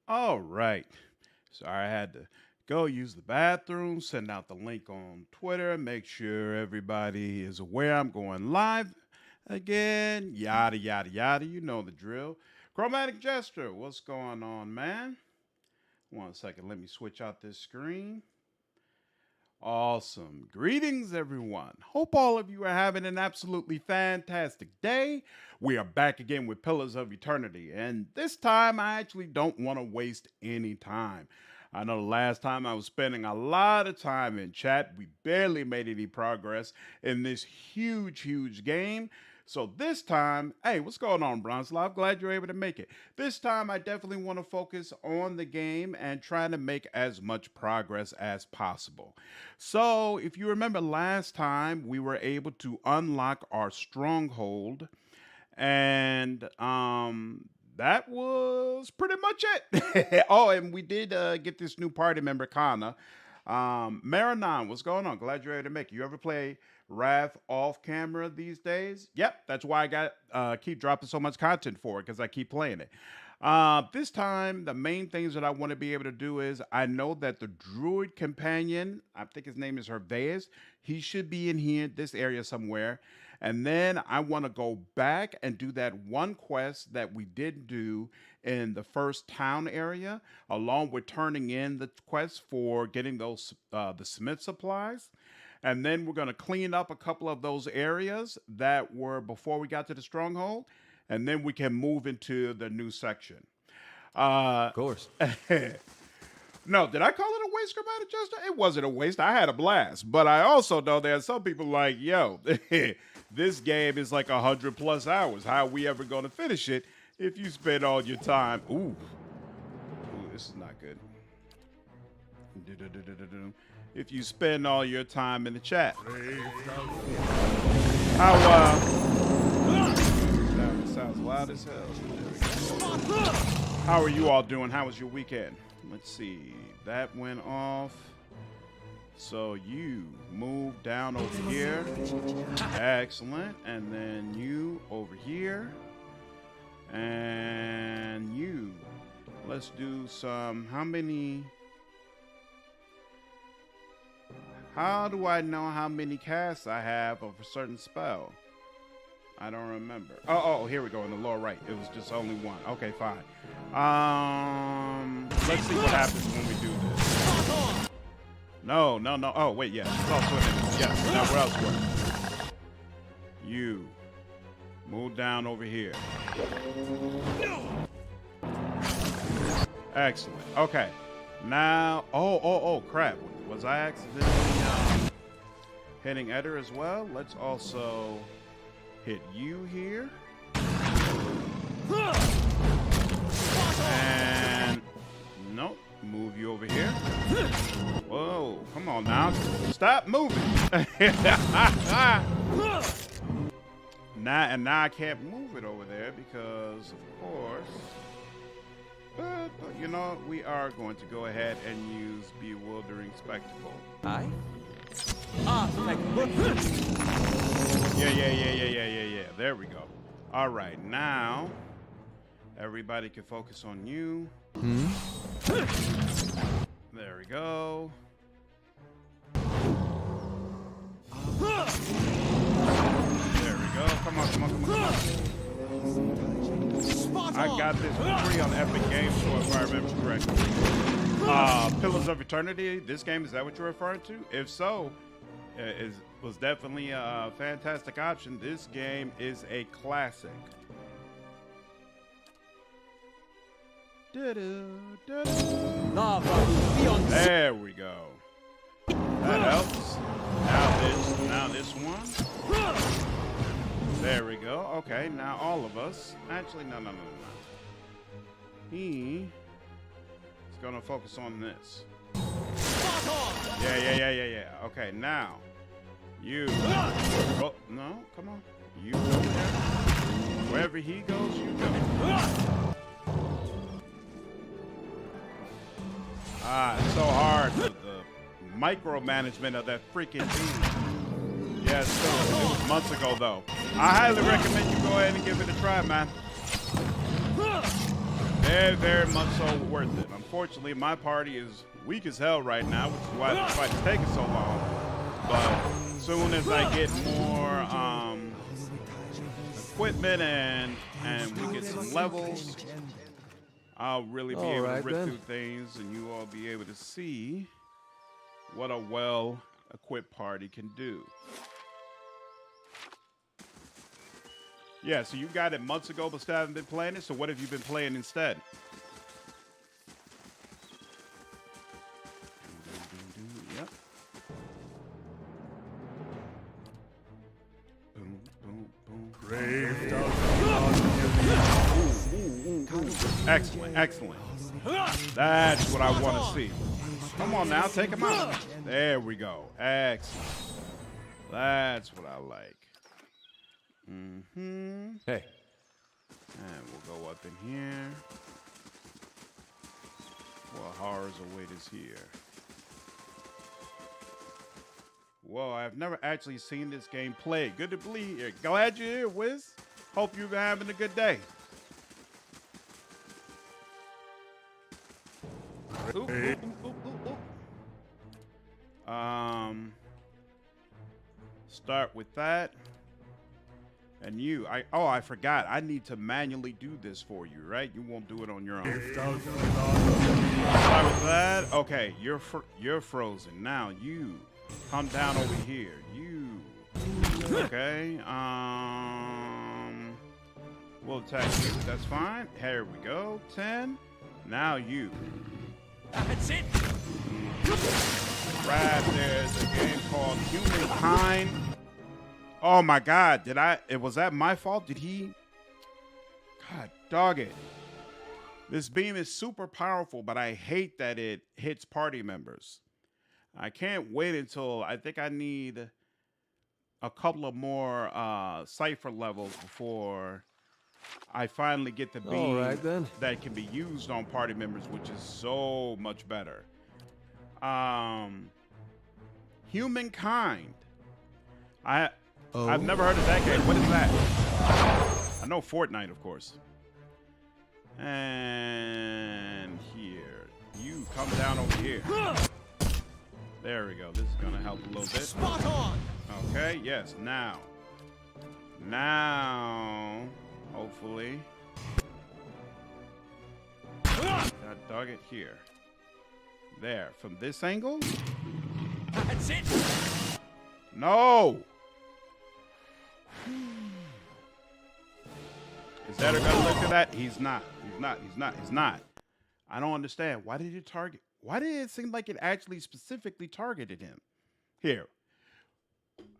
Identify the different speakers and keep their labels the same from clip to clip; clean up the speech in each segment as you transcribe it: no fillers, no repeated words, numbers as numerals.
Speaker 1: All right. Sorry, I had to go use the bathroom, send out the link on Twitter, make sure everybody is aware I'm going live again. Yada, yada, yada. You know the drill. Chromatic Gesture, what's going on, man? One second. Let me switch out this screen. Awesome. Greetings, everyone. Hope all of you are having an absolutely fantastic day. We are back again with Pillars of Eternity, and this time I actually don't want to waste any time. I know the last time I was spending a lot of time in chat. We barely made any progress in this huge, huge game. So this time, hey, what's going on, Bronslav? Glad you're able to make it. This time, I definitely want to focus on the game and try to make as much progress as possible. So, if you remember last time, we were able to unlock our stronghold, and that was pretty much it. Oh, and we did get this new party member, Kana. Marinon, what's going on? Glad you're able to make it. You ever play Wrath off camera these days? Yep, that's why I got keep dropping so much content for it because I keep playing it. This time, the main things that I want to be able to do is I know that the druid companion, I think his name is Hiravias, he should be in here, this area somewhere. And then I want to go back and do that one quest that we did do in the first town area, along with turning in the quest for getting those the smith supplies. And then we're going to clean up a couple of those areas that were before we got to the stronghold, and then we can move into the new section. Uh,
Speaker 2: Of course.
Speaker 1: no, did I call it a waste, Chromatic Jester? It wasn't a waste. I had a blast. But I also know there are some people like, yo, this game is like 100+ hours. How are we ever going to finish it if you spend all your time? Ooh, this is not good. If you spend all your time in the chat. How, that sounds loud as hell. How are you all doing? How was your weekend? Let's see. That went off. So you move down over here. Excellent. And then you over here. And you. Let's do some. How do I know how many casts I have of a certain spell? I don't remember. Oh, here we go in the lower right. It was just only one. Okay, fine. Let's see what happens when we do this. No. Oh, wait, yeah. It's also in yes. Now where else were? You move down over here. Excellent. Okay. Now, oh, crap. Was I accidentally hitting Eder as well? Let's also hit you here. And nope, move you over here. Whoa, come on now. Stop moving. Now I can't move it over there because, of course. But you know, we are going to go ahead and use Bewildering Spectacle.
Speaker 2: Aye.
Speaker 1: Yeah. There we go. All right, now everybody can focus on you. There we go. There we go. Come on. I got this for free on Epic Games Store, if I remember correctly. Pillars of Eternity, this game, is that what you're referring to? If so, it was definitely a fantastic option. This game is a classic. There we go. That helps. Now this one. There we go. Okay, now all of us. Actually, no. He is gonna focus on this. Yeah. Okay, now you. Oh no, come on. You go there. Wherever he goes, you go. It's so hard. The micromanagement of that freaking team. Yeah, so it was months ago though. I highly recommend you go ahead and give it a try, man. Very, very much so worth it. Unfortunately, my party is weak as hell right now, which is why this fight is taking so long. But soon as I get more equipment and we get some levels, I'll really be able to rip through things, and you all be able to see what a well-equipped party can do. Yeah, so you got it months ago, but still haven't been playing it. So what have you been playing instead? Yep. Boom, boom, boom. Excellent, excellent. That's what I want to see. Come on now, take him out. There we go. Excellent. That's what I like.
Speaker 2: Hey.
Speaker 1: And we'll go up in here. What horrors await us here? Whoa, I've never actually seen this game played. Good to be here. Glad you're here, Wiz. Hope you've been having a good day. Oop, oop, oop, oop, oop. Start with that. And you, I forgot. I need to manually do this for you, right? You won't do it on your own. Start with that. Okay, you're frozen. Now you come down over here. You. Okay. We'll attack you. That's fine. Here we go. 10. Now you.
Speaker 3: That's it.
Speaker 1: Right, there's a game called Humankind. Oh my God, was that my fault? Did he? God dog it. This beam is super powerful, but I hate that it hits party members. I can't wait until, I think I need a couple of more cipher levels before I finally get the beam that can be used on party members, which is so much better. Humankind. I've never heard of that game. What is that? I know Fortnite, of course. And here. You come down over here. There we go. This is going to help a little bit.
Speaker 3: Spot on.
Speaker 1: Okay, yes. Now, hopefully. I dug it here. There. From this angle?
Speaker 3: That's it.
Speaker 1: No. Is that gonna look at that? He's not. I don't understand. Why did it target? Why did it seem like it actually specifically targeted him? Here.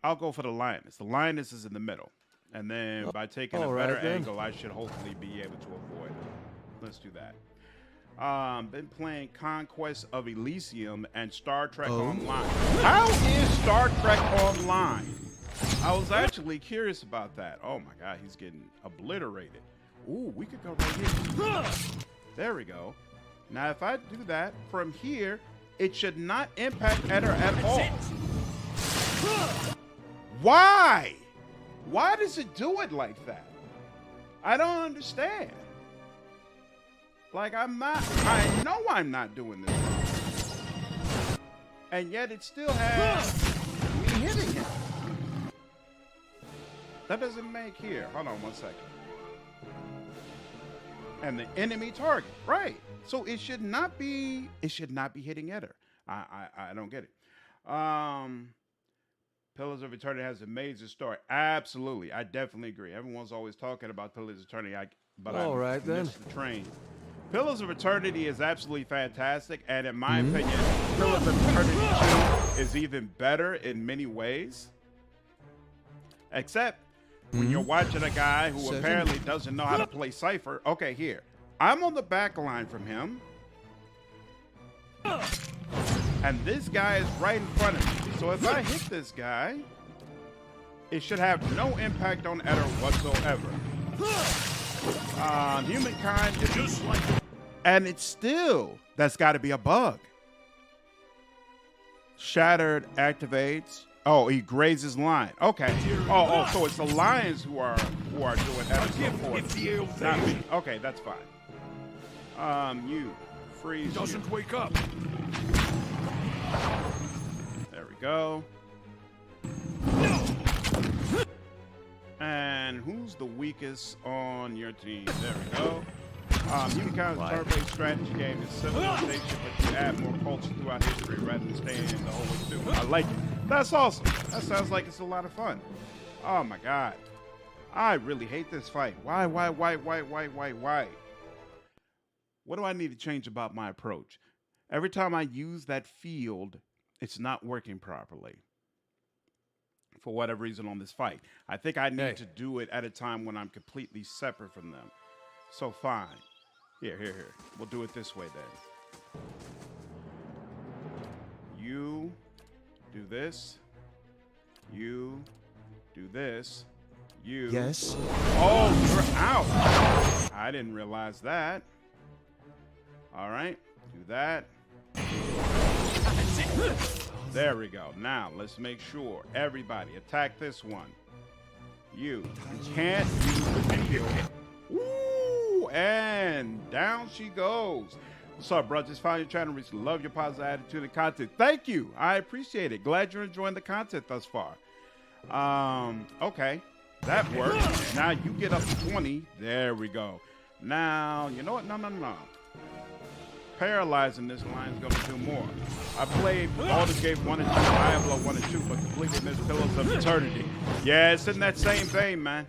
Speaker 1: I'll go for the lioness. The lioness is in the middle. And then by taking a better angle, I should hopefully be able to avoid it. Let's do that. Been playing Conquest of Elysium and Star Trek Online. How is Star Trek Online? I was actually curious about that. Oh my God, he's getting obliterated. Ooh, we could go right here. There we go. Now, if I do that from here, it should not impact Eder at all. Why? Why does it do it like that? I don't understand. Like, I know I'm not doing this. And yet it still has me hitting him. That doesn't make here. Hold on 1 second. And the enemy target, right? So it should not be hitting Eder. I don't get it. Pillars of Eternity has an amazing story. Absolutely, I definitely agree. Everyone's always talking about Pillars of Eternity, but I missed the train. Pillars of Eternity is absolutely fantastic, and in my opinion, Pillars of Eternity 2 is even better in many ways. Except when you're watching a guy who apparently doesn't know how to play Cypher. Okay, here. I'm on the back line from him. And this guy is right in front of me. So if I hit this guy, it should have no impact on Eder whatsoever. Humankind is just like, and it's still, that's got to be a bug. Shattered activates. Oh, he grazes line. Okay. Oh, so it's the lions who are doing Eder's support. Not me. Okay, that's fine. You freeze.
Speaker 3: Doesn't wake up.
Speaker 1: There we go. And who's the weakest on your team? There we go. You can kind of turn-based strategy game is civilization, but you add more culture throughout history rather than staying in the whole way through. I like it. That's awesome. That sounds like it's a lot of fun. Oh my god. I really hate this fight. Why? What do I need to change about my approach? Every time I use that field, it's not working properly. For whatever reason on this fight. I think I need to do it at a time when I'm completely separate from them. So fine. Here. We'll do it this way then. You do this. You do this. You.
Speaker 2: Yes.
Speaker 1: Oh, you're out. I didn't realize that. All right. Do that. There we go. Now, let's make sure everybody attack this one. You can't use the field. Woo! And down she goes. What's up, bro? Just found your channel. Love your positive attitude and content. Thank you. I appreciate it. Glad you're enjoying the content thus far. Okay. That worked. Now you get up to 20. There we go. Now, you know what? No. Paralyzing this line is going to do more. I played Baldur's Gate 1 and 2, Diablo 1 and 2, but completely missed Pillars of Eternity. Yeah, it's in that same vein, man.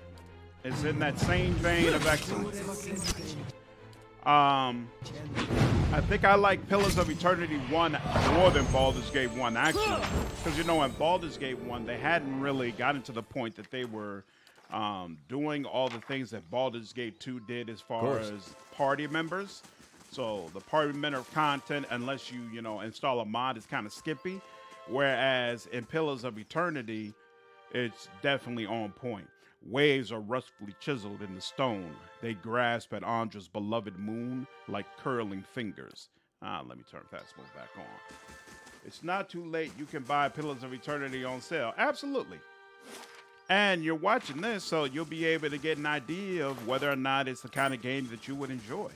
Speaker 1: It's in that same vein of excellence. I think I like Pillars of Eternity 1 more than Baldur's Gate 1, actually. Because, you know, in Baldur's Gate 1, they hadn't really gotten to the point that they were doing all the things that Baldur's Gate 2 did as far as party members. So the party member content, unless you install a mod, is kind of skippy. Whereas in Pillars of Eternity, it's definitely on point. Waves are rustfully chiseled in the stone. They grasp at Andra's beloved moon like curling fingers. Let me turn fast move back on. It's not too late. You can buy Pillars of Eternity on sale. Absolutely. And you're watching this, so you'll be able to get an idea of whether or not it's the kind of game that you would enjoy.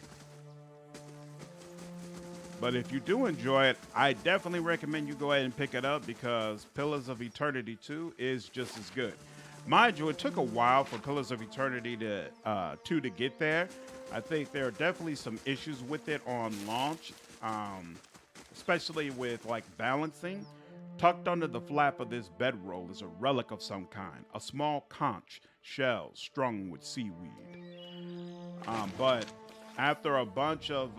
Speaker 1: But if you do enjoy it, I definitely recommend you go ahead and pick it up because Pillars of Eternity 2 is just as good. Mind you, it took a while for Pillars of Eternity to get there. I think there are definitely some issues with it on launch, especially with like balancing. Tucked under the flap of this bedroll is a relic of some kind, a small conch shell strung with seaweed. But after a bunch of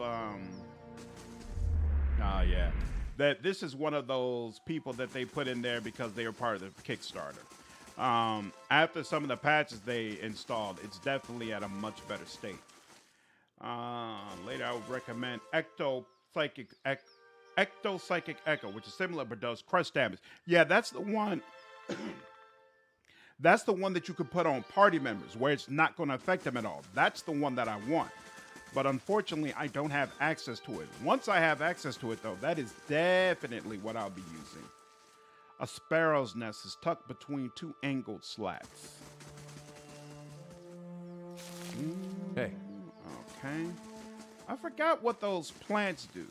Speaker 1: that this is one of those people that they put in there because they were part of the Kickstarter. After some of the patches they installed, it's definitely at a much better state. Later, I would recommend Ecto-Psychic Echo, which is similar but does crush damage. Yeah, that's the one. That's the one that you could put on party members where it's not going to affect them at all. That's the one that I want. But unfortunately, I don't have access to it. Once I have access to it, though, that is definitely what I'll be using. A sparrow's nest is tucked between two angled slats.
Speaker 2: Hey.
Speaker 1: Okay. I forgot what those plants do.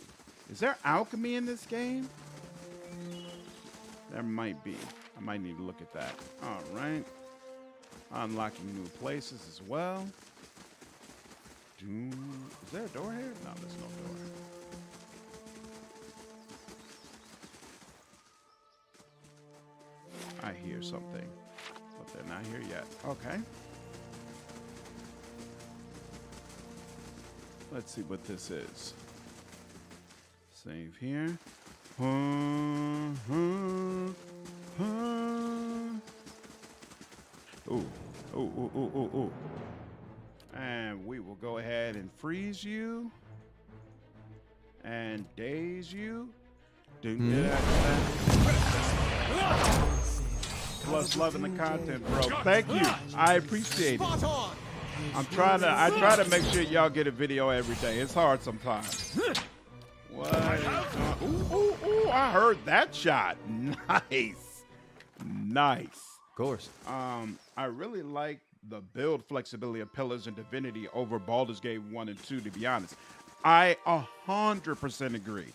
Speaker 1: Is there alchemy in this game? There might be. I might need to look at that. All right. Unlocking new places as well. Is there a door here? No, there's no door. I hear something, but they're not here yet. Okay. Let's see what this is. Save here. Ooh. And we will go ahead and freeze you and daze you. Plus loving the content, bro. Thank you. I appreciate it. I try to make sure y'all get a video every day. It's hard sometimes. What? Ooh, I heard that shot. Nice.
Speaker 2: Of course.
Speaker 1: I really like the build flexibility of Pillars and Divinity over Baldur's Gate 1 and 2, to be honest. I 100% agree.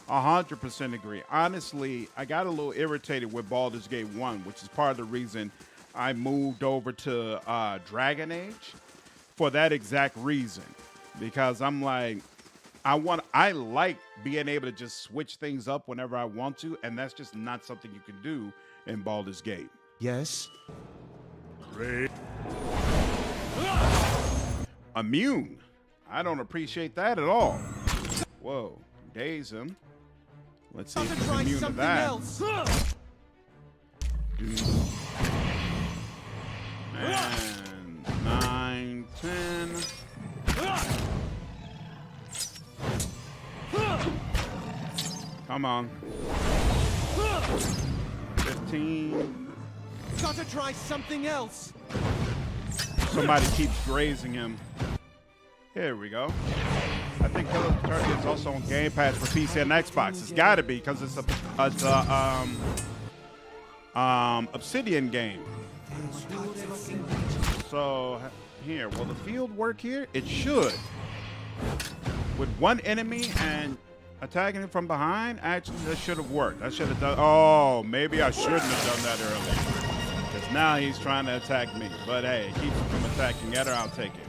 Speaker 1: 100% agree. Honestly, I got a little irritated with Baldur's Gate 1, which is part of the reason I moved over to Dragon Age for that exact reason. Because I'm like, I like being able to just switch things up whenever I want to, and that's just not something you can do in Baldur's Gate.
Speaker 4: Yes?
Speaker 1: Immune. I don't appreciate that at all. Whoa. Daze him. Let's see if he's immune to that. And 9, 10. Come on. 15.
Speaker 4: Gotta try something else.
Speaker 1: Somebody keeps grazing him. Here we go. I think Pillars of Eternity is also on Game Pass for PC and Xbox. It's got to be because it's a Obsidian game. So here, will the field work here? It should. With one enemy and attacking him from behind, actually that should have worked. I should have done. Oh, maybe I shouldn't have done that earlier. Because now he's trying to attack me. But hey, it keeps him from attacking Eder. I'll take it.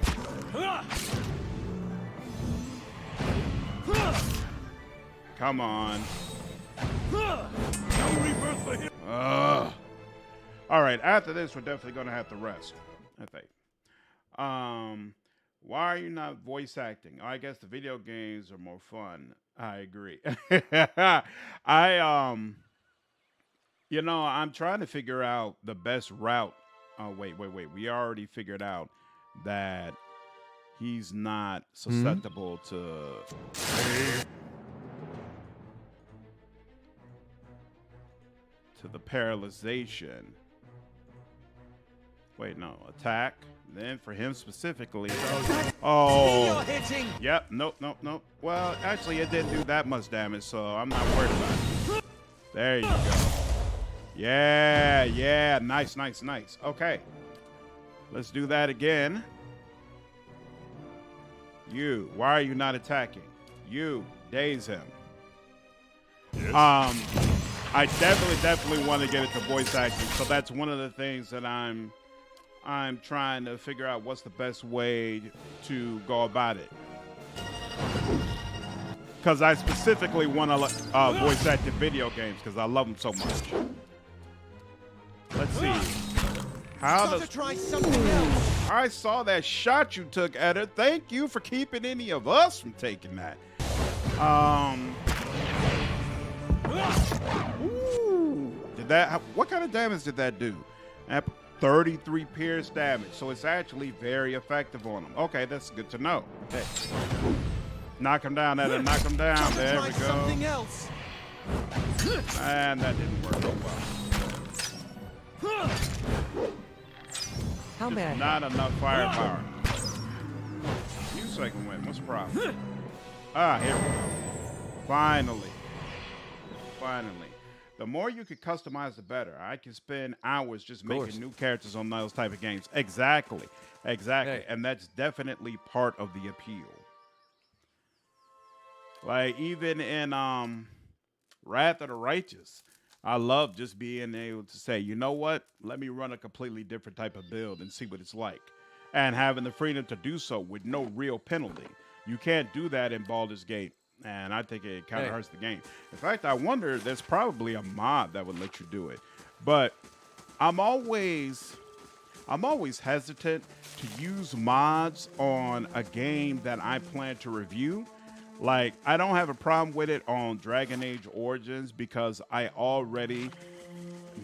Speaker 1: Come on. All right, after this, we're definitely going to have to rest, I think. Why are you not voice acting? Oh, I guess the video games are more fun. I agree. I'm trying to figure out the best route. Oh, wait. We already figured out that he's not susceptible to the paralyzation. Wait, no. Attack. Then for him specifically. Oh. Yep. Nope. Well, actually, it didn't do that much damage, so I'm not worried about it. There you go. Yeah. Nice. Okay. Let's do that again. You. Why are you not attacking? You. Daze him. Yes. I definitely want to get it to voice acting. So that's one of the things that I'm trying to figure out what's the best way to go about it. Because I specifically want to voice acted video games because I love them so much. Let's see. How does try something else? I saw that shot you took at her. Thank you for keeping any of us from taking that. Ooh, what kind of damage did that do? 33 pierce damage, so it's actually very effective on him. Okay, that's good to know. Okay. Knock him down, Eder. Knock him down. There we go. Else. And that didn't work so well.
Speaker 5: How bad?
Speaker 1: Not enough firepower. You second win. What's the problem? Here we go. Finally. The more you can customize, the better. I can spend hours just making new characters on those type of games. Exactly. Hey. And that's definitely part of the appeal. Like, even in Wrath of the Righteous, I love just being able to say, you know what? Let me run a completely different type of build and see what it's like. And having the freedom to do so with no real penalty. You can't do that in Baldur's Gate. And I think it kind of hurts the game. In fact, I wonder, there's probably a mod that would let you do it. But I'm always hesitant to use mods on a game that I plan to review. Like, I don't have a problem with it on Dragon Age Origins because I already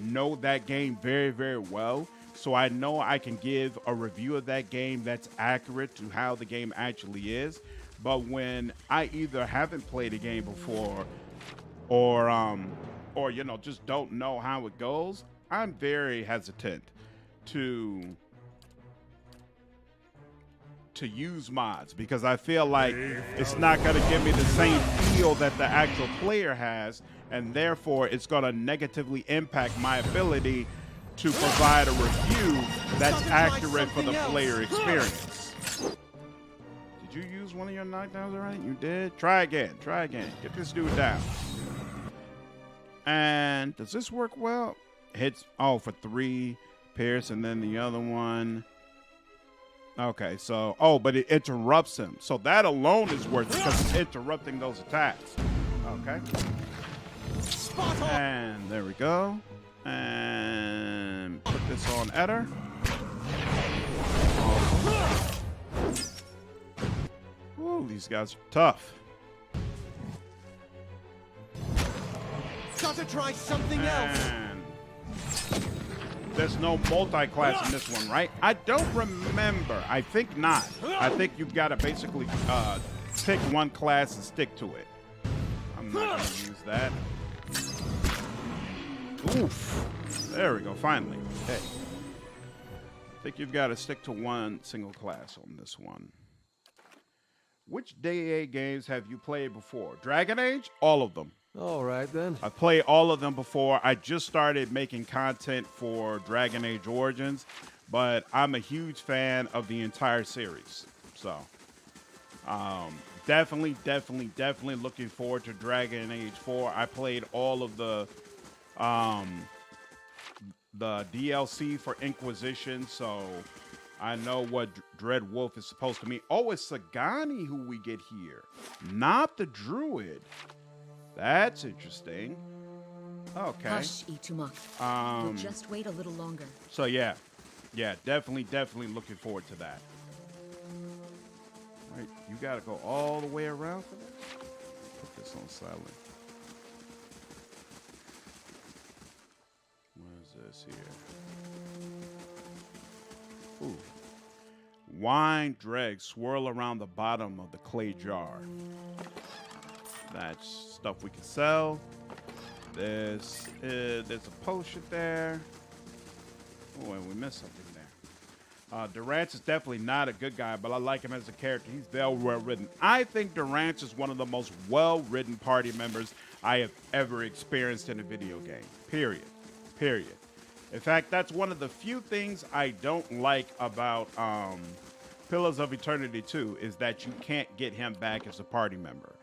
Speaker 1: know that game very, very well. So I know I can give a review of that game that's accurate to how the game actually is. But when I either haven't played a game before or just don't know how it goes, I'm very hesitant to use mods because I feel like it's not going to give me the same feel that the actual player has, and therefore it's going to negatively impact my ability to provide a review that's accurate for the player experience. Did Did you use one of your knockdowns already? You did? Try again. Try again. Get this dude down. And does this work well? Hits, oh, for 3 pierce, and then the other one. Okay, so, oh, but it interrupts him. So that alone is worth it because it's interrupting those attacks. Okay.
Speaker 4: Spot on.
Speaker 1: And there we go. And put this on Eder. Ooh, these guys are tough.
Speaker 4: Gotta try something else.
Speaker 1: And there's no multi-class in this one, right? I don't remember. I think not. I think you've got to basically pick one class and stick to it. I'm not going to use that. Oof. There we go, finally. Hey. I think you've got to stick to one single class on this one. Which DA games have you played before? Dragon Age? All of them.
Speaker 2: All right, then.
Speaker 1: I've played all of them before. I just started making content for Dragon Age Origins, but I'm a huge fan of the entire series. So, definitely looking forward to Dragon Age 4. I played all of the DLC for Inquisition, so I know what Dread Wolf is supposed to mean. Oh, it's Sagani who we get here, not the Druid. That's interesting. Okay.
Speaker 5: Hush, Ituma. We'll just wait a little longer.
Speaker 1: So yeah, definitely looking forward to that. Right, you got to go all the way around for that. Put this on silent. What is this here? Ooh. Wine dregs swirl around the bottom of the clay jar. That's stuff we can sell. There's a potion there. Oh, and we missed something there. Durance is definitely not a good guy, but I like him as a character. He's well written. I think Durance is one of the most well-written party members I have ever experienced in a video game. Period. In fact, that's one of the few things I don't like about Pillars of Eternity 2 is that you can't get him back as a party member.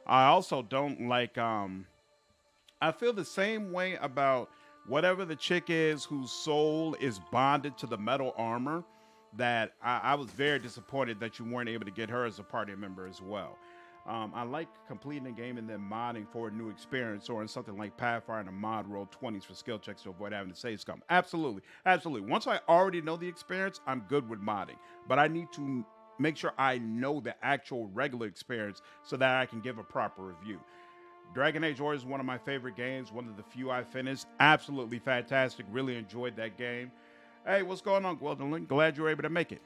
Speaker 1: I also don't like, I feel the same way about whatever the chick is whose soul is bonded to the metal armor, that I was very disappointed that you weren't able to get her as a party member as well. I like completing a game and then modding for a new experience, or in something like Pathfinder, mod roll 20s for skill checks to avoid having to save scum. Absolutely. Once I already know the experience, I'm good with modding, but I need to make sure I know the actual regular experience so that I can give a proper review. Dragon Age Origins is one of my favorite games, one of the few I finished. Absolutely fantastic. Really enjoyed that game. Hey, what's going on, Gwendolyn? Glad you were able to make it.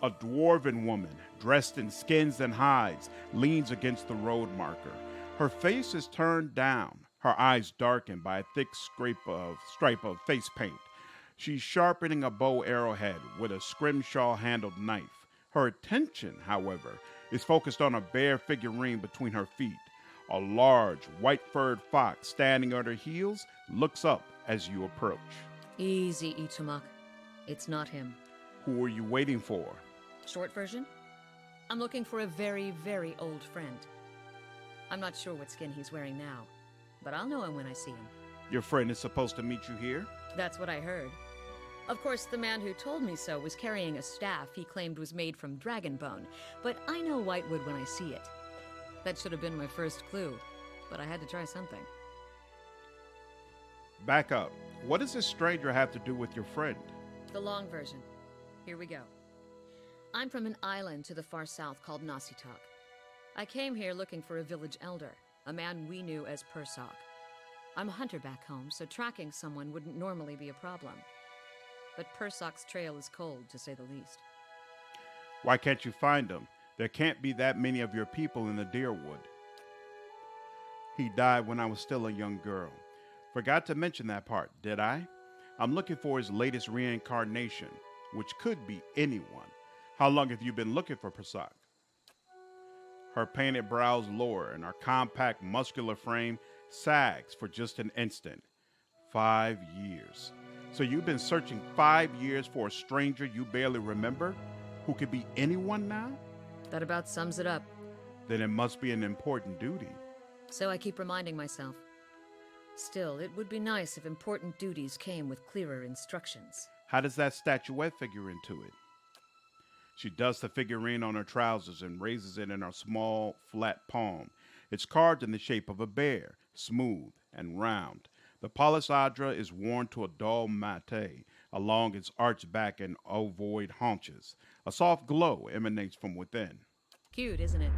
Speaker 1: A dwarven woman, dressed in skins and hides, leans against the road marker. Her face is turned down, her eyes darkened by a thick stripe of face paint. She's sharpening a bow arrowhead with a scrimshaw-handled knife. Her attention, however, is focused on a bare figurine between her feet. A large, white-furred fox standing at her heels looks up as you approach.
Speaker 5: Easy, Itumak. It's not him.
Speaker 1: Who are you waiting for?
Speaker 5: Short version? I'm looking for a very, very old friend. I'm not sure what skin he's wearing now, but I'll know him when I see him.
Speaker 1: Your friend is supposed to meet you here?
Speaker 5: That's what I heard. Of course, the man who told me so was carrying a staff he claimed was made from dragon bone, but I know Whitewood when I see it. That should have been my first clue, but I had to try something.
Speaker 1: Back up. What does this stranger have to do with your friend?
Speaker 5: The long version. Here we go. I'm from an island to the far south called Nasitak. I came here looking for a village elder, a man we knew as Persok. I'm a hunter back home, so tracking someone wouldn't normally be a problem. But Persok's trail is cold, to say the least.
Speaker 1: Why can't you find him? There can't be that many of your people in the Deerwood. He died when I was still a young girl. Forgot to mention that part, did I? I'm looking for his latest reincarnation, which could be anyone. How long have you been looking for Persok? Her painted brows lower and her compact, muscular frame sags for just an instant. 5 years. So you've been searching 5 years for a stranger you barely remember? who could be anyone now?
Speaker 5: That about sums it up.
Speaker 1: Then it must be an important duty.
Speaker 5: So I keep reminding myself. Still, it would be nice if important duties came with clearer instructions.
Speaker 1: How does that statuette figure into it? She dusts the figurine on her trousers and raises it in her small, flat palm. It's carved in the shape of a bear, smooth and round. The palisandre is worn to a dull mate along its arched back and ovoid haunches. A soft glow emanates from within.
Speaker 5: Cute, isn't it?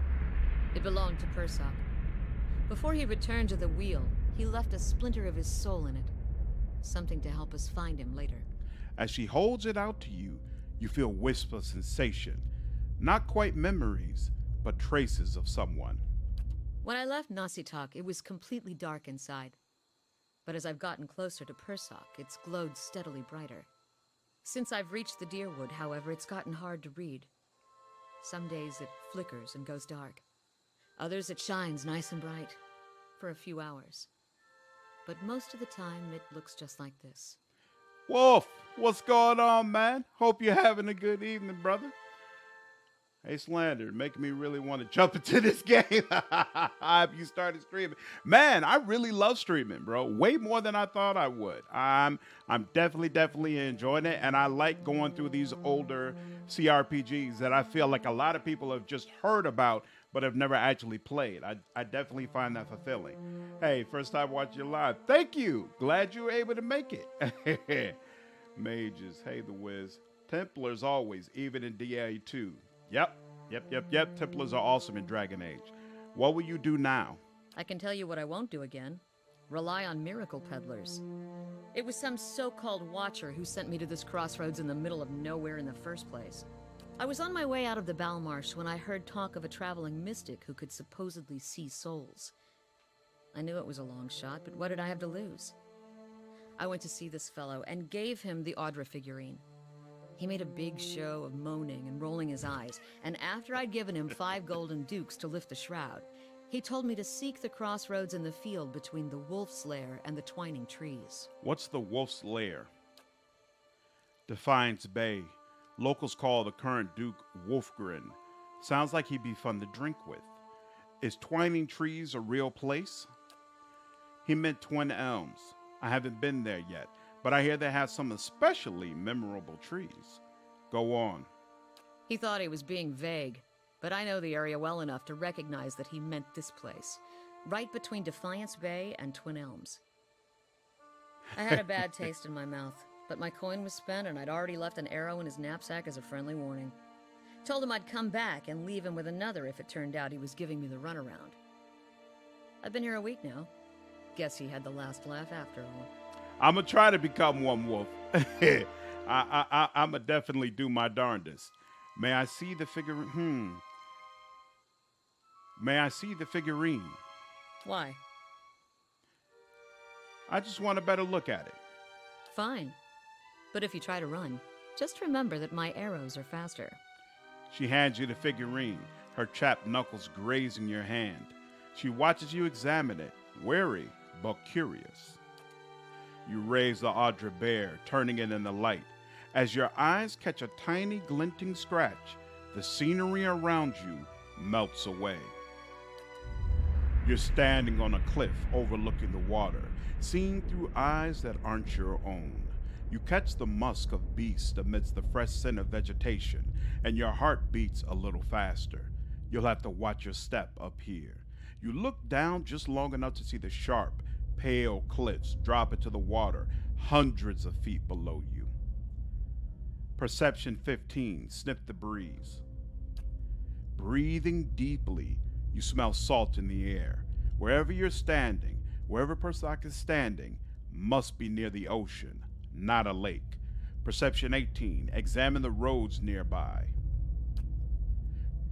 Speaker 5: It belonged to Persoc. Before he returned to the wheel, he left a splinter of his soul in it. Something to help us find him later.
Speaker 1: As she holds it out to you, you feel wisps of sensation. Not quite memories, but traces of someone.
Speaker 5: When I left Nasitok, it was completely dark inside. But as I've gotten closer to Persoc, it's glowed steadily brighter. Since I've reached the Deerwood, however, it's gotten hard to read. Some days it flickers and goes dark. Others it shines nice and bright, for a few hours. But most of the time it looks just like this.
Speaker 1: Wolf, what's going on, man? Hope you're having a good evening, brother. Hey, Slandered, making me really want to jump into this game. Have you started streaming? Man, I really love streaming, bro. Way more than I thought I would. I'm definitely enjoying it, and I like going through these older CRPGs that I feel like a lot of people have just heard about but have never actually played. I definitely find that fulfilling. Hey, first time watching you live. Thank you. Glad you were able to make it. Mages, hey the whiz. Templars always, even in DA2. Yep. Templars are awesome in Dragon Age. What will you do now?
Speaker 5: I can tell you what I won't do again. Rely on miracle peddlers. It was some so-called watcher who sent me to this crossroads in the middle of nowhere in the first place. I was on my way out of the Balmarsh when I heard talk of a traveling mystic who could supposedly see souls. I knew it was a long shot, but what did I have to lose? I went to see this fellow and gave him the Audra figurine. He made a big show of moaning and rolling his eyes, and after I'd given him 5 golden dukes to lift the shroud, he told me to seek the crossroads in the field between the Wolf's Lair and the twining trees.
Speaker 1: What's the Wolf's Lair? Defiance Bay. Locals call the current Duke Wolfgren. Sounds like he'd be fun to drink with. Is Twining Trees a real place? He meant Twin Elms. I haven't been there yet, but I hear they have some especially memorable trees. Go on.
Speaker 5: He thought he was being vague, but I know the area well enough to recognize that he meant this place, right between Defiance Bay and Twin Elms. I had a bad taste in my mouth, but my coin was spent and I'd already left an arrow in his knapsack as a friendly warning. Told him I'd come back and leave him with another if it turned out he was giving me the runaround. I've been here a week now. Guess he had the last laugh after all.
Speaker 1: I'm going to try to become one wolf. I'm going to definitely do my darndest. May I see the figurine? May I see the figurine?
Speaker 5: Why?
Speaker 1: I just want a better look at it.
Speaker 5: Fine. But if you try to run, just remember that my arrows are faster.
Speaker 1: She hands you the figurine, her chapped knuckles grazing your hand. She watches you examine it, wary but curious. You raise the Audra bear, turning it in the light. As your eyes catch a tiny glinting scratch, the scenery around you melts away. You're standing on a cliff overlooking the water, seeing through eyes that aren't your own. You catch the musk of beasts amidst the fresh scent of vegetation, and your heart beats a little faster. You'll have to watch your step up here. You look down just long enough to see the sharp, pale cliffs drop into the water hundreds of feet below you. Perception 15, sniff the breeze. Breathing deeply, you smell salt in the air. Wherever you're standing, wherever Persoc is standing, must be near the ocean, not a lake. Perception 18, examine the roads nearby.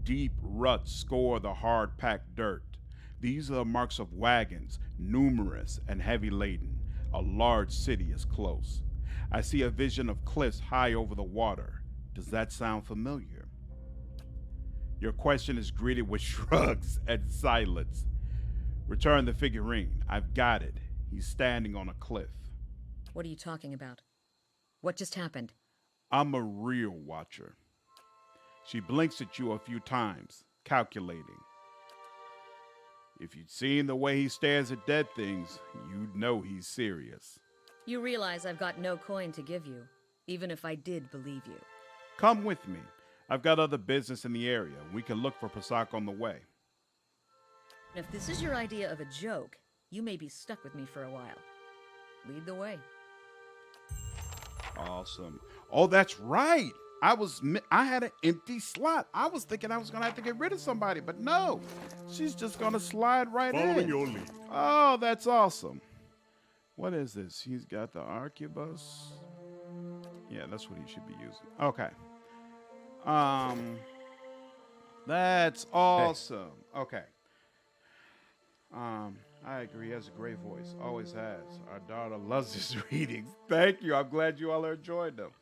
Speaker 1: Deep ruts score the hard-packed dirt. These are the marks of wagons, numerous and heavy laden. A large city is close. I see a vision of cliffs high over the water. Does that sound familiar? Your question is greeted with shrugs and silence. Return the figurine. I've got it. He's standing on a cliff.
Speaker 5: What are you talking about? What just happened?
Speaker 1: I'm a real watcher. She blinks at you a few times, calculating. If you'd seen the way he stares at dead things, you'd know he's serious.
Speaker 5: You realize I've got no coin to give you, even if I did believe you.
Speaker 1: Come with me. I've got other business in the area. We can look for Pasak on the way.
Speaker 5: If this is your idea of a joke, you may be stuck with me for a while. Lead the way.
Speaker 1: Awesome. Oh, that's right. I had an empty slot. I was thinking I was going to have to get rid of somebody, but no. She's just going to slide right in.
Speaker 6: Following your lead.
Speaker 1: Oh, that's awesome. What is this? He's got the arquebus. Yeah, that's what he should be using. Okay. That's awesome. Okay. I agree. He has a great voice. Always has. Our daughter loves his readings. Thank you. I'm glad you all are enjoying them.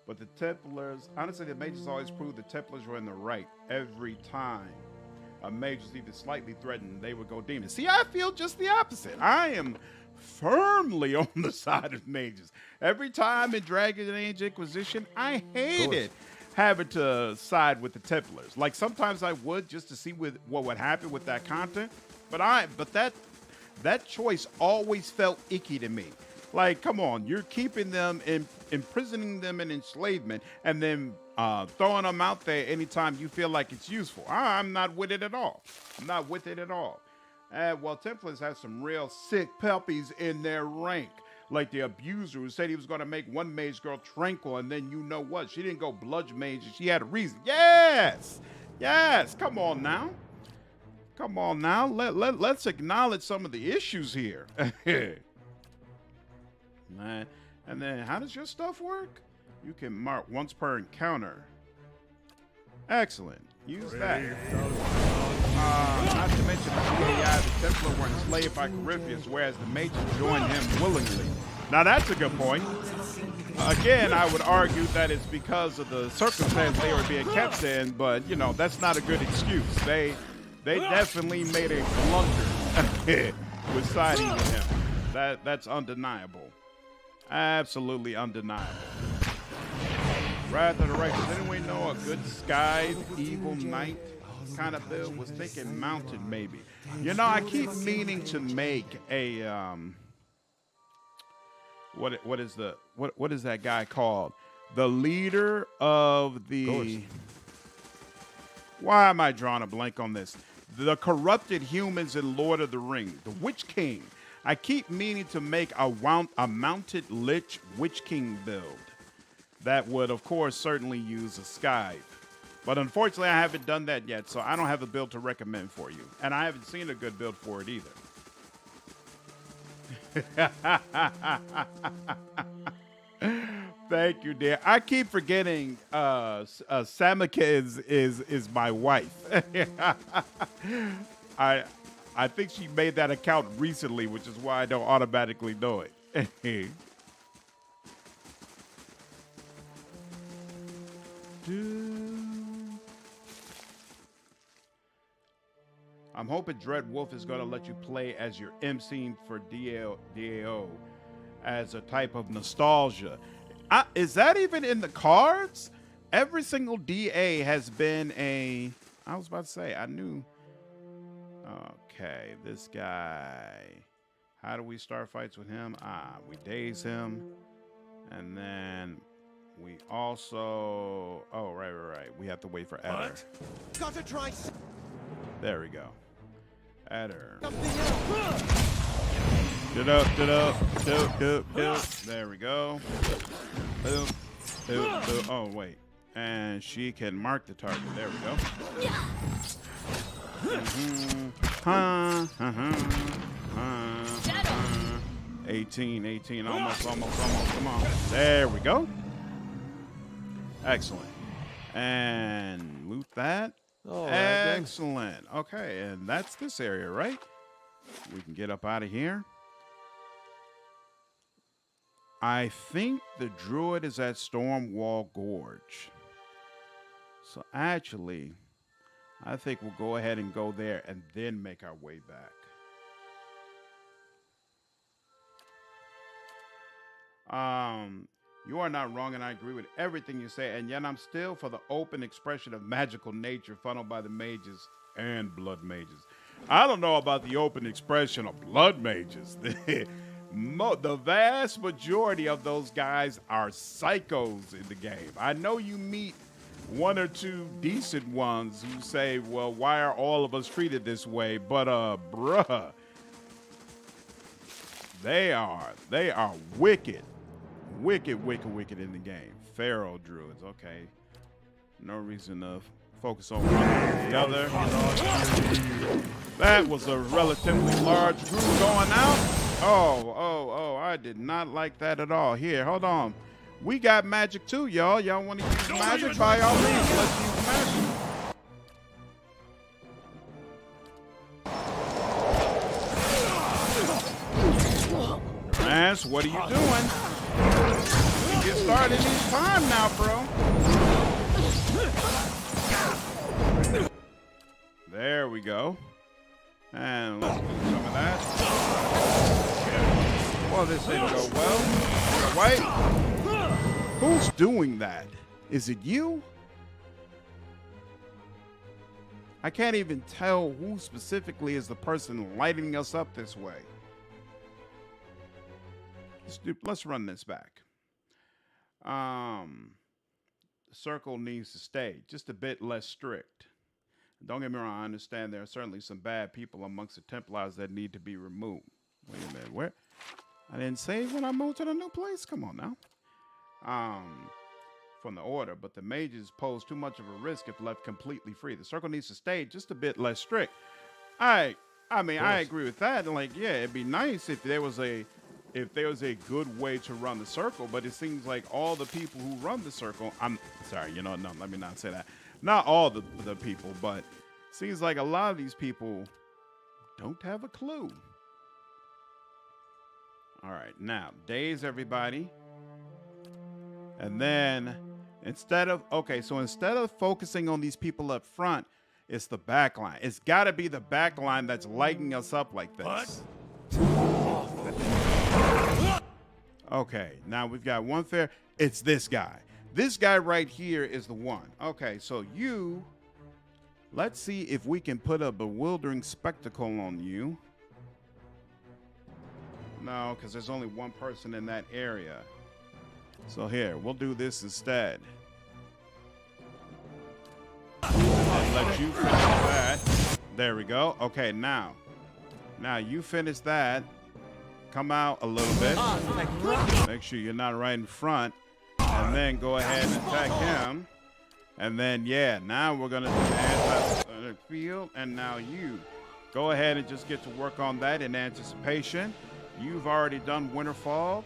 Speaker 1: But the Templars, honestly, the mages always prove the Templars were in the right every time. A mage was even slightly threatened, they would go demon. See, I feel just the opposite. I am firmly on the side of mages. Every time in Dragon Age Inquisition, I hated having to side with the Templars. Like sometimes I would just to see what would happen with that content, but that choice always felt icky to me. Like, come on, you're keeping them imprisoning them in enslavement, and then throwing them out there anytime you feel like it's useful. I'm not with it at all. I'm not with it at all. Well, Templars have some real sick puppies in their rank. Like the abuser who said he was going to make one mage girl tranquil, and then you know what? She didn't go bludge mage, and she had a reason. Yes! Yes! Come on now. Come on now. Let's acknowledge some of the issues here. Man. And then how does your stuff work? You can mark once per encounter. Excellent. Use that. Not to mention the Templar were enslaved by Hiravias, whereas the mages joined him willingly. Now that's a good point. Again, I would argue that it's because of the circumstance they were being kept in, but you know, that's not a good excuse. They definitely made a blunder with siding with him. That's undeniable. Absolutely undeniable. Right to the right. Does anyone know a good Scythe Evil Knight kind of build? Was thinking mounted maybe. You know, I keep meaning to make a what is that guy called? The leader of the. Why am I drawing a blank on this? The corrupted humans in Lord of the Rings, the Witch King. I keep meaning to make a mounted Lich Witch King build. That would, of course, certainly use a Scythe. But unfortunately, I haven't done that yet, so I don't have a build to recommend for you. And I haven't seen a good build for it either. Thank you, dear. I keep forgetting Samaka is my wife. I think she made that account recently, which is why I don't automatically know it. I'm hoping Dread Wolf is going to let you play as your MC for DAO as a type of nostalgia. Is that even in the cards? Every single DA has been a... I was about to say, I knew... Okay, this guy. How do we start fights with him? We daze him. And then we also... Oh, right. We have to wait for Adder.
Speaker 4: Gotta try.
Speaker 1: There we go. Adder. There we go. Oh, wait. And she can mark the target. There we go. 18, almost, come on. There we go. Excellent. And loot that.
Speaker 2: Oh,
Speaker 1: excellent. Okay, and that's this area, right? We can get up out of here. I think the druid is at Stormwall Gorge. So actually, I think we'll go ahead and go there and then make our way back. You are not wrong, and I agree with everything you say, and yet I'm still for the open expression of magical nature funneled by the mages and blood mages. I don't know about the open expression of blood mages. The vast majority of those guys are psychos in the game. I know you meet one or two decent ones who say, well, why are all of us treated this way? But, bruh, they are wicked. Wicked in the game. Pharaoh druids, okay. No reason to focus on one or the other. That was a relatively large group going out. Oh, I did not like that at all. Here, hold on. We got magic too, y'all. Y'all want to use magic? By all means, let's use magic. Ass, what are you doing? Get started each time now, bro. There we go. And let's do some of that. Well, this didn't go well. Wait. Who's doing that? Is it you? I can't even tell who specifically is the person lighting us up this way. Let's run this back. The circle needs to stay just a bit less strict. Don't get me wrong, I understand there are certainly some bad people amongst the Templars that need to be removed. Wait a minute, where? I didn't save when I moved to the new place? Come on now. From the order, but the mages pose too much of a risk if left completely free. The circle needs to stay just a bit less strict. I mean, I agree with that. Like, yeah, it'd be nice if there was a good way to run the circle, but it seems like all the people who run the circle, I'm sorry, no, let me not say that. Not all the people, but seems like a lot of these people don't have a clue. All right, now, daze everybody. And then instead of focusing on these people up front, it's the back line. It's got to be the back line that's lighting us up like this. Okay, now we've got one fair. It's this guy. This guy right here is the one. Okay, so let's see if we can put a bewildering spectacle on you. No, because there's only one person in that area. So here, we'll do this instead. I'll let you finish that. There we go. Okay, now you finish that. Come out a little bit. Make sure you're not right in front. And then go ahead and attack him. And then, yeah, now we're going to do the anti-field. And now you go ahead and just get to work on that in anticipation. You've already done Winterfall.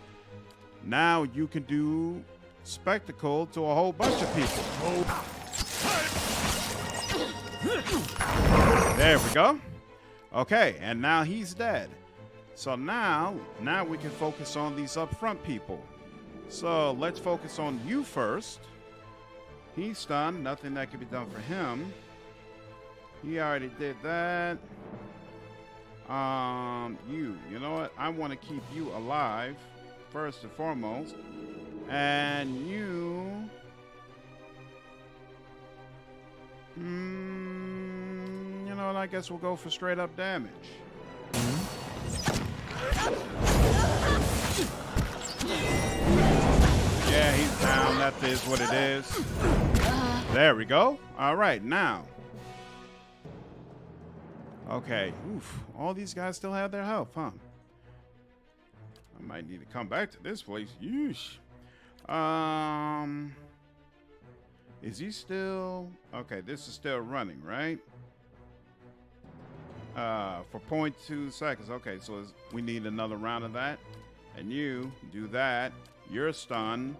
Speaker 1: Now you can do spectacle to a whole bunch of people. There we go. Okay, and now he's dead. So now we can focus on these up front people. So let's focus on you first. He's stunned. Nothing that can be done for him. He already did that. You know what? I want to keep you alive first and foremost. And you... you know what? I guess we'll go for straight up damage. Yeah, he's down. That is what it is. There we go. All right, now. Okay. Oof. All these guys still have their health, huh? I might need to come back to this place. Yeesh. Is he still... Okay, this is still running, right? For 0.2 seconds. Okay, so we need another round of that. And you do that. You're stunned.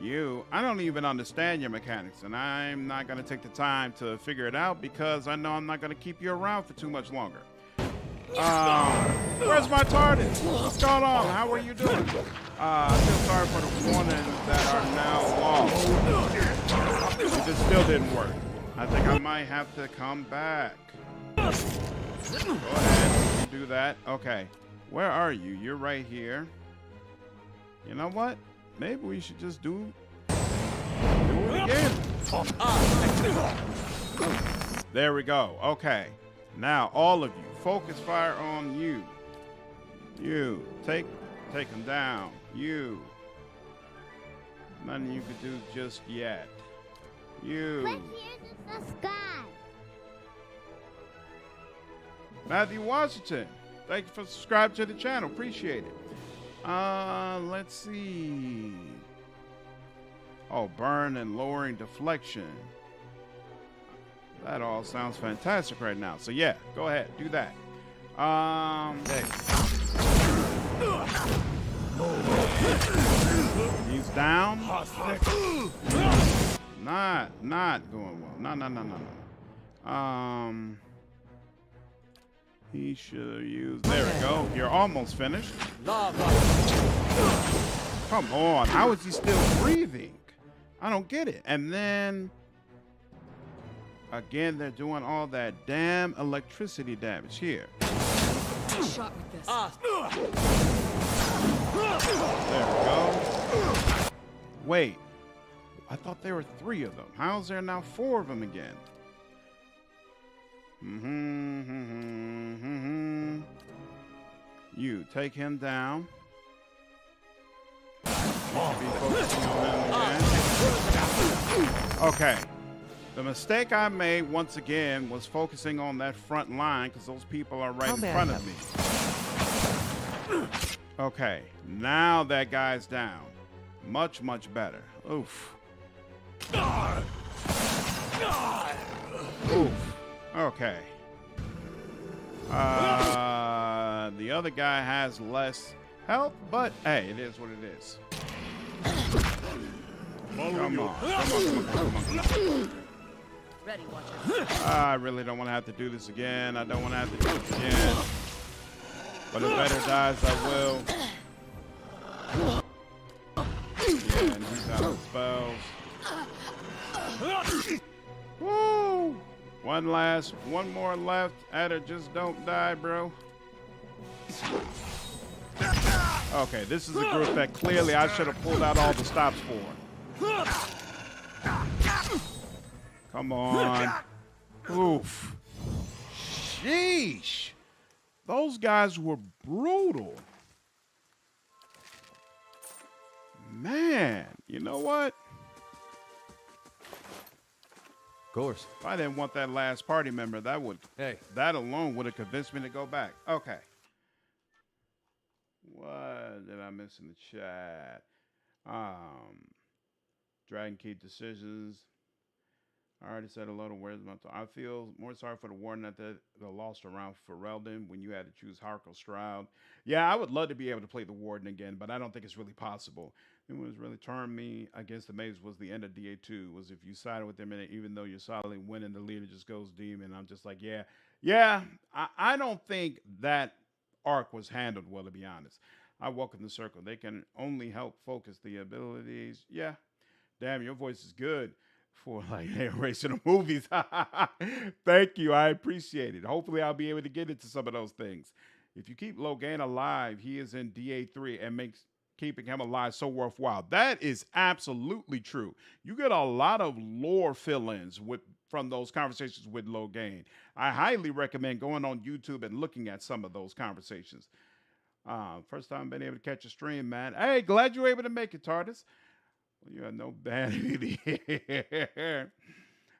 Speaker 1: I don't even understand your mechanics, and I'm not going to take the time to figure it out because I know I'm not going to keep you around for too much longer. Where's my TARDIS? What's going on? How are you doing? I feel sorry for the warnings that are now lost. It still didn't work. I think I might have to come back. Go ahead, do that. Okay, where are you? You're right here. You know what? maybe we should just do it again. There we go. Okay. Now, all of you, focus fire on you. You. Take him down. You. Nothing you could do just yet. You.
Speaker 6: But here's the sky.
Speaker 1: Matthew Washington, thank you for subscribing to the channel. Appreciate it. Let's see. Oh, burn and lowering deflection. That all sounds fantastic right now. So yeah, go ahead, do that. He's down. Not going well. No. He should have used. There we go. You're almost finished. Come on. How is he still breathing? I don't get it. And then again, they're doing all that damn electricity damage here.
Speaker 5: Shot with this.
Speaker 1: There we go. Wait. I thought there were 3 of them. How's there now 4 of them again? You take him down. Okay. The mistake I made once again was focusing on that front line because those people are right in front of me. Okay. Now that guy's down. Much, much better. Oof. Oof. Okay. The other guy has less health, but hey, it is what it is. Come on.
Speaker 5: Ready, watcher.
Speaker 1: I really don't want to have to do this again. I don't want to have to do it again. But if better dies, I will. Yeah, and he's out of spells. Woo! One more left. Adder, just don't die, bro. Okay, this is a group that clearly I should have pulled out all the stops for. Come on. Oof. Sheesh. Those guys were brutal. Man, you know what?
Speaker 2: Of course.
Speaker 1: If I didn't want that last party member, that alone would have convinced me to go back. Okay. What did I miss in the chat? Dragon Key decisions. I already said a lot of words about I feel more sorry for the warden that the lost around Ferelden when you had to choose Harkle Stroud. Yeah, I would love to be able to play the warden again, but I don't think it's really possible. It was really turned me against the maze was the end of DA2, was if you sided with them, and even though you're solidly winning, the leader just goes demon. I'm just like, yeah. I don't think that arc was handled well, to be honest. I welcome the circle. They can only help focus the abilities. Yeah. Damn, your voice is good for like narration of movies. Thank you. I appreciate it. Hopefully I'll be able to get into some of those things. If you keep Logain alive, he is in DA3 and makes keeping him alive so worthwhile. That is absolutely true. You get a lot of lore fill-ins from those conversations with Logain. I highly recommend going on YouTube and looking at some of those conversations. First time been able to catch a stream, man. Hey, glad you were able to make it, TARDIS. Well, you are no bad here.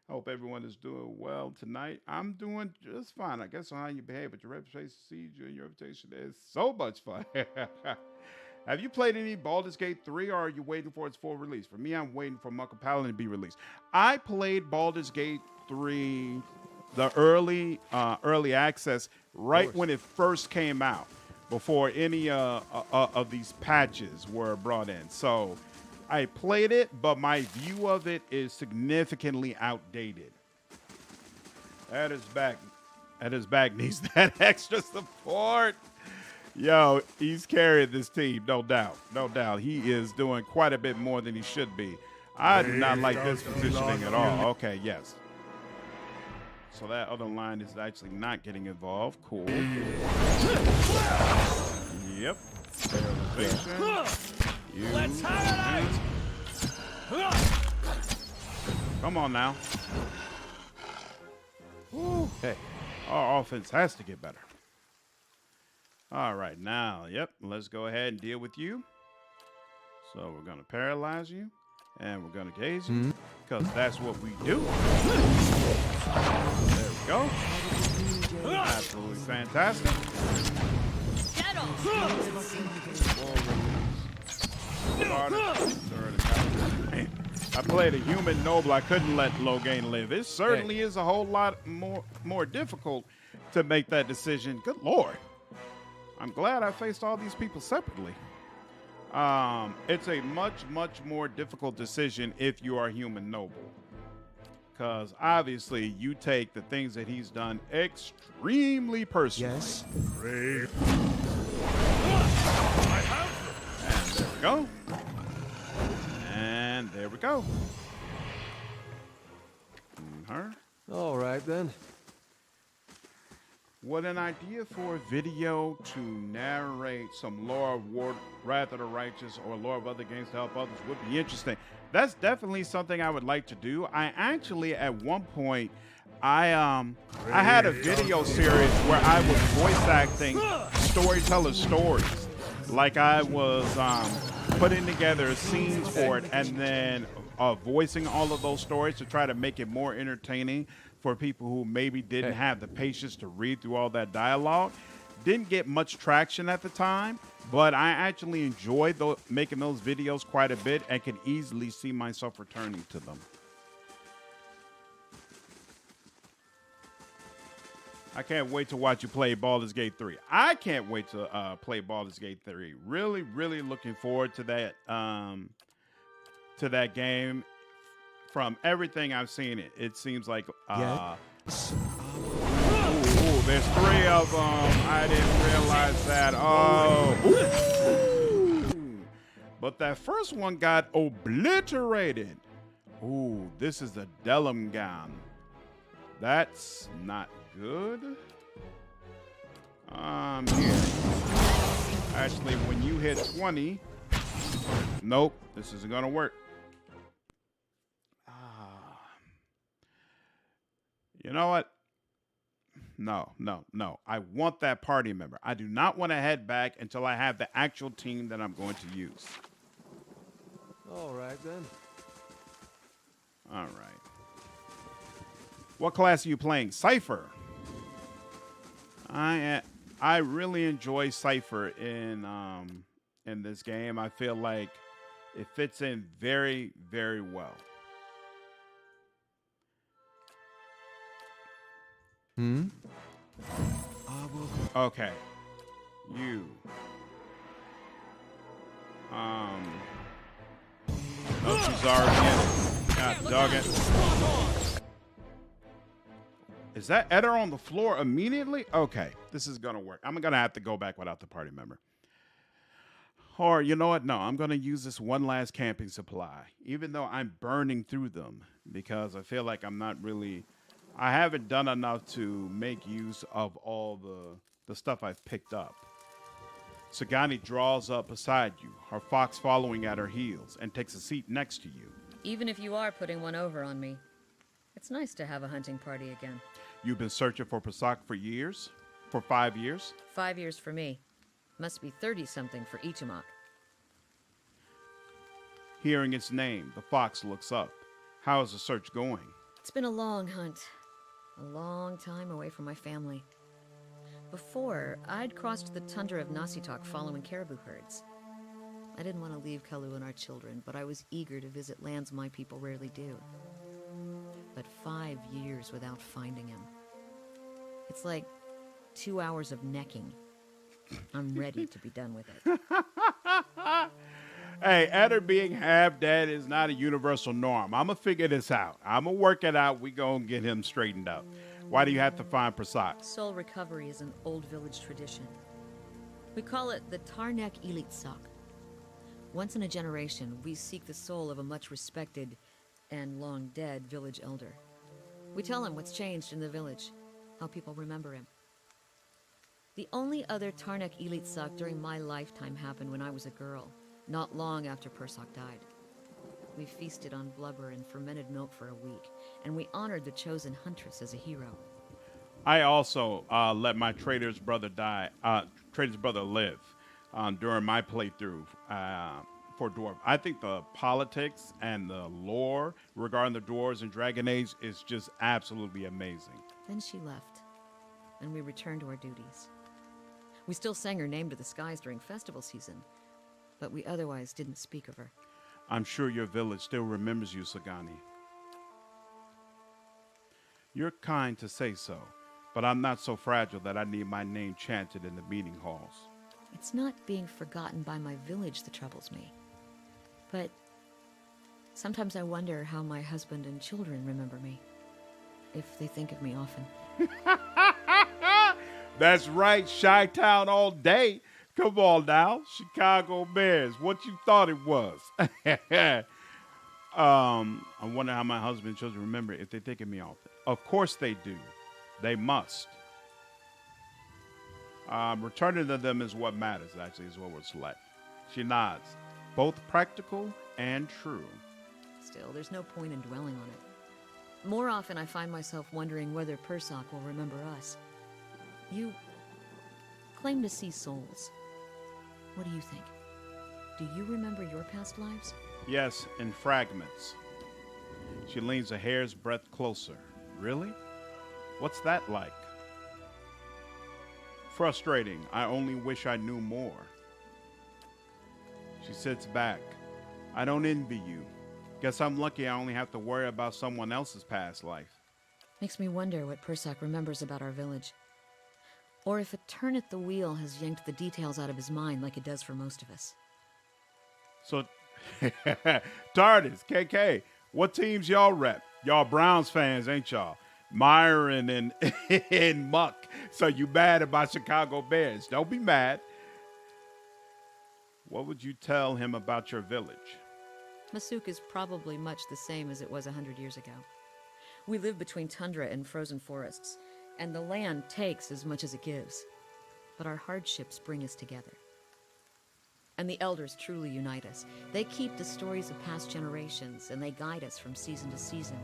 Speaker 1: Hope everyone is doing well tonight. I'm doing just fine. I guess on how you behave, but your reputation precedes you, and your reputation is so much fun. Have you played any Baldur's Gate 3, or are you waiting for its full release? For me, I'm waiting for Paladin to be released. I played Baldur's Gate 3, the early access, right when it first came out, before any of these patches were brought in. So I played it, but my view of it is significantly outdated. That is back. That is back needs that extra support. Yo, he's carrying this team, no doubt. No doubt. He is doing quite a bit more than he should be. I do not like this positioning at all. Okay, yes. So that other line is actually not getting involved. Cool. Yep. Sterilization.
Speaker 3: Let's have it out!
Speaker 1: Come on now. Woo.
Speaker 2: Hey.
Speaker 1: Our offense has to get better. All right, now, yep, let's go ahead and deal with you. So we're going to paralyze you, and we're going to gaze you, because that's what we do. There we go. Absolutely fantastic.
Speaker 5: Get off!
Speaker 1: Man, I played a human noble. I couldn't let Logain live. It certainly is a whole lot more difficult to make that decision. Good Lord. I'm glad I faced all these people separately. It's a much more difficult decision if you are a human noble. Because obviously you take the things that he's done extremely personally.
Speaker 4: Yes.
Speaker 1: Great. And there we go. And there we go. Her.
Speaker 2: All right, then.
Speaker 1: What an idea for a video to narrate some lore of Wrath of the Righteous or lore of other games to help others would be interesting. That's definitely something I would like to do. I actually, at one point, I had a video series where I was voice acting storyteller stories. Like I was putting together scenes for it and then voicing all of those stories to try to make it more entertaining for people who maybe didn't have the patience to read through all that dialogue. Didn't get much traction at the time, but I actually enjoyed making those videos quite a bit and can easily see myself returning to them. I can't wait to watch you play Baldur's Gate 3. I can't wait to play Baldur's Gate 3. Really looking forward to that game. From everything I've seen, it seems like
Speaker 4: Yes.
Speaker 1: ooh, there's 3 of them. I didn't realize that. Oh, ooh. But that first one got obliterated. Ooh, this is the Delumgan. That's not good. Here. Actually, when you hit 20, nope, this isn't gonna work. You know what? No. I want that party member. I do not want to head back until I have the actual team that I'm going to use.
Speaker 2: All right, then.
Speaker 1: All right. What class are you playing? Cypher. I really enjoy Cypher in this game. I feel like it fits in very well. Okay. You. Oh, she's already in it. God dog it. Is that Eder on the floor immediately? Okay, this is gonna work. I'm gonna have to go back without the party member. Or you know what? No, I'm gonna use this one last camping supply, even though I'm burning through them because I feel like I haven't done enough to make use of all the stuff I've picked up. Sagani draws up beside you, her fox following at her heels, and takes a seat next to you.
Speaker 5: Even if you are putting one over on me, it's nice to have a hunting party again.
Speaker 1: You've been searching for Pasak for years? For 5 years?
Speaker 5: 5 years for me. Must be 30-something for Ichimak.
Speaker 1: Hearing its name, the fox looks up. How is the search going?
Speaker 5: It's been a long hunt. A long time away from my family. Before, I'd crossed the tundra of Nasitok following caribou herds. I didn't want to leave Kalu and our children, but I was eager to visit lands my people rarely do. But 5 years without finding him. It's like 2 hours of necking. I'm ready to be done with it.
Speaker 1: Hey, Eder being half dead is not a universal norm. I'm going to figure this out. I'm going to work it out. We going to get him straightened up. Why do you have to find Prasak?
Speaker 5: Soul recovery is an old village tradition. We call it the Tarnek Ilitsak. Once in a generation, we seek the soul of a much respected and long dead village elder. We tell him what's changed in the village, how people remember him. The only other Tarnek Ilitsak during my lifetime happened when I was a girl. not long after Persak died. We feasted on blubber and fermented milk for a week, and we honored the chosen huntress as a hero.
Speaker 1: I also let my trader's brother live during my playthrough for Dwarf. I think the politics and the lore regarding the dwarves and Dragon Age is just absolutely amazing.
Speaker 5: Then she left, and we returned to our duties. We still sang her name to the skies during festival season, but we otherwise didn't speak of her.
Speaker 1: I'm sure your village still remembers you, Sagani. You're kind to say so, but I'm not so fragile that I need my name chanted in the meeting halls.
Speaker 5: It's not being forgotten by my village that troubles me. But sometimes I wonder how my husband and children remember me, if they think of me often.
Speaker 1: That's right, Chi-Town all day. Come on now, Chicago Bears, what you thought it was. I wonder how my husband and children remember if they think of me often. Of course they do. They must. Returning to them is what matters, actually, is what we'll select. She nods. Both practical and true.
Speaker 5: Still, there's no point in dwelling on it. More often, I find myself wondering whether Persak will remember us. You claim to see souls. What do you think? Do you remember your past lives?
Speaker 1: Yes, in fragments. She leans a hair's breadth closer. Really? What's that like? Frustrating. I only wish I knew more. She sits back. I don't envy you. Guess I'm lucky I only have to worry about someone else's past life.
Speaker 5: Makes me wonder what Persak remembers about our village. Or if a turn at the wheel has yanked the details out of his mind like it does for most of us.
Speaker 1: So, TARDIS, KK, what teams y'all rep? Y'all Browns fans, ain't y'all? Myron and, and Muck. So you mad about Chicago Bears. Don't be mad. What would you tell him about your village?
Speaker 5: Masuk is probably much the same as it was 100 years ago. We live between tundra and frozen forests, and the land takes as much as it gives. But our hardships bring us together. And the elders truly unite us. They keep the stories of past generations, and they guide us from season to season,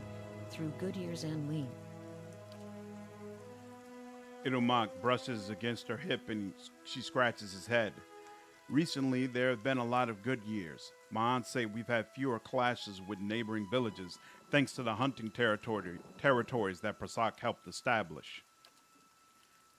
Speaker 5: through good years and lean.
Speaker 1: Inumak brushes against her hip and she scratches his head. Recently, there have been a lot of good years. My aunts say we've had fewer clashes with neighboring villages thanks to the hunting territories that Persak helped establish.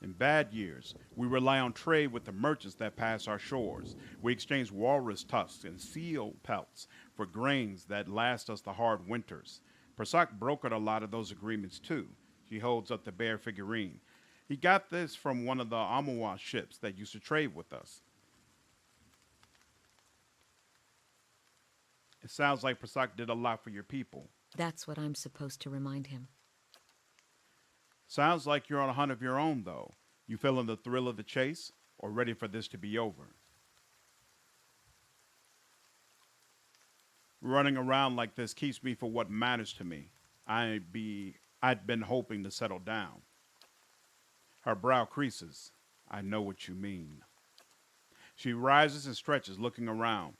Speaker 1: In bad years, we rely on trade with the merchants that pass our shores. We exchange walrus tusks and seal pelts for grains that last us the hard winters. Persak brokered a lot of those agreements too. She holds up the bear figurine. He got this from one of the Amawa ships that used to trade with us. It sounds like Persak did a lot for your people.
Speaker 5: That's what I'm supposed to remind him.
Speaker 1: Sounds like you're on a hunt of your own, though. You feeling the thrill of the chase, or ready for this to be over? Running around like this keeps me for what matters to me. I'd been hoping to settle down. Her brow creases. I know what you mean. She rises and stretches, looking around.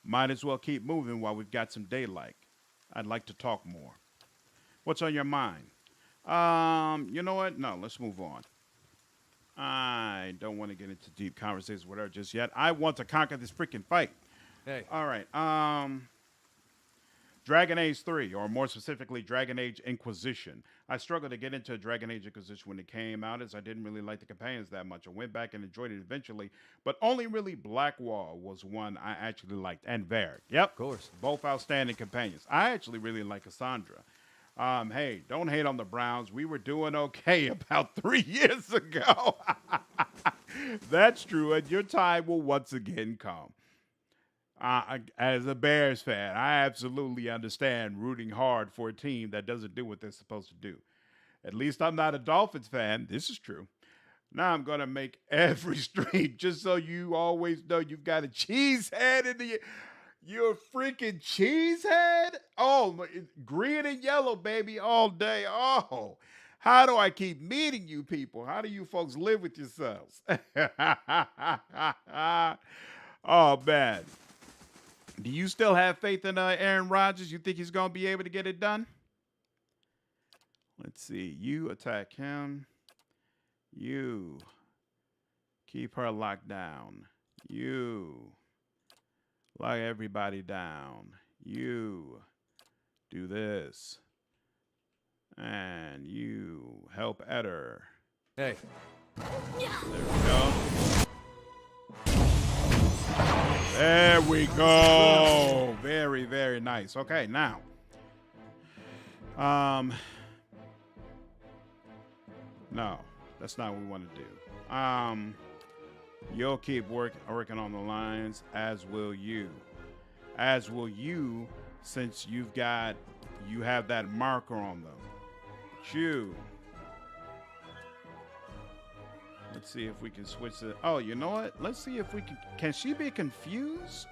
Speaker 1: Might as well keep moving while we've got some daylight. I'd like to talk more. What's on your mind? You know what? No, let's move on. I don't want to get into deep conversations with her just yet. I want to conquer this freaking fight.
Speaker 2: Hey.
Speaker 1: All right. Dragon Age 3, or more specifically, Dragon Age Inquisition. I struggled to get into Dragon Age Inquisition when it came out, as I didn't really like the companions that much. I went back and enjoyed it eventually, but only really Blackwall was one I actually liked, and Varric. Yep,
Speaker 2: Of course.
Speaker 1: both outstanding companions. I actually really like Cassandra. Hey, don't hate on the Browns. We were doing okay about 3 years ago. That's true, and your time will once again come. As a Bears fan, I absolutely understand rooting hard for a team that doesn't do what they're supposed to do. At least I'm not a Dolphins fan. This is true. Now I'm going to make every stream just so you always know you've got a cheese head in the... You're a freaking cheesehead? Oh, green and yellow, baby, all day. Oh, how do I keep meeting you people? How do you folks live with yourselves? Oh, man. Do you still have faith in Aaron Rodgers? You think he's going to be able to get it done? Let's see. You attack him. You keep her locked down. You lock everybody down. You do this. And you help Eder.
Speaker 2: Hey,
Speaker 1: There we go. There we go. Very, very nice. Okay, now. No, that's not what we want to do. You'll keep working on the lines, as will you. As will you, since you have that marker on them. You. Let's see if we can switch it. Oh, you know what? Let's see if we can she be confused?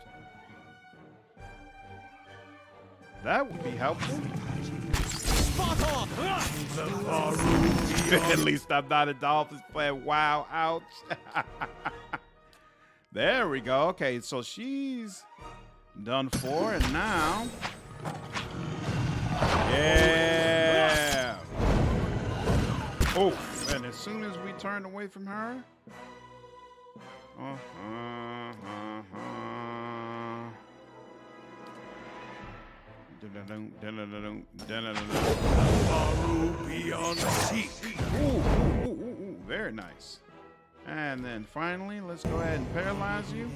Speaker 1: That would be helpful.
Speaker 4: Spot on!
Speaker 1: At least I'm not a Dolphins player. Wow, ouch. There we go. Okay, so she's done for, and now. Yeah. Oh, and as soon as we turn away from her. Ooh, very nice. And then finally, let's go ahead and paralyze you.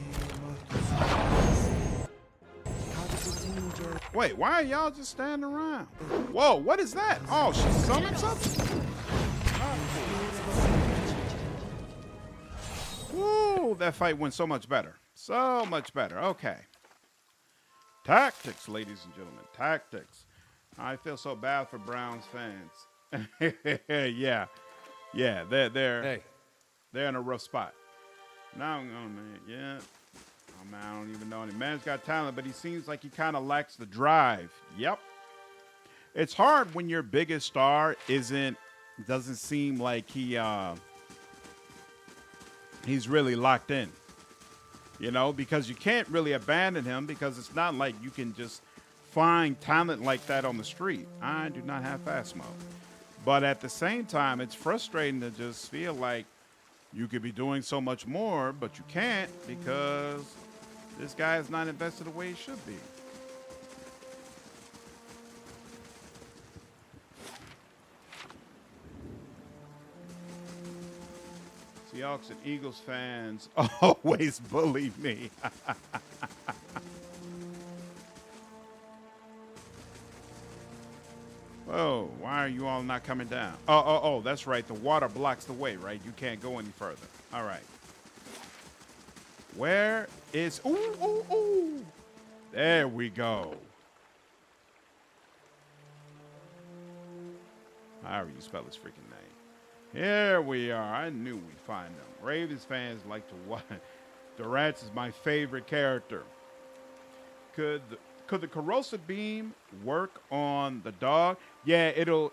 Speaker 1: Wait, why are y'all just standing around? Whoa, what is that? Oh, she summoned something? Woo, that fight went so much better. So much better. Okay. Tactics, ladies and gentlemen. Tactics. I feel so bad for Browns fans. Yeah. Yeah, they're in a rough spot. Now I'm going, man. Yeah. Oh, man, I don't even know. Man's got talent, but he seems like he kind of lacks the drive. Yep. It's hard when your biggest star doesn't seem like he's really locked in. You know, because you can't really abandon him because it's not like you can just find talent like that on the street. I do not have fast mode. But at the same time, it's frustrating to just feel like you could be doing so much more, but you can't because this guy is not invested the way he should be. Seahawks and Eagles fans always bully me. Oh, why are you all not coming down? Oh, that's right. The water blocks the way, right? You can't go any further. All right. Where is... Ooh. There we go. However you spell his freaking name. Here we are. I knew we'd find them. Ravens fans like to watch. Durant's is my favorite character. Could the corrosive beam work on the dog? Yeah, it'll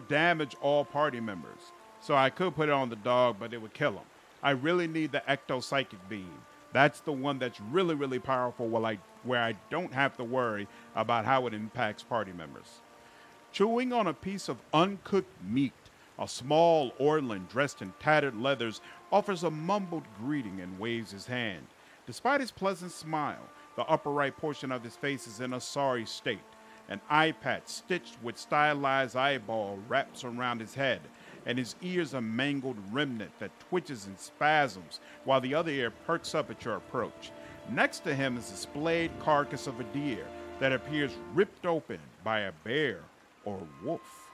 Speaker 1: damage all party members. So I could put it on the dog, but it would kill him. I really need the ecto-psychic beam. That's the one that's really, really powerful where I don't have to worry about how it impacts party members. Chewing on a piece of uncooked meat, a small Orlin dressed in tattered leathers offers a mumbled greeting and waves his hand. Despite his pleasant smile, the upper right portion of his face is in a sorry state. An eye patch stitched with stylized eyeball wraps around his head, and his ears a mangled remnant that twitches in spasms while the other ear perks up at your approach. Next to him is a splayed carcass of a deer that appears ripped open by a bear or wolf.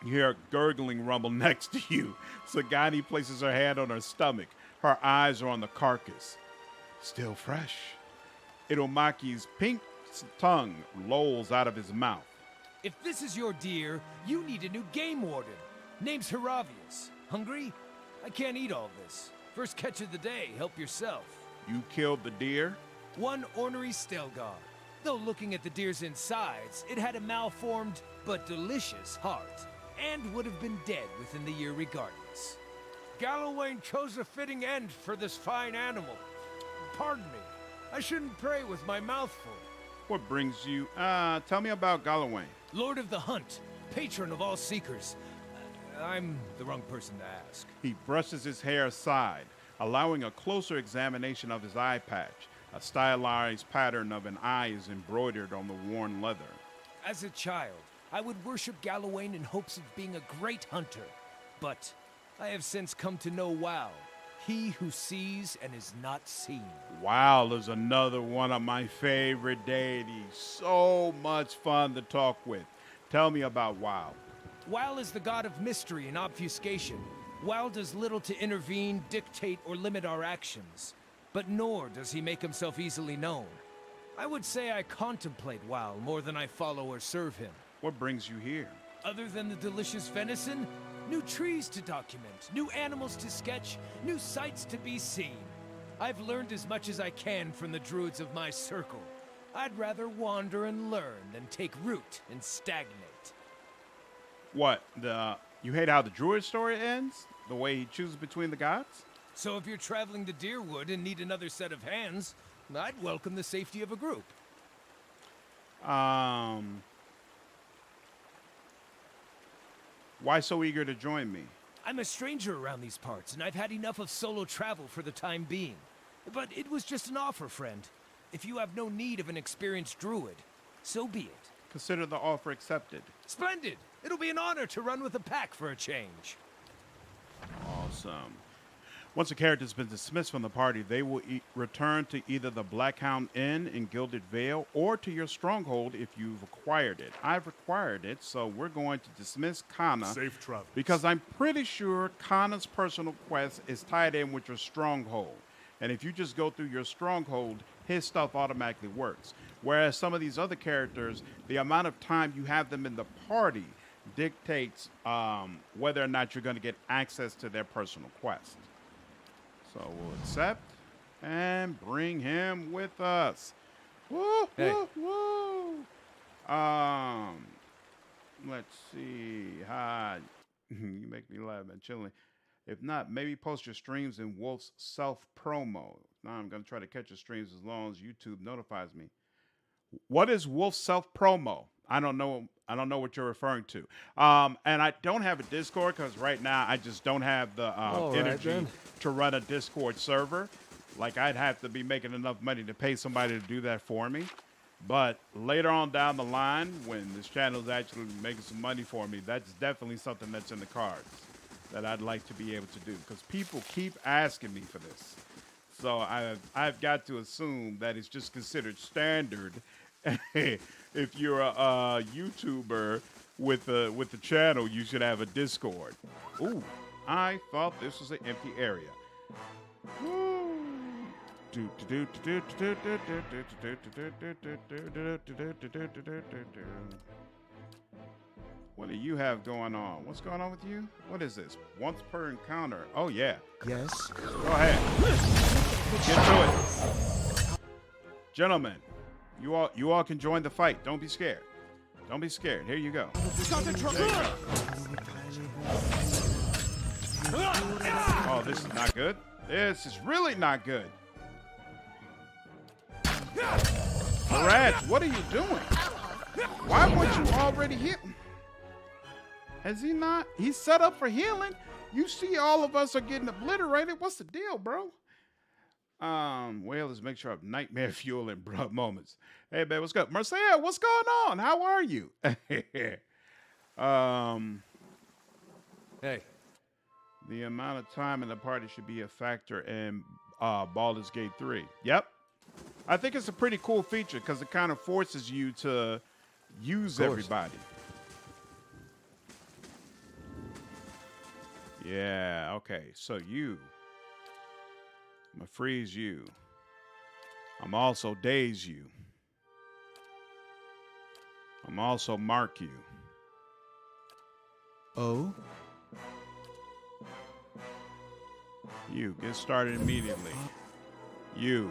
Speaker 1: You hear a gurgling rumble next to you. Sagani places her hand on her stomach. Her eyes are on the carcass. Still fresh. Iromaki's pink tongue lolls out of his mouth.
Speaker 3: If this is your deer, you need a new game warden. Name's Hiravias. Hungry? I can't eat all this. First catch of the day, help yourself.
Speaker 1: You killed the deer?
Speaker 3: One ornery Stelgar. Though looking at the deer's insides, it had a malformed but delicious heart, and would have been dead within the year regardless. Galloway chose a fitting end for this fine animal. pardon me. I shouldn't pray with my mouth full.
Speaker 1: What brings you? Tell me about Galloway.
Speaker 3: Lord of the Hunt, patron of all seekers. I'm the wrong person to ask.
Speaker 1: He brushes his hair aside, allowing a closer examination of his eye patch. A stylized pattern of an eye is embroidered on the worn leather.
Speaker 3: As a child, I would worship Gallowayne in hopes of being a great hunter. But I have since come to know Wow, he who sees and is not seen.
Speaker 1: Wow is another one of my favorite deities. So much fun to talk with. Tell me about Wow.
Speaker 3: Wow is the god of mystery and obfuscation. Wow does little to intervene, dictate, or limit our actions. But nor does he make himself easily known. I would say I contemplate Wow more than I follow or serve him.
Speaker 1: What brings you here?
Speaker 3: Other than the delicious venison, new trees to document, new animals to sketch, new sights to be seen. I've learned as much as I can from the druids of my circle. I'd rather wander and learn than take root and stagnate.
Speaker 1: What, you hate how the druid story ends? The way he chooses between the gods?
Speaker 3: So if you're traveling to Deerwood and need another set of hands, I'd welcome the safety of a group.
Speaker 1: Why so eager to join me?
Speaker 3: I'm a stranger around these parts, and I've had enough of solo travel for the time being. But it was just an offer, friend. If you have no need of an experienced druid, so be it.
Speaker 1: Consider the offer accepted.
Speaker 3: Splendid! It'll be an honor to run with a pack for a change.
Speaker 1: Awesome. Once a character's been dismissed from the party, they will return to either the Blackhound Inn in Gilded Vale or to your stronghold if you've acquired it. I've acquired it, so we're going to dismiss Kana.
Speaker 7: Safe travel.
Speaker 1: Because I'm pretty sure Kana's personal quest is tied in with your stronghold. And if you just go through your stronghold, his stuff automatically works. Whereas some of these other characters, the amount of time you have them in the party dictates whether or not you're going to get access to their personal quest. So we'll accept and bring him with us. Woo,
Speaker 2: Hey.
Speaker 1: woo, woo. Let's see. Hi. You make me laugh, man. Chilling. If not, maybe post your streams in Wolf's self-promo. Now I'm going to try to catch your streams as long as YouTube notifies me. What is Wolf's self-promo? I don't know what you're referring to. And I don't have a Discord because right now I just don't have the energy
Speaker 2: then.
Speaker 1: to run a Discord server. Like, I'd have to be making enough money to pay somebody to do that for me. But later on down the line, when this channel is actually making some money for me, that's definitely something that's in the cards that I'd like to be able to do, because people keep asking me for this. So I've got to assume that it's just considered standard if you're a YouTuber with a channel, you should have a Discord. Ooh, I thought this was an empty area. What do you have going on? What's going on with you? What is this? Once per encounter. Oh, yeah.
Speaker 2: Yes?
Speaker 1: Go ahead. Get to it. Gentlemen, you all can join the fight. Don't be scared. Don't be scared. Here you go. Oh, this is not good. This is really not good. Mirage, what are you doing? Why weren't you already hit? Has he not? He's set up for healing. You see all of us are getting obliterated. What's the deal, bro? Well, let's make sure I have nightmare fuel and bruh moments. Hey, man, what's good? Marcel, what's going on? How are you?
Speaker 2: Hey.
Speaker 1: The amount of time in the party should be a factor in Baldur's Gate 3. Yep. I think it's a pretty cool feature because it kind of forces you to use everybody. Yeah, okay. So I'm gonna freeze you. I'm also daze you. I'm also mark you.
Speaker 2: Oh?
Speaker 1: You, get started immediately. You.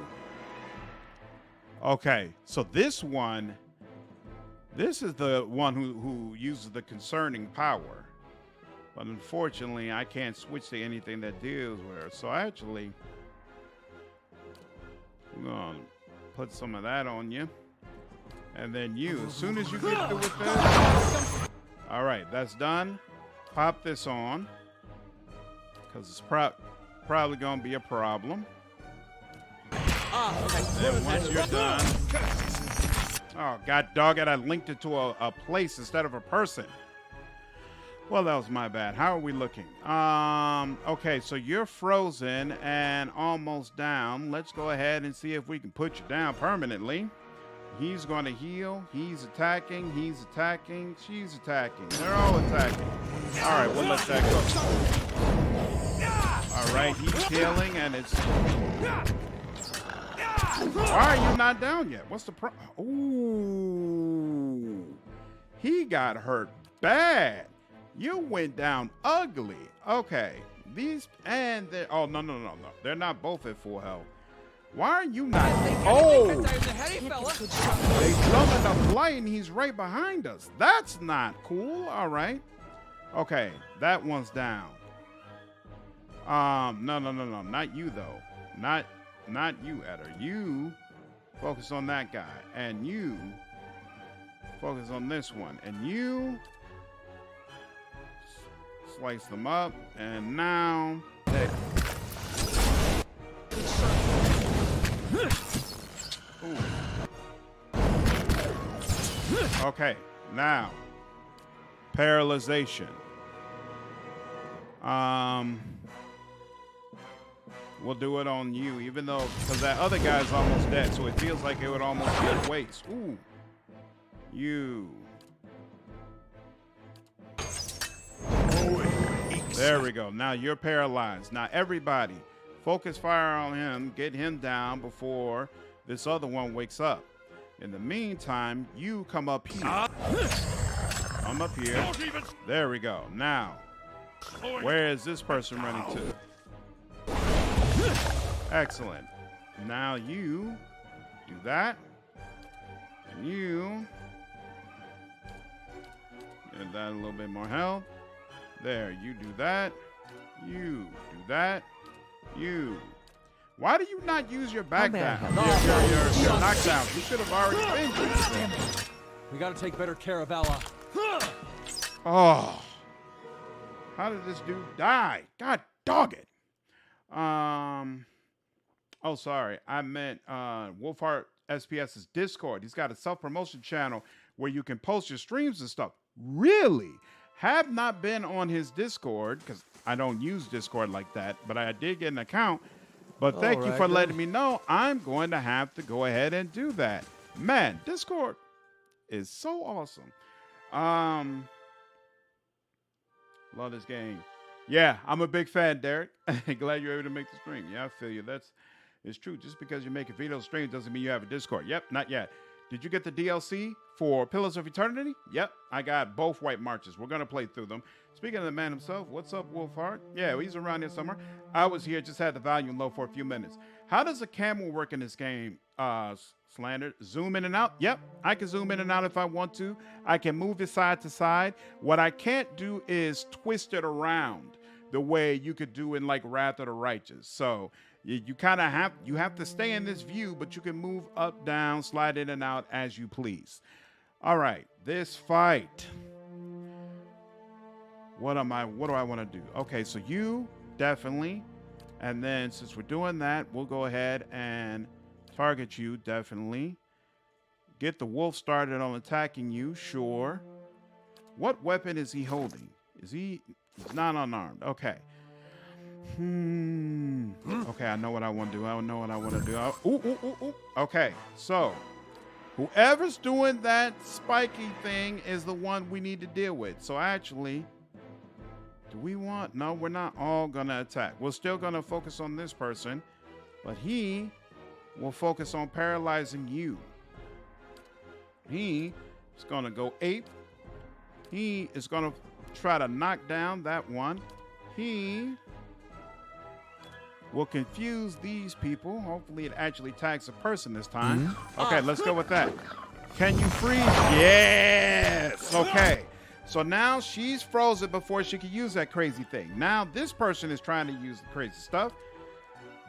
Speaker 1: Okay, so this is the one who uses the concerning power. But unfortunately, I can't switch to anything that deals with her. So actually, We're gonna put some of that on you. And then you, as soon as you get through with this. All right, that's done. Pop this on. Because it's probably gonna be a problem. Then once you're done. Oh, god dog it, I linked it to a place instead of a person. Well, that was my bad. How are we looking? Okay, so you're frozen and almost down. Let's go ahead and see if we can put you down permanently. He's going to heal. He's attacking. He's attacking. She's attacking. They're all attacking. All right, we'll let that go. All right, he's healing, and it's... Why are you not down yet? What's the problem? Ooh. He got hurt bad. You went down ugly. Okay. These, and they're... Oh, no. They're not both at full health. Why are you not? Oh! They jumped in the flight and he's right behind us. That's not cool. All right. Okay, that one's down. No. Not you though. Not you, Eder. You focus on that guy, and you focus on this one, and you slice them up, and now they. Ooh. Okay, now paralyzation. We'll do it on you, even though because that other guy's almost dead, so it feels like it would almost be a waste. Ooh, you. There we go. Now you're paralyzed. Now everybody, focus fire on him. Get him down before this other one wakes up. In the meantime, you come up here. Come up here. There we go. Now, where is this person running to? Excellent. Now you do that. And you get that a little bit more health. There, you do that. You do that. You. Why do you not use your back down? Your knockdown. You should have already been using it.
Speaker 2: We gotta take better care of Ella.
Speaker 1: Oh. How did this dude die? God dog it. Oh, sorry. I meant Wolfheart SPS's Discord. He's got a self-promotion channel where you can post your streams and stuff. Really? Have not been on his Discord because I don't use Discord like that, but I did get an account. But thank you for letting me know. I'm going to have to go ahead and do that. Man, Discord is so awesome. Love this game. Yeah, I'm a big fan, Derek. Glad you're able to make the stream. Yeah, I feel you. It's true. Just because you make a video stream doesn't mean you have a Discord. Yep, not yet. Did you get the DLC for Pillars of Eternity? Yep, I got both White Marches. We're going to play through them. Speaking of the man himself, what's up, Wolfheart? Yeah, he's around here somewhere. I was here, just had the volume low for a few minutes. How does a camel work in this game, Slandered? Zoom in and out? Yep, I can zoom in and out if I want to. I can move it side to side. What I can't do is twist it around the way you could do in like Wrath of the Righteous. So you kind of have to stay in this view, but you can move up, down, slide in and out as you please. All right, this fight. What do I want to do? Okay, so you definitely, and then since we're doing that, we'll go ahead and target you definitely. Get the wolf started on attacking you, sure. What weapon is he holding? He's not unarmed. Okay. Okay, I know what I want to do. Ooh. Okay, so whoever's doing that spiky thing is the one we need to deal with. So actually, do we want... No, we're not all going to attack. We're still going to focus on this person, but he will focus on paralyzing you. He is going to go ape. He is going to try to knock down that one. He will confuse these people. Hopefully it actually tags a person this time. Okay, let's go with that. Can you freeze? Yes. Okay. So now she's frozen before she can use that crazy thing. Now this person is trying to use the crazy stuff,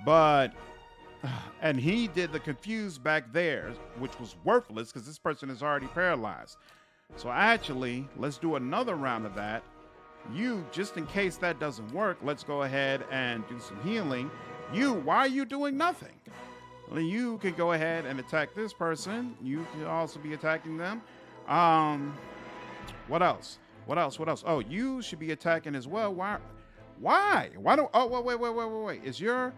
Speaker 1: but And he did the confused back there, which was worthless because this person is already paralyzed. So actually, let's do another round of that. You, just in case that doesn't work, let's go ahead and do some healing. You, why are you doing nothing? Well, you can go ahead and attack this person. You can also be attacking them. What else? What else? What else? Oh, you should be attacking as well. Why? Why don't? Oh, wait. Is your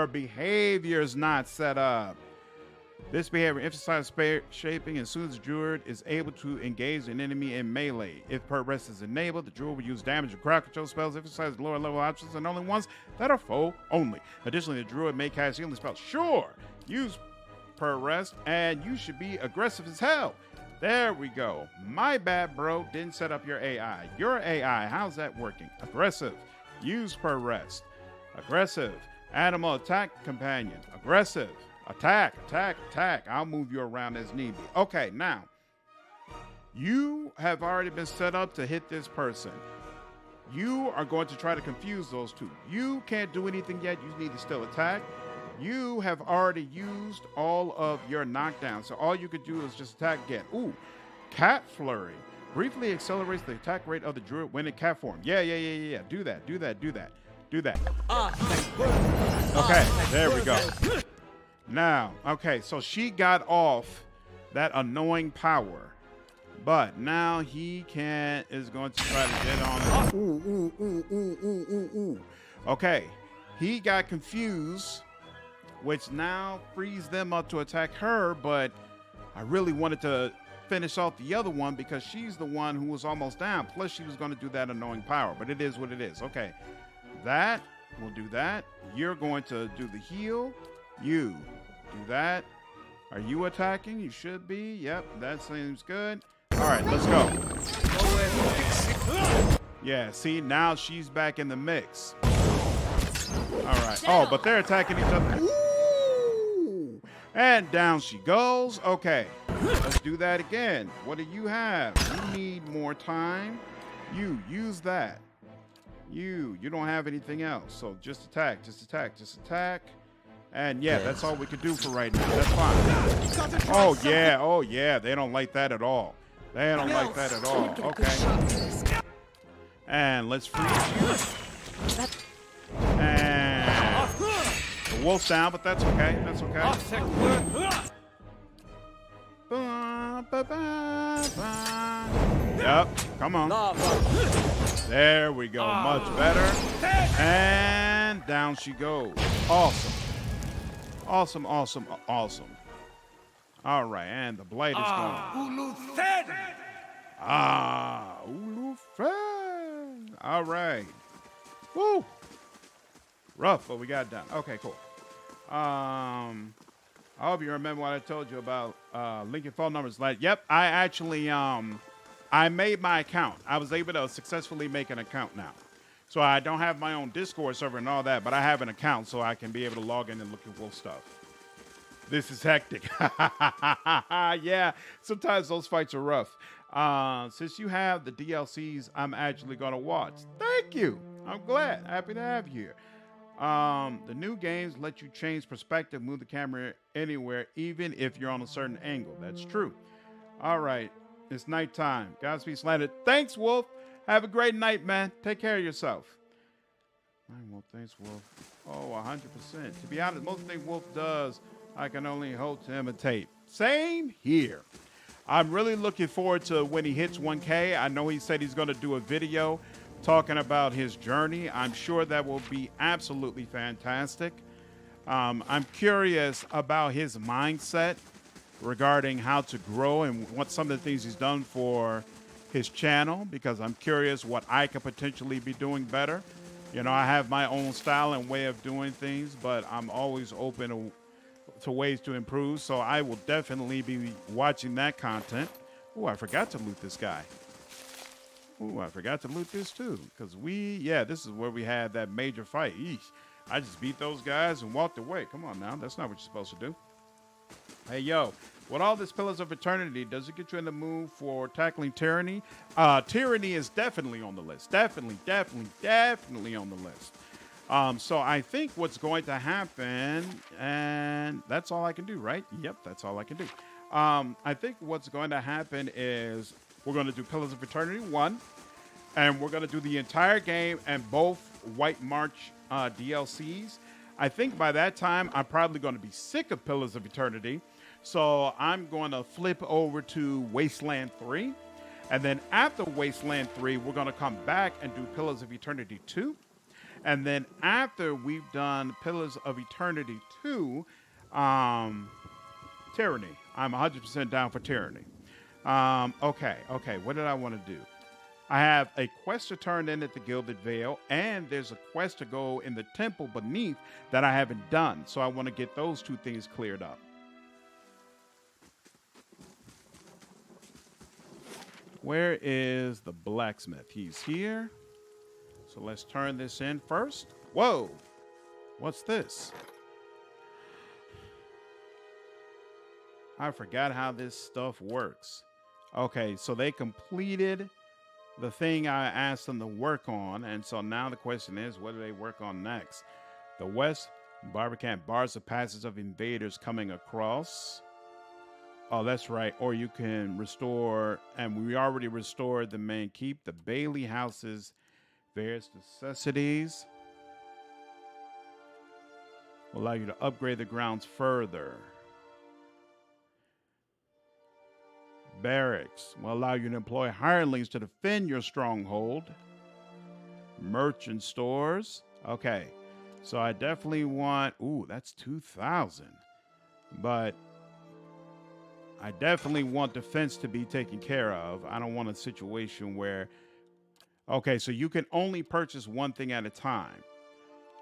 Speaker 1: behavior's not set up? This behavior emphasizes shaping as soon as the druid is able to engage an enemy in melee. If per rest is enabled, the druid will use damage and crowd control spells, emphasize lower level options, and only ones that are foe only. Additionally, the druid may cast healing spells. Sure, use per rest, and you should be aggressive as hell. There we go. My bad, bro. Didn't set up your AI. Your AI, how's that working? Aggressive. Use per rest. Aggressive. Animal attack companion. Aggressive. Attack. I'll move you around as need be. Okay, now, you have already been set up to hit this person. You are going to try to confuse those two. You can't do anything yet. You need to still attack. You have already used all of your knockdown, so all you could do is just attack again. Ooh, Cat Flurry. Briefly accelerates the attack rate of the druid when in cat form. Yeah. Do that. Okay, there we go. Now, okay, so she got off that annoying power, but now he is going to try to get on it. Ooh. Okay, he got confused, which now frees them up to attack her, but I really wanted to finish off the other one because she's the one who was almost down. Plus, she was going to do that annoying power, but it is what it is. Okay, that, we'll do that. You're going to do the heal. You do that. Are you attacking? You should be. Yep, that seems good. All right, let's go. Yeah, see, now she's back in the mix. All right. Oh, but they're attacking each other. Ooh! And down she goes. Okay, let's do that again. What do you have? You need more time. You use that. You don't have anything else. So just attack. And yeah, that's all we can do for right now. That's fine. Oh yeah. They don't like that at all. Okay. And let's freeze you. And the wolf's down, but that's okay. Yep, come on. There we go, much better. And down she goes. Awesome. All right, and the blight is gone. Ulufed. All right. Woo. Rough, but we got it done. Okay, cool. I hope you remember what I told you about linking phone numbers. Yep, I actually I made my account. I was able to successfully make an account now. So I don't have my own Discord server and all that, but I have an account so I can be able to log in and look at wolf stuff. This is hectic. Yeah, sometimes those fights are rough. Since you have the DLCs, I'm actually going to watch. Thank you. I'm glad. Happy to have you here. The new games let you change perspective, move the camera anywhere, even if you're on a certain angle. That's true. All right. It's nighttime. Godspeed, Slandered. Thanks, Wolf. Have a great night, man. Take care of yourself. Well, thanks, Wolf. Oh, 100%. To be honest, most things Wolf does, I can only hope to imitate. Same here. I'm really looking forward to when he hits 1K. I know he said he's going to do a video talking about his journey. I'm sure that will be absolutely fantastic. I'm curious about his mindset regarding how to grow and what some of the things he's done for his channel, because I'm curious what I could potentially be doing better. You know, I have my own style and way of doing things, but I'm always open to ways to improve. So I will definitely be watching that content. Oh, I forgot to loot this guy. Oh, I forgot to loot this too. Because this is where we had that major fight. Eesh. I just beat those guys and walked away. Come on now. That's not what you're supposed to do. Hey, yo, with all this Pillars of Eternity, does it get you in the mood for tackling tyranny? Tyranny is definitely on the list. Definitely on the list. So I think what's going to happen, and that's all I can do, right? Yep, that's all I can do. I think what's going to happen is we're going to do Pillars of Eternity 1, and we're going to do the entire game and both White March DLCs. I think by that time, I'm probably going to be sick of Pillars of Eternity. So I'm going to flip over to Wasteland 3. And then after Wasteland 3, we're going to come back and do Pillars of Eternity 2. And then after we've done Pillars of Eternity 2, Tyranny. I'm 100% down for Tyranny. Okay. What did I want to do? I have a quest to turn in at the Gilded Veil, and there's a quest to go in the temple beneath that I haven't done. So I want to get those two things cleared up. Where is the blacksmith? He's here. So let's turn this in first. Whoa! What's this? I forgot how this stuff works. Okay, so they completed the thing I asked them to work on, and so now the question is, what do they work on next? The West Barbican bars the passage of invaders coming across. Oh, that's right. Or you can restore, and we already restored the main keep, the Bailey houses, various necessities. Will allow you to upgrade the grounds further. Barracks will allow you to employ hirelings to defend your stronghold. Merchant stores. Okay. So I definitely want... Ooh, that's 2,000. But I definitely want defense to be taken care of. I don't want a situation where... Okay, so you can only purchase one thing at a time.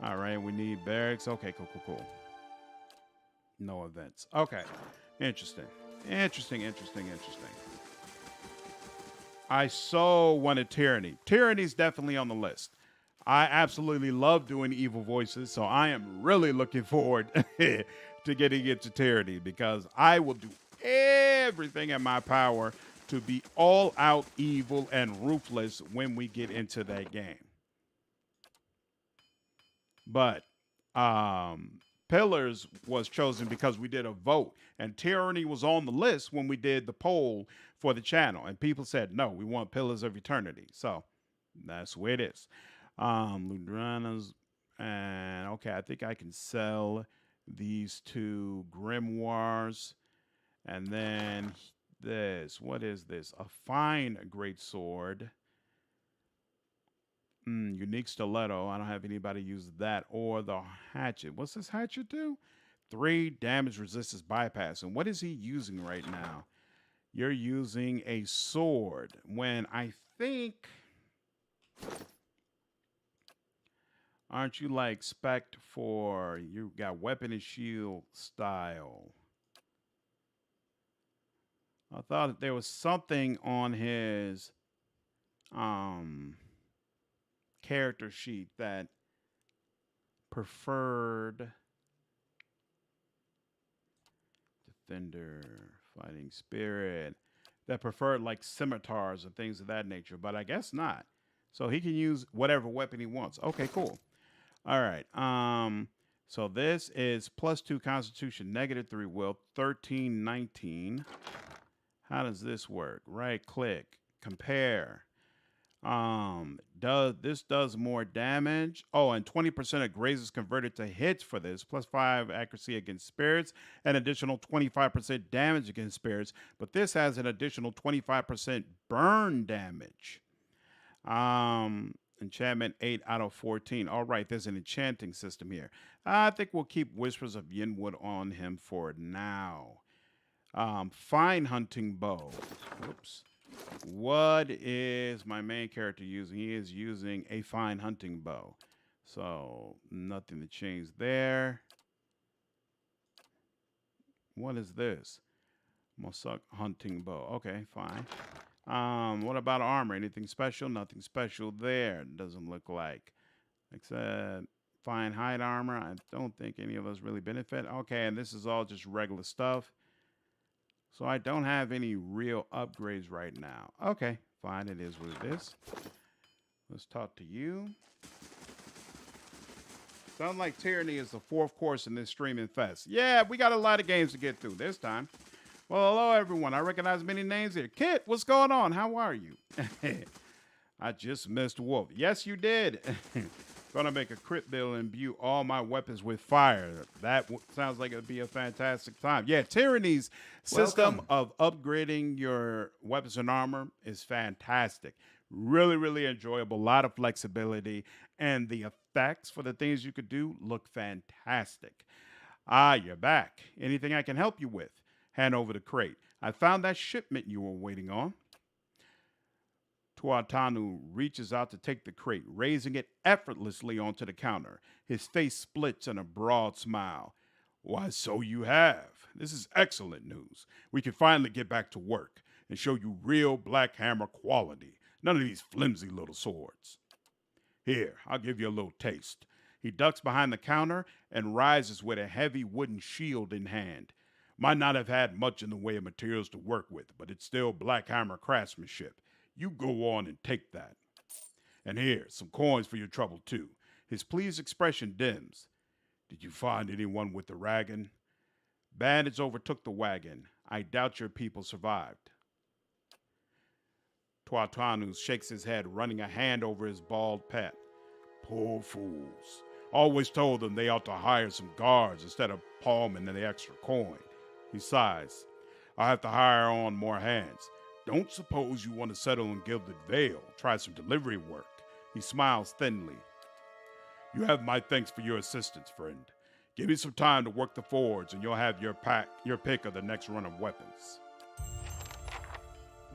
Speaker 1: All right, we need barracks. Okay, cool. No events. Okay, interesting. I so wanted Tyranny. Tyranny's definitely on the list. I absolutely love doing evil voices, so I am really looking forward to getting into Tyranny because I will do everything in my power to be all out evil and ruthless when we get into that game. But Pillars was chosen because we did a vote, and Tyranny was on the list when we did the poll for the channel, and people said, no, we want Pillars of Eternity. So that's where it is. Ludranas, and okay, I think I can sell these two grimoires, and then this. What is this? A fine great sword. Unique stiletto. I don't have anybody use that or the hatchet. What's this hatchet do? 3 damage resistance bypass. And what is he using right now? You're using a sword. When I think... Aren't you like spec for... You got weapon and shield style. I thought there was something on his... character sheet that preferred defender, fighting spirit, that preferred like scimitars and things of that nature, but I guess not. So he can use whatever weapon he wants. Okay, cool. All right. So this is +2 constitution, -3 will, 13, 19. How does this work? Right click, compare. This does more damage. Oh, and 20% of grazes converted to hits for this, +5 accuracy against spirits, and additional 25% damage against spirits. But this has an additional 25% burn damage. Enchantment 8 out of 14. All right, there's an enchanting system here. I think we'll keep Whispers of Yenwood on him for now. Fine hunting bow. Whoops. What is my main character using? He is using a fine hunting bow. So nothing to change there. What is this? Mosuk hunting bow. Okay, fine. What about armor? Anything special? Nothing special there. Doesn't look like. Except fine hide armor. I don't think any of us really benefit. Okay, and this is all just regular stuff. So I don't have any real upgrades right now. Okay, fine. It is what it is. Let's talk to you. Sounds like Tyranny is the fourth course in this streaming fest. Yeah, we got a lot of games to get through this time. Well, hello, everyone. I recognize many names here. Kit, what's going on? How are you? I just missed Wolf. Yes, you did. Gonna make a crit build and imbue all my weapons with fire. That sounds like it'd be a fantastic time. Yeah, Tyranny's system of upgrading your weapons and armor is fantastic. Really, really enjoyable. A lot of flexibility. And the effects for the things you could do look fantastic. Ah, you're back. Anything I can help you with? Hand over the crate. I found that shipment you were waiting on. Tuatanu reaches out to take the crate, raising it effortlessly onto the counter. His face splits in a broad smile. Why, so you have. This is excellent news. We can finally get back to work and show you real Black Hammer quality. None of these flimsy little swords. Here, I'll give you a little taste. He ducks behind the counter and rises with a heavy wooden shield in hand. Might not have had much in the way of materials to work with, but it's still Black Hammer craftsmanship. You go on and take that. And here, some coins for your trouble, too. His pleased expression dims. Did you find anyone with the wagon? Bandits overtook the wagon. I doubt your people survived. Tuatanu shakes his head, running a hand over his bald pet. Poor fools. Always told them they ought to hire some guards instead of palming the extra coin. He sighs. I'll have to hire on more hands. Don't suppose you want to settle in Gilded Vale, try some delivery work. He smiles thinly. You have my thanks for your assistance, friend. Give me some time to work the forge, and you'll have your pick of the next run of weapons.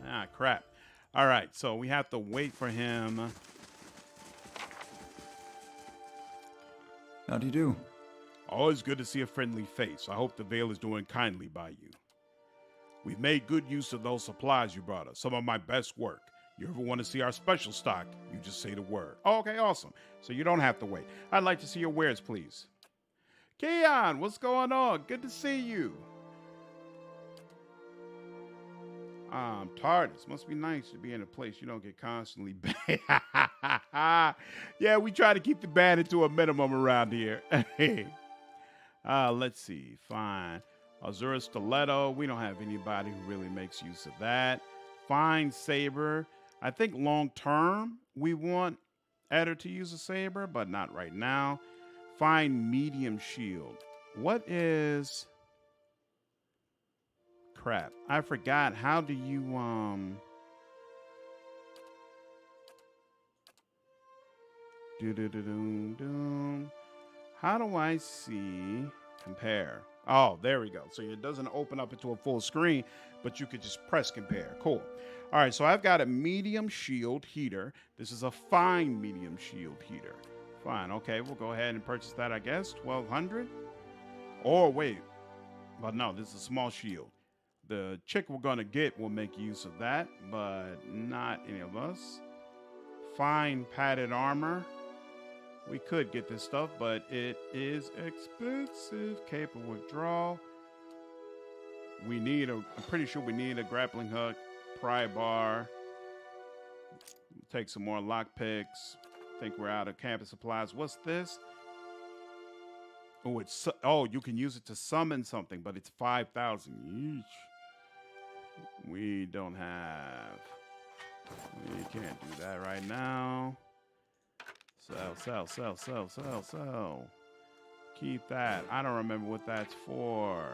Speaker 1: Ah, crap. All right, so we have to wait for him.
Speaker 7: How do you do?
Speaker 1: Always good to see a friendly face. I hope the Vale is doing kindly by you. We've made good use of those supplies you brought us. Some of my best work. You ever want to see our special stock, you just say the word. Oh, okay, awesome. So you don't have to wait. I'd like to see your wares, please. Keon, what's going on? Good to see you. TARDIS. Must be nice to be in a place you don't get constantly banned. Yeah, we try to keep the banning to a minimum around here. Let's see. Fine. Azura Stiletto. We don't have anybody who really makes use of that. Fine Saber. I think long term we want Eder to use a saber, but not right now. Fine Medium Shield. What is... Crap. I forgot. How do you, How do I see... Compare. Oh, there we go. So it doesn't open up into a full screen, but you could just press compare. Cool. All right, so I've got a medium shield heater. This is a fine medium shield heater. Fine. Okay, we'll go ahead and purchase that, I guess. 1,200. Or wait. But no, this is a small shield. The chick we're going to get will make use of that, but not any of us. Fine padded armor. We could get this stuff, but it is expensive. Capable withdrawal. We need I'm pretty sure we need a grappling hook, pry bar. Take some more lockpicks. Think we're out of campus supplies. What's this? Oh, you can use it to summon something, but it's 5,000 each. We don't have. We can't do that right now. Sell. Keep that. I don't remember what that's for.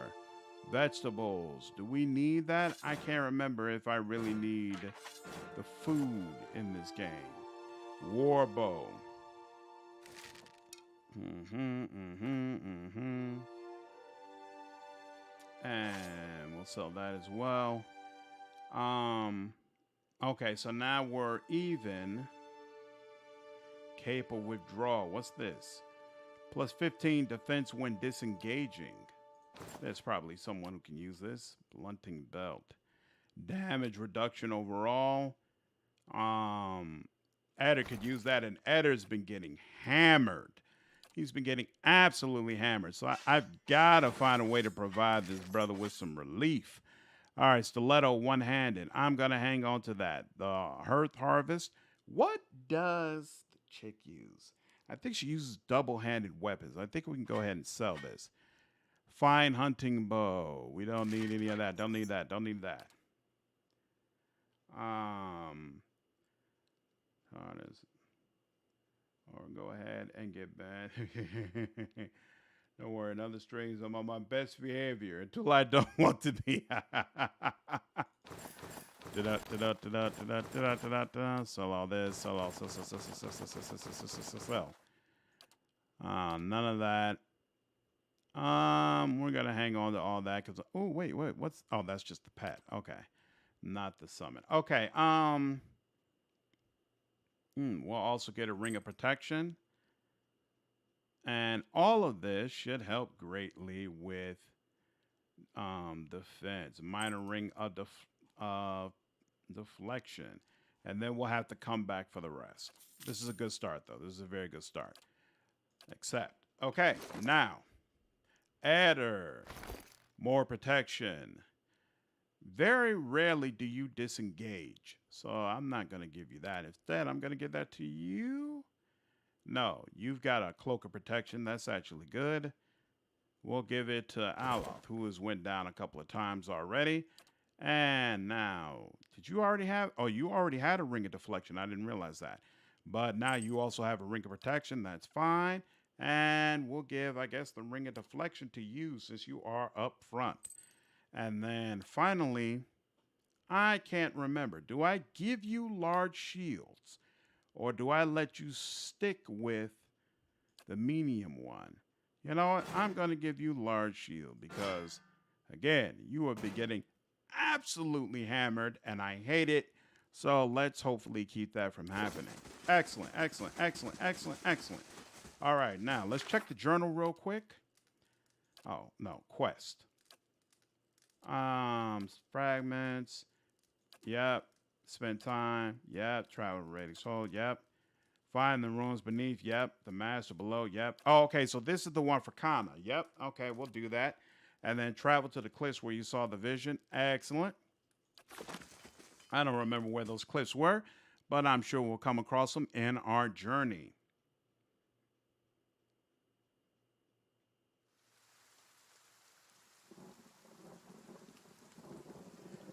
Speaker 1: Vegetables. Do we need that? I can't remember if I really need the food in this game. Warbow. And we'll sell that as well. Okay, so now we're even. Capable withdrawal. What's this? Plus 15 defense when disengaging. There's probably someone who can use this. Blunting belt. Damage reduction overall. Eder could use that, and Eder's been getting hammered. He's been getting absolutely hammered. So I've got to find a way to provide this brother with some relief. All right, stiletto one-handed. I'm going to hang on to that. The Hearth Harvest. What does the chick use? I think she uses double-handed weapons. I think we can go ahead and sell this. Fine hunting bow. We don't need any of that. Don't need that. Don't need that. Or go ahead and get back. Don't worry, another strings. I'm on my best behavior until I don't want to be. Sell all this. Sell all. Sell. None of that. We're gonna hang on to all that because. Oh wait. What's? Oh, that's just the pet. Okay, not the summon. Okay. We'll also get a ring of protection. And all of this should help greatly with defense. Minor ring of deflection. And then we'll have to come back for the rest. This is a good start, though. This is a very good start. Accept. Okay, now. Adder. More protection. Very rarely do you disengage. So I'm not going to give you that. Instead, I'm going to give that to you. No, you've got a cloak of protection. That's actually good. We'll give it to Aloth, who has went down a couple of times already. And now, did you already have? Oh, you already had a ring of deflection. I didn't realize that. But now you also have a ring of protection. That's fine. And we'll give, I guess, the ring of deflection to you since you are up front. And then finally, I can't remember. Do I give you large shields? Or do I let you stick with the medium one? You know what? I'm going to give you large shield because, again, you have been getting absolutely hammered, and I hate it. So let's hopefully keep that from happening. Excellent, excellent, excellent, excellent, excellent. All right, now let's check the journal real quick. Oh, no, quest. Fragments. Yep. Spend time. Yep. Travel ready. So, yep. Find the ruins beneath. Yep. The master below. Yep. Oh, okay. So this is the one for Kana. Yep. Okay. We'll do that. And then travel to the cliffs where you saw the vision. Excellent. I don't remember where those cliffs were, but I'm sure we'll come across them in our journey.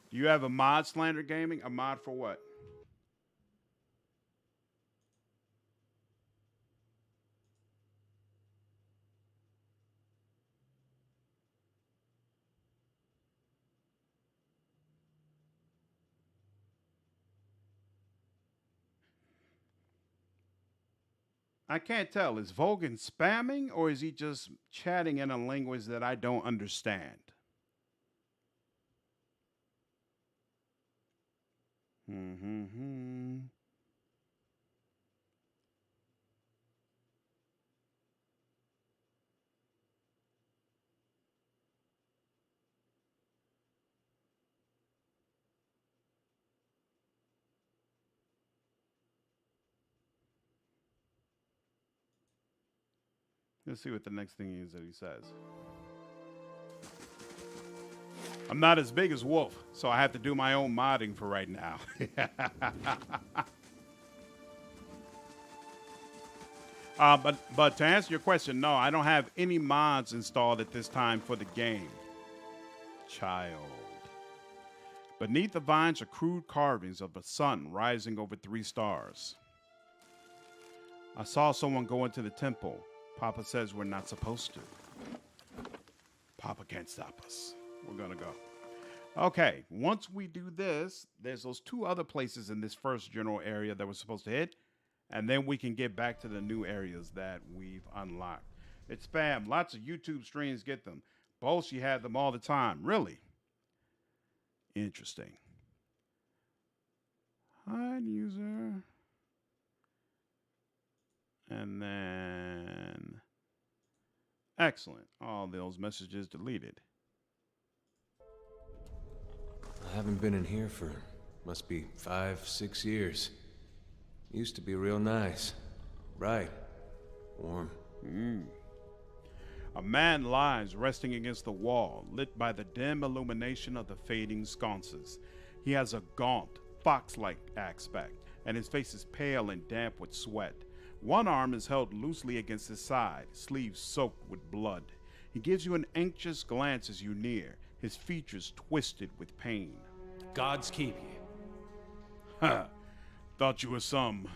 Speaker 1: Do you have a mod, Slandered Gaming? A mod for what? I can't tell. Is Vogan spamming or is he just chatting in a language that I don't understand? Let's see what the next thing is that he says. I'm not as big as Wolf, so I have to do my own modding for right now. But to answer your question, no, I don't have any mods installed at this time for the game. Child. Beneath the vines are crude carvings of a sun rising over 3 stars. I saw someone go into the temple. Papa says we're not supposed to. Papa can't stop us. We're going to go. Okay, once we do this, there's those 2 other places in this first general area that we're supposed to hit, and then we can get back to the new areas that we've unlocked. It's spam. Lots of YouTube streams get them. Bolshe had them all the time. Really? Interesting. Hide user. And then... Excellent. All those messages deleted.
Speaker 7: I haven't been in here for, must be 5, 6 years. Used to be real nice. Bright. Warm.
Speaker 1: A man lies resting against the wall, lit by the dim illumination of the fading sconces. He has a gaunt, fox-like aspect, and his face is pale and damp with sweat. One arm is held loosely against his side, sleeves soaked with blood. He gives you an anxious glance as you near, his features twisted with pain.
Speaker 4: Gods keep you.
Speaker 1: Ha! Thought you were some...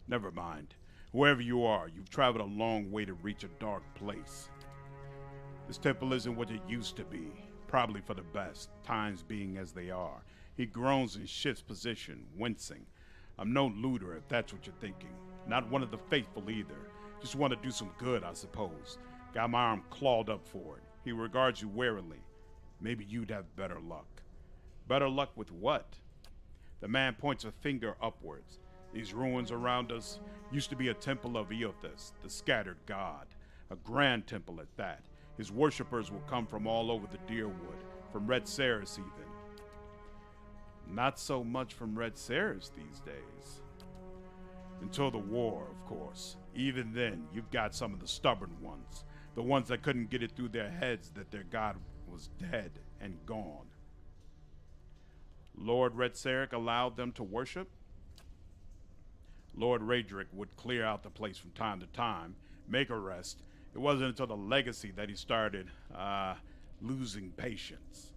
Speaker 1: Never mind. Whoever you are, you've traveled a long way to reach a dark place. This temple isn't what it used to be. Probably for the best, times being as they are. He groans and shifts position, wincing. I'm no looter, if that's what you're thinking. Not one of the faithful either. Just want to do some good, I suppose. Got my arm clawed up for it. He regards you warily. Maybe you'd have better luck. Better luck with what? The man points a finger upwards. These ruins around us used to be a temple of Eothas, the scattered god. A grand temple at that. His worshippers will come from all over the Deerwood, from Red Ceres even. Not so much from Red Ceres these days. Until the war, of course. Even then, you've got some of the stubborn ones. The ones that couldn't get it through their heads that their god was dead and gone. Lord Red Ceres allowed them to worship? Lord Raedric would clear out the place from time to time, make a rest. It wasn't until the legacy that he started, losing patience.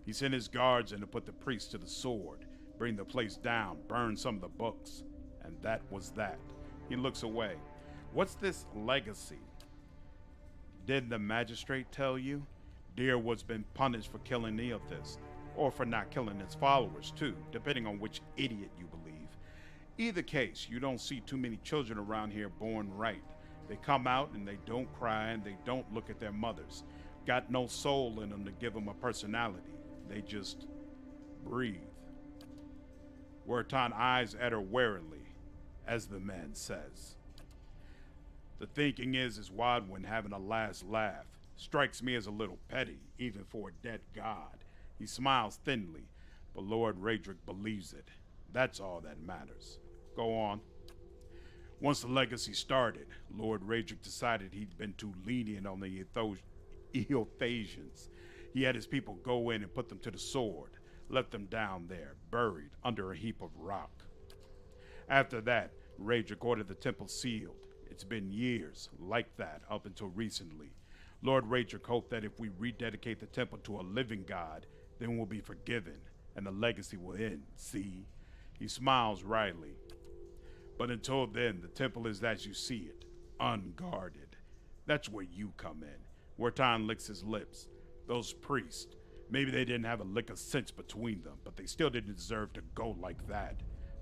Speaker 1: He sent his guards in to put the priest to the sword, bring the place down, burn some of the books. And that was that. He looks away. What's this legacy? Didn't the magistrate tell you? Deerwood's been punished for killing Eothas, or for not killing his followers too, depending on which idiot you believe. Either case, you don't see too many children around here born right. They come out and they don't cry and they don't look at their mothers. Got no soul in them to give them a personality. They just breathe. Wertan eyes at her warily, as the man says. The thinking is Wadwin having a last laugh. Strikes me as a little petty, even for a dead god. He smiles thinly, but Lord Raedric believes it. That's all that matters. Go on. Once the legacy started, Lord Raedric decided he'd been too lenient on the Eothasians. He had his people go in and put them to the sword, left them down there, buried under a heap of rock. After that, Raedric ordered the temple sealed. It's been years like that up until recently. Lord Raedric hoped that if we rededicate the temple to a living god, then we'll be forgiven, and the legacy will end, see? He smiles wryly. But until then, the temple is as you see it, unguarded. That's where you come in. Wertan licks his lips. Those priests, maybe they didn't have a lick of sense between them, but they still didn't deserve to go like that.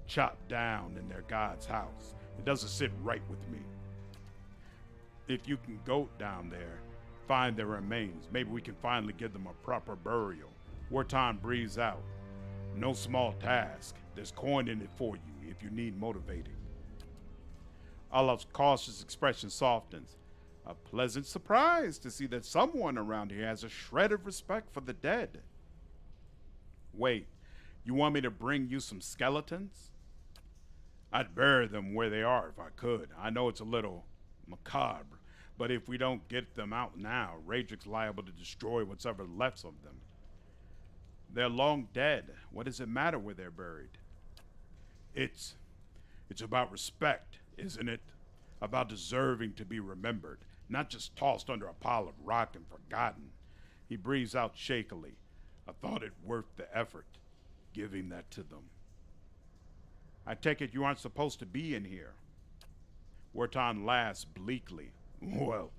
Speaker 1: Chopped down in their god's house. It doesn't sit right with me. If you can go down there, find their remains, maybe we can finally give them a proper burial. Wertan breathes out. No small task. There's coin in it for you if you need motivating. Olaf's cautious expression softens. A pleasant surprise to see that someone around here has a shred of respect for the dead. Wait, you want me to bring you some skeletons? I'd bury them where they are if I could. I know it's a little macabre, but if we don't get them out now, Raedric's liable to destroy what's ever left of them. They're long dead. What does it matter where they're buried? It's about respect, isn't it? About deserving to be remembered, not just tossed under a pile of rock and forgotten. He breathes out shakily. I thought it worth the effort, giving that to them. I take it you aren't supposed to be in here. Wertan laughs bleakly. Well,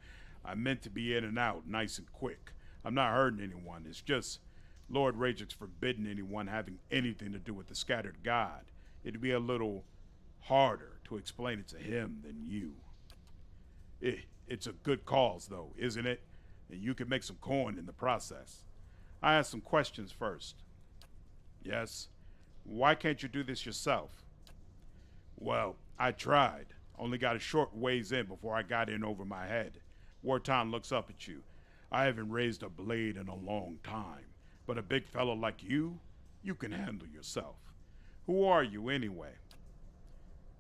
Speaker 1: I meant to be in and out nice and quick. I'm not hurting anyone. It's just Lord Raedric's forbidden anyone having anything to do with the scattered god. It'd be a little harder to explain it to him than you. It's a good cause, though, isn't it? And you can make some coin in the process. I ask some questions first. Yes? Why can't you do this yourself? Well, I tried. Only got a short ways in before I got in over my head. Wertan looks up at you. I haven't raised a blade in a long time. But a big fellow like you can handle yourself. Who are you, anyway?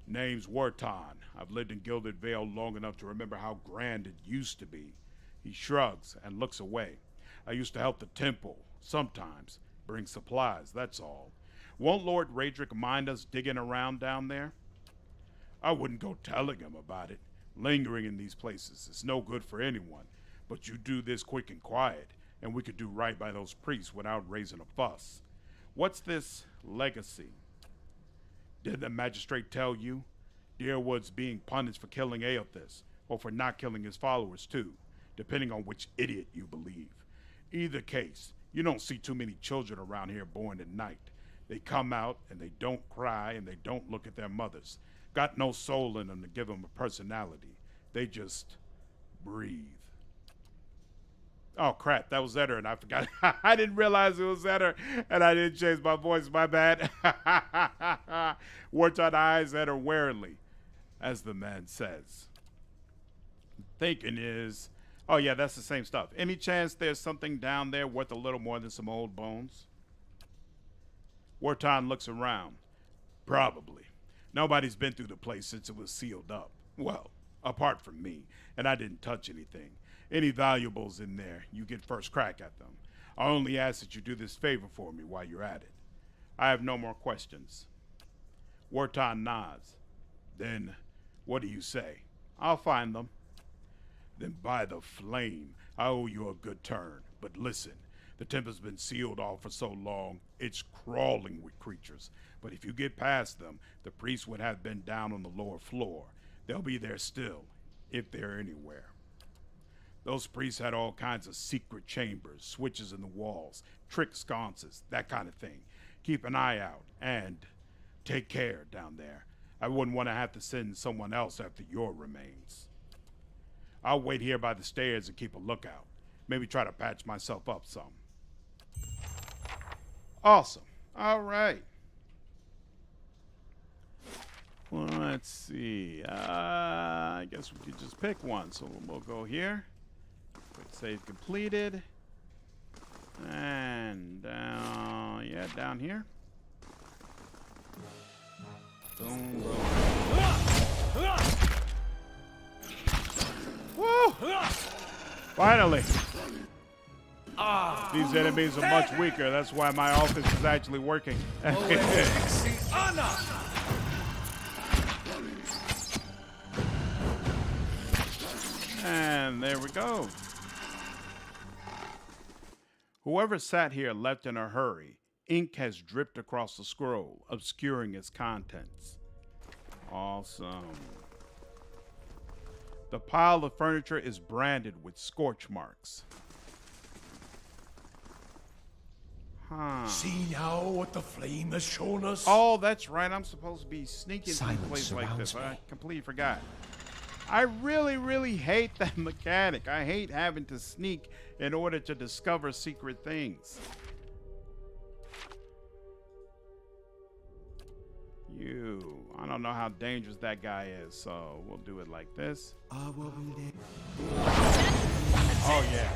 Speaker 1: Name's Wertan. I've lived in Gilded Vale long enough to remember how grand it used to be. He shrugs and looks away. I used to help the temple, sometimes. Bring supplies, that's all. Won't Lord Raedric mind us digging around down there? I wouldn't go telling him about it. Lingering in these places is no good for anyone. But you do this quick and quiet, and we could do right by those priests without raising a fuss. What's this legacy? Did the magistrate tell you? Deerwood's being punished for killing Aothis, or for not killing his followers too, depending on which idiot you believe. Either case, you don't see too many children around here born at night. They come out, and they don't cry, and they don't look at their mothers. Got no soul in them to give them a personality. They just breathe. Oh crap, that was Eder, and I forgot. I didn't realize it was Eder, and I didn't change my voice, my bad. Wartime eyes Eder warily, as the man says. Thinking is, oh yeah, that's the same stuff. Any chance there's something down there worth a little more than some old bones? Wartime looks around. Probably. Nobody's been through the place since it was sealed up. Well, apart from me, and I didn't touch anything. Any valuables in there, you get first crack at them. I only ask that you do this favor for me while you're at it. I have no more questions. Wartan nods. Then, what do you say? I'll find them. Then by the flame, I owe you a good turn. But listen, the temple's been sealed off for so long, it's crawling with creatures. But if you get past them, the priests would have been down on the lower floor. They'll be there still, if they're anywhere. Those priests had all kinds of secret chambers, switches in the walls, trick sconces, that kind of thing. Keep an eye out, and take care down there. I wouldn't want to have to send someone else after your remains. I'll wait here by the stairs and keep a lookout. Maybe try to patch myself up some. Awesome. All right. Well, let's see. I guess we could just pick one. So we'll go here. Quick save completed. And down, yeah, down here. Boom, boom. Woo! Finally. These enemies are much weaker. That's why my office is actually working. And there we go. Whoever sat here left in a hurry. Ink has dripped across the scroll, obscuring its contents. Awesome. The pile of furniture is branded with scorch marks. Huh.
Speaker 8: See now what the flame has shown us?
Speaker 1: Oh, that's right. I'm supposed to be sneaking through
Speaker 8: Silence
Speaker 1: places like this.
Speaker 8: surrounds
Speaker 1: I
Speaker 8: me.
Speaker 1: completely forgot. I really hate that mechanic. I hate having to sneak in order to discover secret things. I don't know how dangerous that guy is, so we'll do it like this. Oh yeah.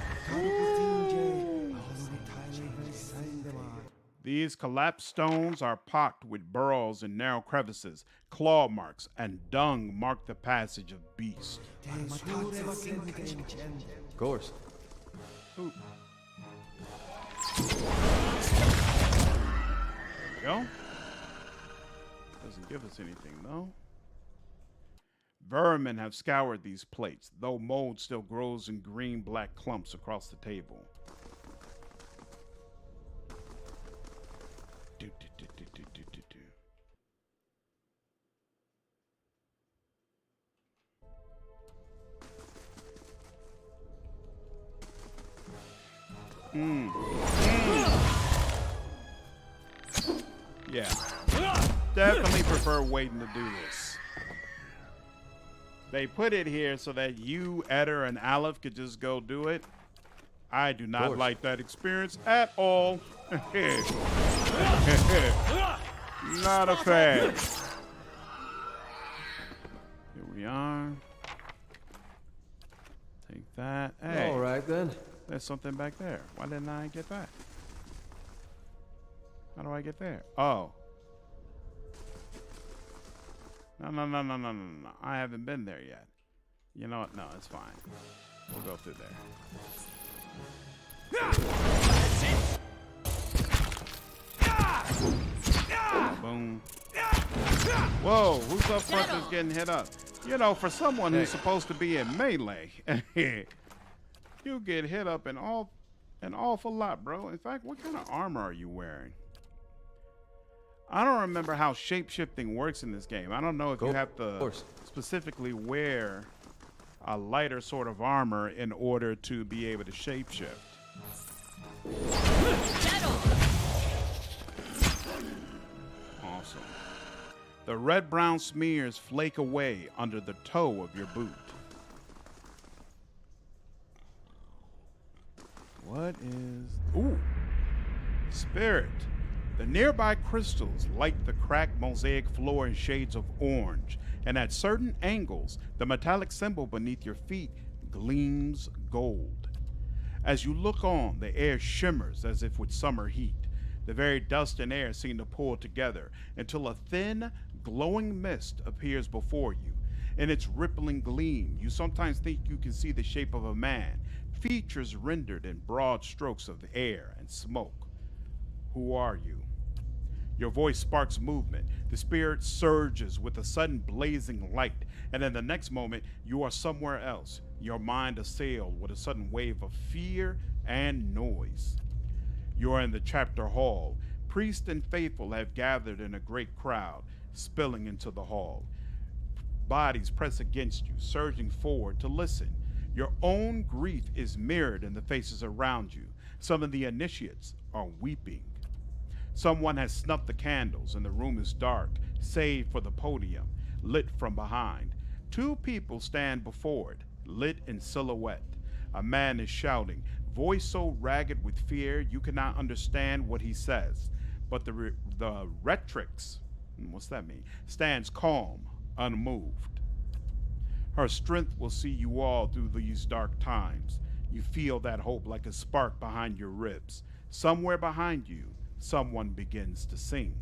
Speaker 1: These collapsed stones are pocked with burrows and narrow crevices. Claw marks and dung mark the passage of beasts.
Speaker 7: Of course.
Speaker 1: Ooh. There we go. Doesn't give us anything, though. Vermin have scoured these plates, though mold still grows in green-black clumps across the table. Yeah. Definitely prefer waiting to do this. They put it here so that you, Eder, and Aleph could just go do it. I do not like that experience at all. Not a fan. Here we are. Take that. Hey,
Speaker 7: All right then.
Speaker 1: there's something back there. Why didn't I get that? How do I get there? Oh. No. I haven't been there yet. You know what? No, it's fine. We'll go through there. Boom. Whoa, who's up front that's getting hit up? You know, for someone who's supposed to be in melee, you get hit up an awful lot, bro. In fact, what kind of armor are you wearing? I don't remember how shape-shifting works in this game. I don't know if you have to specifically wear a lighter sort of armor in order to be able to shape-shift. Awesome. The red-brown smears flake away under the toe of your boot. What is... Ooh. Spirit. The nearby crystals light the cracked mosaic floor in shades of orange, and at certain angles, the metallic symbol beneath your feet gleams gold. As you look on, the air shimmers as if with summer heat. The very dust and air seem to pull together until a thin, glowing mist appears before you. In its rippling gleam, you sometimes think you can see the shape of a man, features rendered in broad strokes of air and smoke. Who are you? Your voice sparks movement. The spirit surges with a sudden blazing light, and in the next moment, you are somewhere else, your mind assailed with a sudden wave of fear and noise. You are in the chapter hall. Priests and faithful have gathered in a great crowd, spilling into the hall. Bodies press against you, surging forward to listen. Your own grief is mirrored in the faces around you. Some of the initiates are weeping. Someone has snuffed the candles, and the room is dark, save for the podium, lit from behind. Two people stand before it, lit in silhouette. A man is shouting, voice so ragged with fear you cannot understand what he says. But the Retrix, what's that mean, stands calm, unmoved. Her strength will see you all through these dark times. You feel that hope like a spark behind your ribs. Somewhere behind you, someone begins to sing.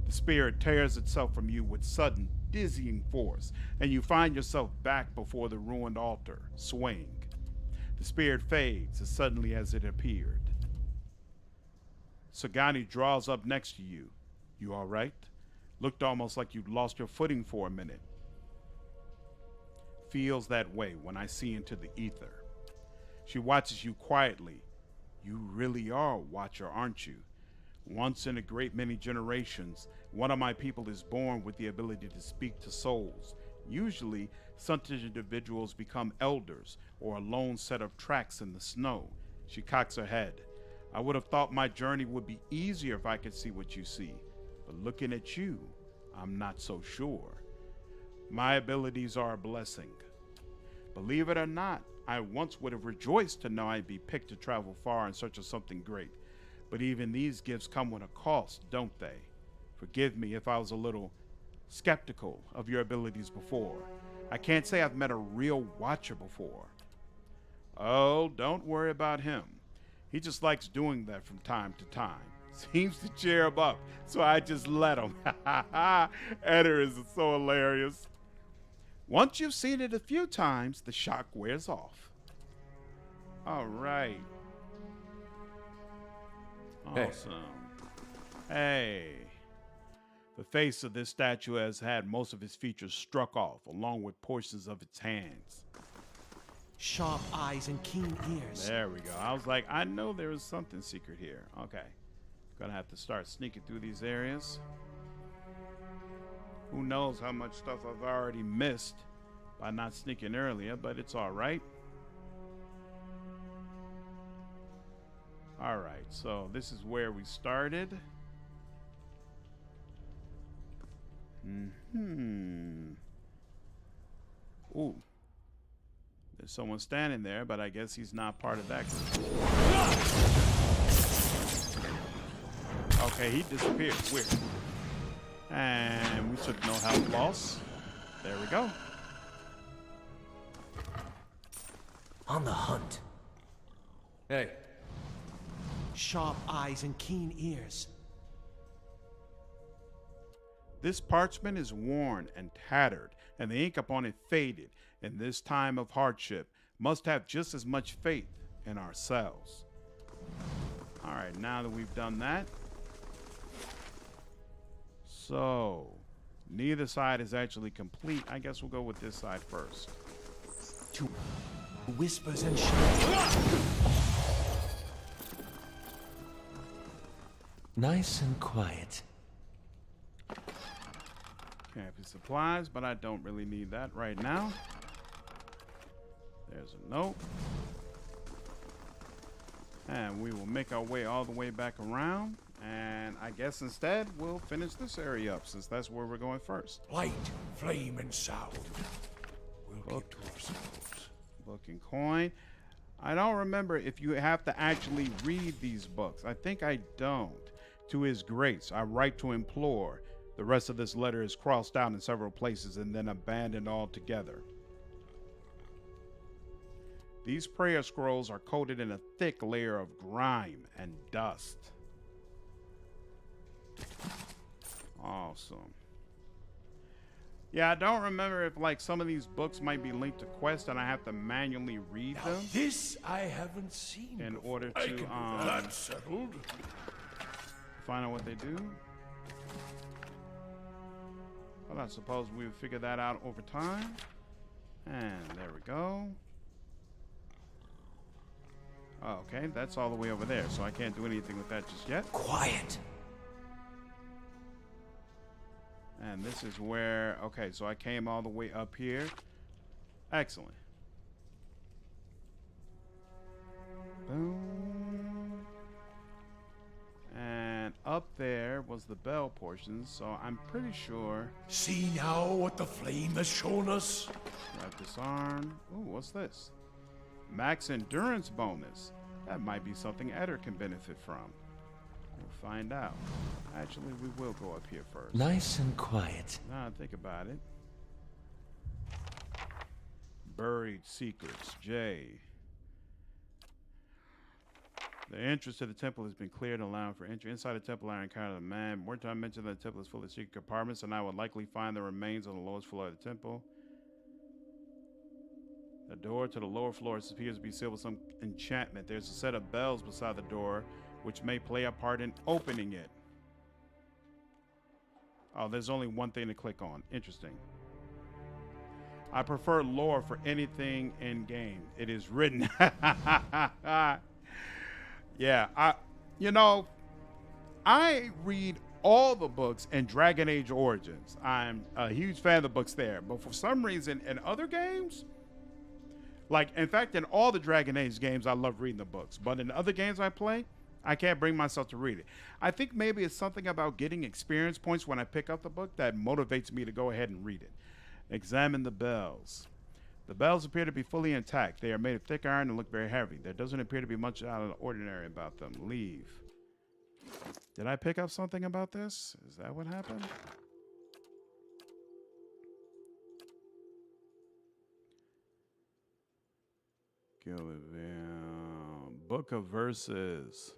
Speaker 1: The spirit tears itself from you with sudden, dizzying force, and you find yourself back before the ruined altar, swaying. The spirit fades as suddenly as it appeared. Sagani draws up next to you. You all right? Looked almost like you'd lost your footing for a minute. Feels that way when I see into the ether. She watches you quietly. You really are a watcher, aren't you? Once in a great many generations, one of my people is born with the ability to speak to souls. Usually, such individuals become elders or a lone set of tracks in the snow. She cocks her head. I would have thought my journey would be easier if I could see what you see. But looking at you, I'm not so sure. My abilities are a blessing. Believe it or not, I once would have rejoiced to know I'd be picked to travel far in search of something great. But even these gifts come with a cost, don't they? Forgive me if I was a little skeptical of your abilities before. I can't say I've met a real watcher before. Oh, don't worry about him. He just likes doing that from time to time. Seems to cheer him up, so I just let him. Eder is so hilarious. Once you've seen it a few times, the shock wears off. All right. Awesome. Hey. The face of this statue has had most of its features struck off, along with portions of its hands.
Speaker 2: Sharp eyes and keen ears.
Speaker 1: There we go. I was like, I know there is something secret here. Okay. Gonna have to start sneaking through these areas. Who knows how much stuff I've already missed by not sneaking earlier, but it's all right. All right, so this is where we started. Ooh. There's someone standing there, but I guess he's not part of that group. Okay, he disappeared. Weird. And we took no health loss. There we go.
Speaker 2: On the hunt.
Speaker 7: Hey.
Speaker 2: Sharp eyes and keen ears.
Speaker 1: This parchment is worn and tattered, and the ink upon it faded. In this time of hardship, must have just as much faith in ourselves. All right, now that we've done that. So, Neither side is actually complete. I guess we'll go with this side first.
Speaker 2: To whispers and shouts.
Speaker 7: Nice and quiet.
Speaker 1: Camping supplies, but I don't really need that right now. There's a note. And we will make our way all the way back around. And I guess instead we'll finish this area up since that's where we're going first.
Speaker 8: Light, flame, and sound. We'll keep to ourselves.
Speaker 1: Book and coin. I don't remember if you have to actually read these books. I think I don't. To his grace, I write to implore. The rest of this letter is crossed out in several places and then abandoned altogether. These prayer scrolls are coated in a thick layer of grime and dust. Awesome. Yeah, I don't remember if like some of these books might be linked to quests and I have to manually read
Speaker 8: Now
Speaker 1: them
Speaker 8: this I haven't seen
Speaker 1: in
Speaker 8: before.
Speaker 1: order
Speaker 8: I
Speaker 1: to
Speaker 8: can get that settled.
Speaker 1: find out what they do. Well, I suppose we would figure that out over time. And there we go. Oh, okay, that's all the way over there, so I can't do anything with that just yet.
Speaker 2: Quiet.
Speaker 1: And this is where, okay, so I came all the way up here. Excellent. Boom. And up there was the bell portion, so I'm pretty sure.
Speaker 8: See now what the flame has shown us?
Speaker 1: Grab disarm. Ooh, what's this? Max endurance bonus. That might be something Eder can benefit from. We'll find out. Actually, we will go up here first.
Speaker 7: Nice and quiet.
Speaker 1: Now I think about it. Buried secrets. J. The entrance to the temple has been cleared, allowing for entry. Inside the temple, I encountered a man. More time mentioned that the temple is full of secret compartments, and I would likely find the remains on the lowest floor of the temple. The door to the lower floor appears to be sealed with some enchantment. There's a set of bells beside the door, which may play a part in opening it. Oh, there's only one thing to click on. Interesting. I prefer lore for anything in game. It is written. Yeah, I read all the books in Dragon Age Origins. I'm a huge fan of the books there, but for some reason in other games, like in fact in all the Dragon Age games, I love reading the books, but in other games I play, I can't bring myself to read it. I think maybe it's something about getting experience points when I pick up the book that motivates me to go ahead and read it. Examine the bells. The bells appear to be fully intact. They are made of thick iron and look very heavy. There doesn't appear to be much out of the ordinary about them. Leave. Did I pick up something about this? Is that what happened? Book of Verses.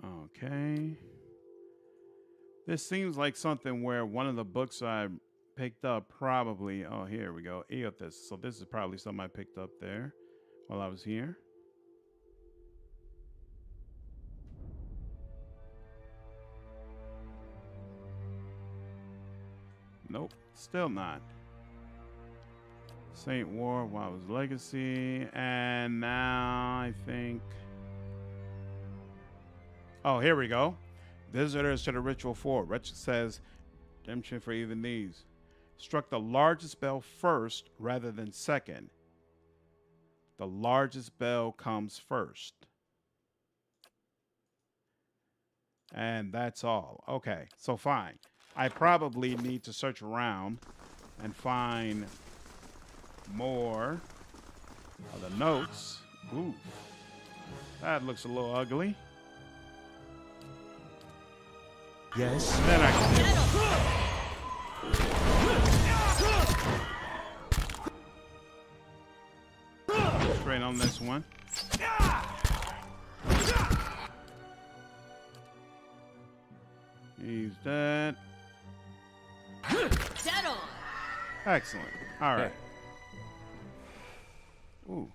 Speaker 1: Okay. This seems like something where one of the books I picked up probably. Oh, here we go. Eothas. So this is probably something I picked up there while I was here. Nope. Still not. Saint War, Wild's Legacy. And now I think. Oh, here we go. Visitors to the ritual fort. Wretched says, redemption for even these. Struck the largest bell first rather than second. The largest bell comes first. And that's all. Okay, so fine. I probably need to search around and find more of the notes. Ooh, that looks a little ugly.
Speaker 2: Yes.
Speaker 1: And then I can straight on this one. He's dead.
Speaker 5: Dead on.
Speaker 1: Excellent. All right. Ooh.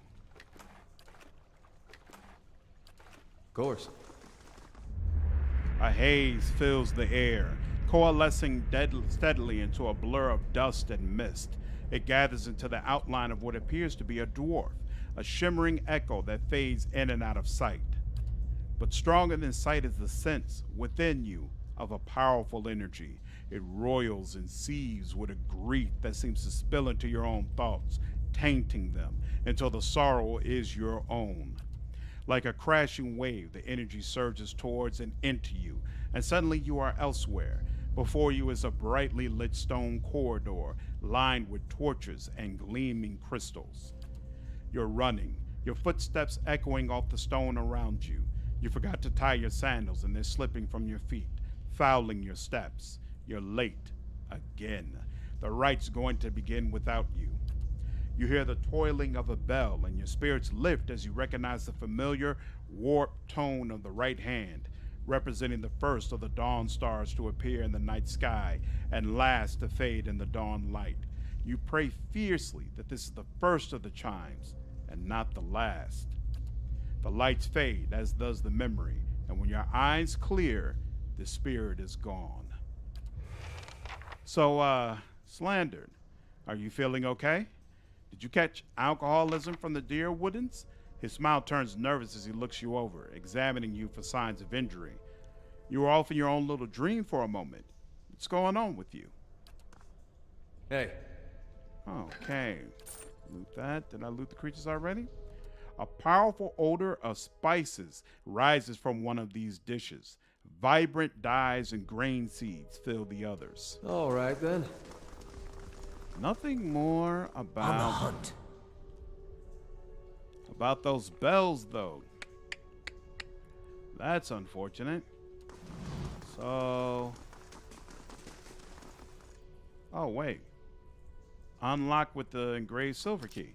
Speaker 7: Of course.
Speaker 1: A haze fills the air, coalescing steadily into a blur of dust and mist. It gathers into the outline of what appears to be a dwarf, a shimmering echo that fades in and out of sight. But stronger than sight is the sense within you of a powerful energy. It roils and seethes with a grief that seems to spill into your own thoughts, tainting them until the sorrow is your own. Like a crashing wave, the energy surges towards and into you, and suddenly you are elsewhere. Before you is a brightly lit stone corridor lined with torches and gleaming crystals. You're running, your footsteps echoing off the stone around you. You forgot to tie your sandals and they're slipping from your feet, fouling your steps. You're late again. The right's going to begin without you. You hear the toiling of a bell, and your spirits lift as you recognize the familiar, warped tone of the right hand, representing the first of the dawn stars to appear in the night sky and last to fade in the dawn light. You pray fiercely that this is the first of the chimes and not the last. The lights fade, as does the memory, and when your eyes clear, the spirit is gone. So, Slandered, are you feeling okay? Did you catch alcoholism from the deer Woodens? His smile turns nervous as he looks you over, examining you for signs of injury. You were off in your own little dream for a moment. What's going on with you?
Speaker 7: Hey.
Speaker 1: Okay. Loot that. Did I loot the creatures already? A powerful odor of spices rises from one of these dishes. Vibrant dyes and grain seeds fill the others.
Speaker 7: All right, then.
Speaker 1: Nothing more about...
Speaker 2: On the hunt.
Speaker 1: About those bells, though. That's unfortunate. So... Oh, wait. Unlock with the engraved silver key.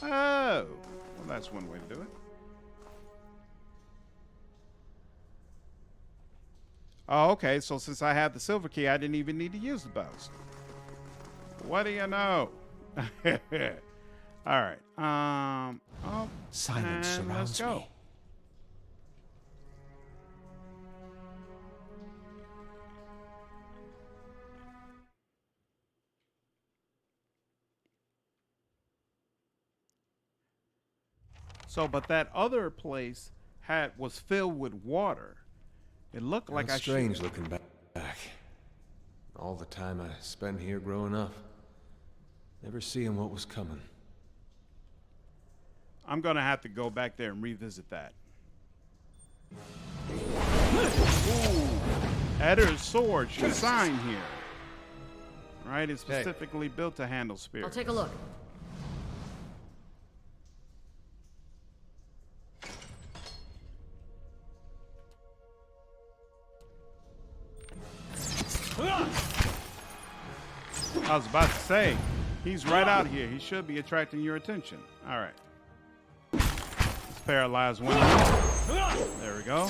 Speaker 1: Oh! Well, that's one way to do it. Oh, okay. So since I have the silver key, I didn't even need to use the bells. What do you know? All right. Oh,
Speaker 2: Silence
Speaker 1: and let's
Speaker 2: surrounds
Speaker 1: go.
Speaker 2: me.
Speaker 1: So, but that other place was filled with water. It looked like
Speaker 7: That's
Speaker 1: I should.
Speaker 7: strange looking back. All the time I spent here growing up. Never seeing what was coming.
Speaker 1: I'm gonna have to go back there and revisit that. Ooh, Edda's sword should sign here. Right, it's specifically built to handle spirits.
Speaker 5: I'll take a look.
Speaker 1: I was about to say, he's right out here. He should be attracting your attention. All right. Let's paralyze one. There we go.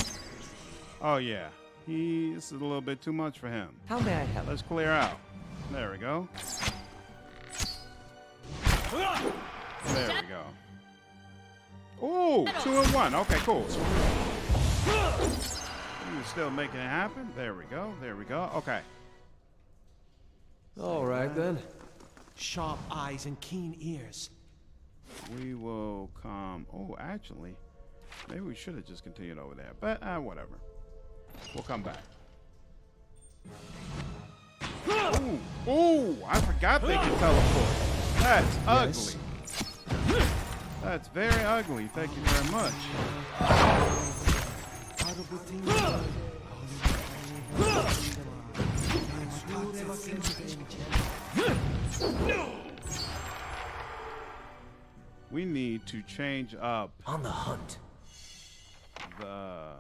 Speaker 1: Oh, yeah. This is a little bit too much for him.
Speaker 2: How may I help?
Speaker 1: Let's clear out. There we go. There we go. Ooh, 2 in 1. Okay, cool. So he's still making it happen. There we go. There we go. Okay.
Speaker 7: All right, then.
Speaker 2: Sharp eyes and keen ears.
Speaker 1: We will come. Oh, actually, maybe we should have just continued over there. But whatever. We'll come back. Ooh, ooh! I forgot they can teleport. That's ugly. That's very ugly. Thank you very much. We need to change up
Speaker 2: On the hunt.
Speaker 1: the...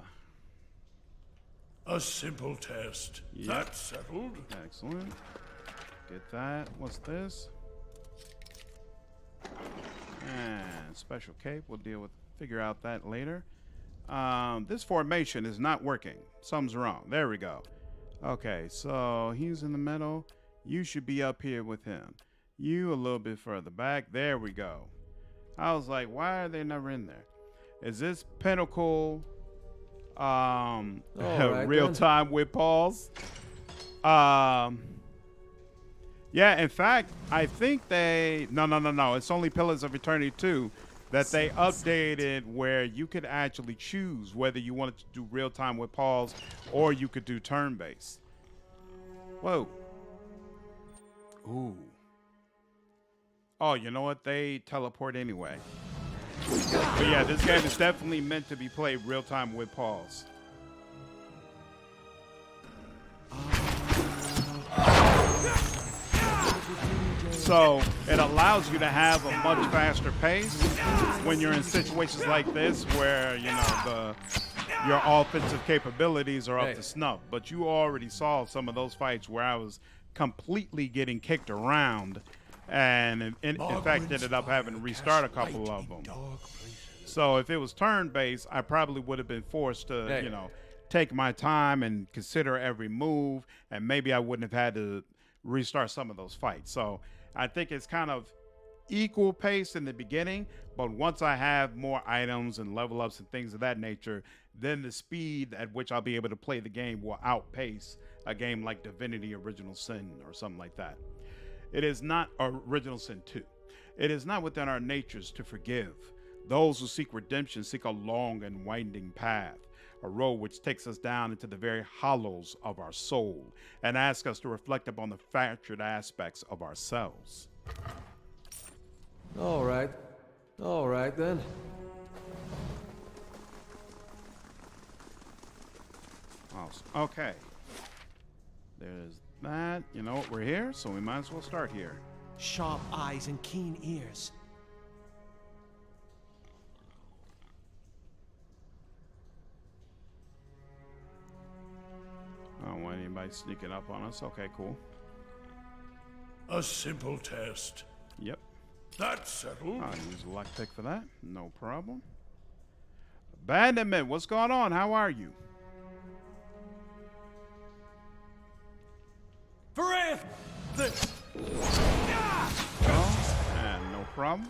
Speaker 8: A simple test.
Speaker 1: Yep.
Speaker 8: That's settled.
Speaker 1: Excellent. Get that. What's this? And special cape. We'll figure out that later. This formation is not working. Something's wrong. There we go. Okay, so he's in the middle. You should be up here with him. You a little bit further back. There we go. I was like, why are they never in there? Is this Pinnacle
Speaker 7: right,
Speaker 1: real
Speaker 7: then.
Speaker 1: time with Pauls? Yeah, in fact, I think they no. It's only Pillars of Eternity 2 that they updated where you could actually choose whether you wanted to do real time with Pauls or you could do turn based. Whoa. Ooh. Oh, you know what? They teleport anyway. But yeah, this game is definitely meant to be played real time with Pauls. So it allows you to have a much faster pace when you're in situations like this where, you know, your offensive capabilities are up to snuff. But you already saw some of those fights where I was completely getting kicked around and in fact ended up having to restart a couple of them. So if it was turn-based, I probably would have been forced to, you know, take my time and consider every move, and maybe I wouldn't have had to restart some of those fights. So I think it's kind of equal pace in the beginning, but once I have more items and level ups and things of that nature, then the speed at which I'll be able to play the game will outpace a game like Divinity Original Sin or something like that. It is not Original Sin 2. It is not within our natures to forgive. Those who seek redemption seek a long and winding path, a road which takes us down into the very hollows of our soul and asks us to reflect upon the fractured aspects of ourselves.
Speaker 7: All right then.
Speaker 1: Awesome. Okay. There's that. You know what? We're here, so we might as well start here.
Speaker 2: Sharp eyes and keen ears.
Speaker 1: I don't want anybody sneaking up on us. Okay, cool.
Speaker 8: A simple test.
Speaker 1: Yep.
Speaker 8: That's settled.
Speaker 1: I'll use a lockpick for that. No problem. Abandonment, what's going on? How are you?
Speaker 3: Varith!
Speaker 1: Oh, and no problem.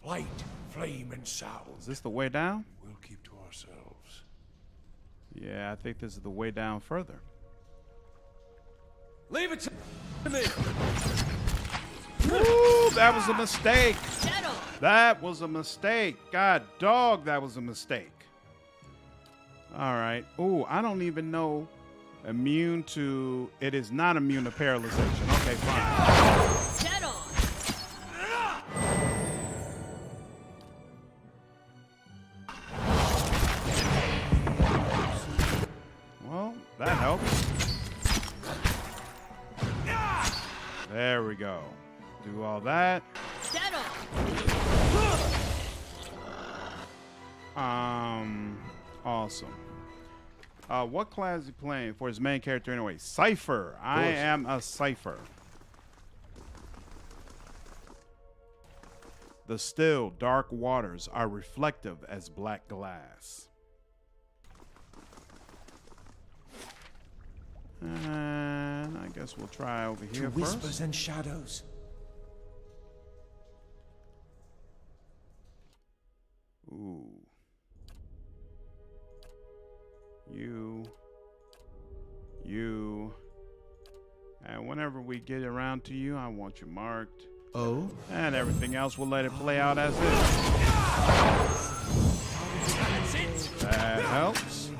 Speaker 8: Light, flame, and sound.
Speaker 1: Is this the way down?
Speaker 8: We'll keep to ourselves.
Speaker 1: Yeah, I think this is the way down further.
Speaker 3: Leave it to me!
Speaker 1: Ooh, that was a mistake.
Speaker 5: Settle!
Speaker 1: That was a mistake. God dog, that was a mistake. All right. Ooh, I don't even know. Immune to... It is not immune to paralyzation. Okay, fine.
Speaker 5: Settle!
Speaker 1: Well, that helps. There we go. Do all that.
Speaker 5: Settle!
Speaker 1: Awesome. What class is he playing for his main character anyway? Cypher. I am a Cypher. The still, dark waters are reflective as black glass. And I guess we'll try over here
Speaker 2: To whispers
Speaker 1: first.
Speaker 2: and shadows.
Speaker 1: Ooh. You. And whenever we get around to you, I want you marked.
Speaker 2: Oh?
Speaker 1: And everything else, we'll let it play out as is. That helps.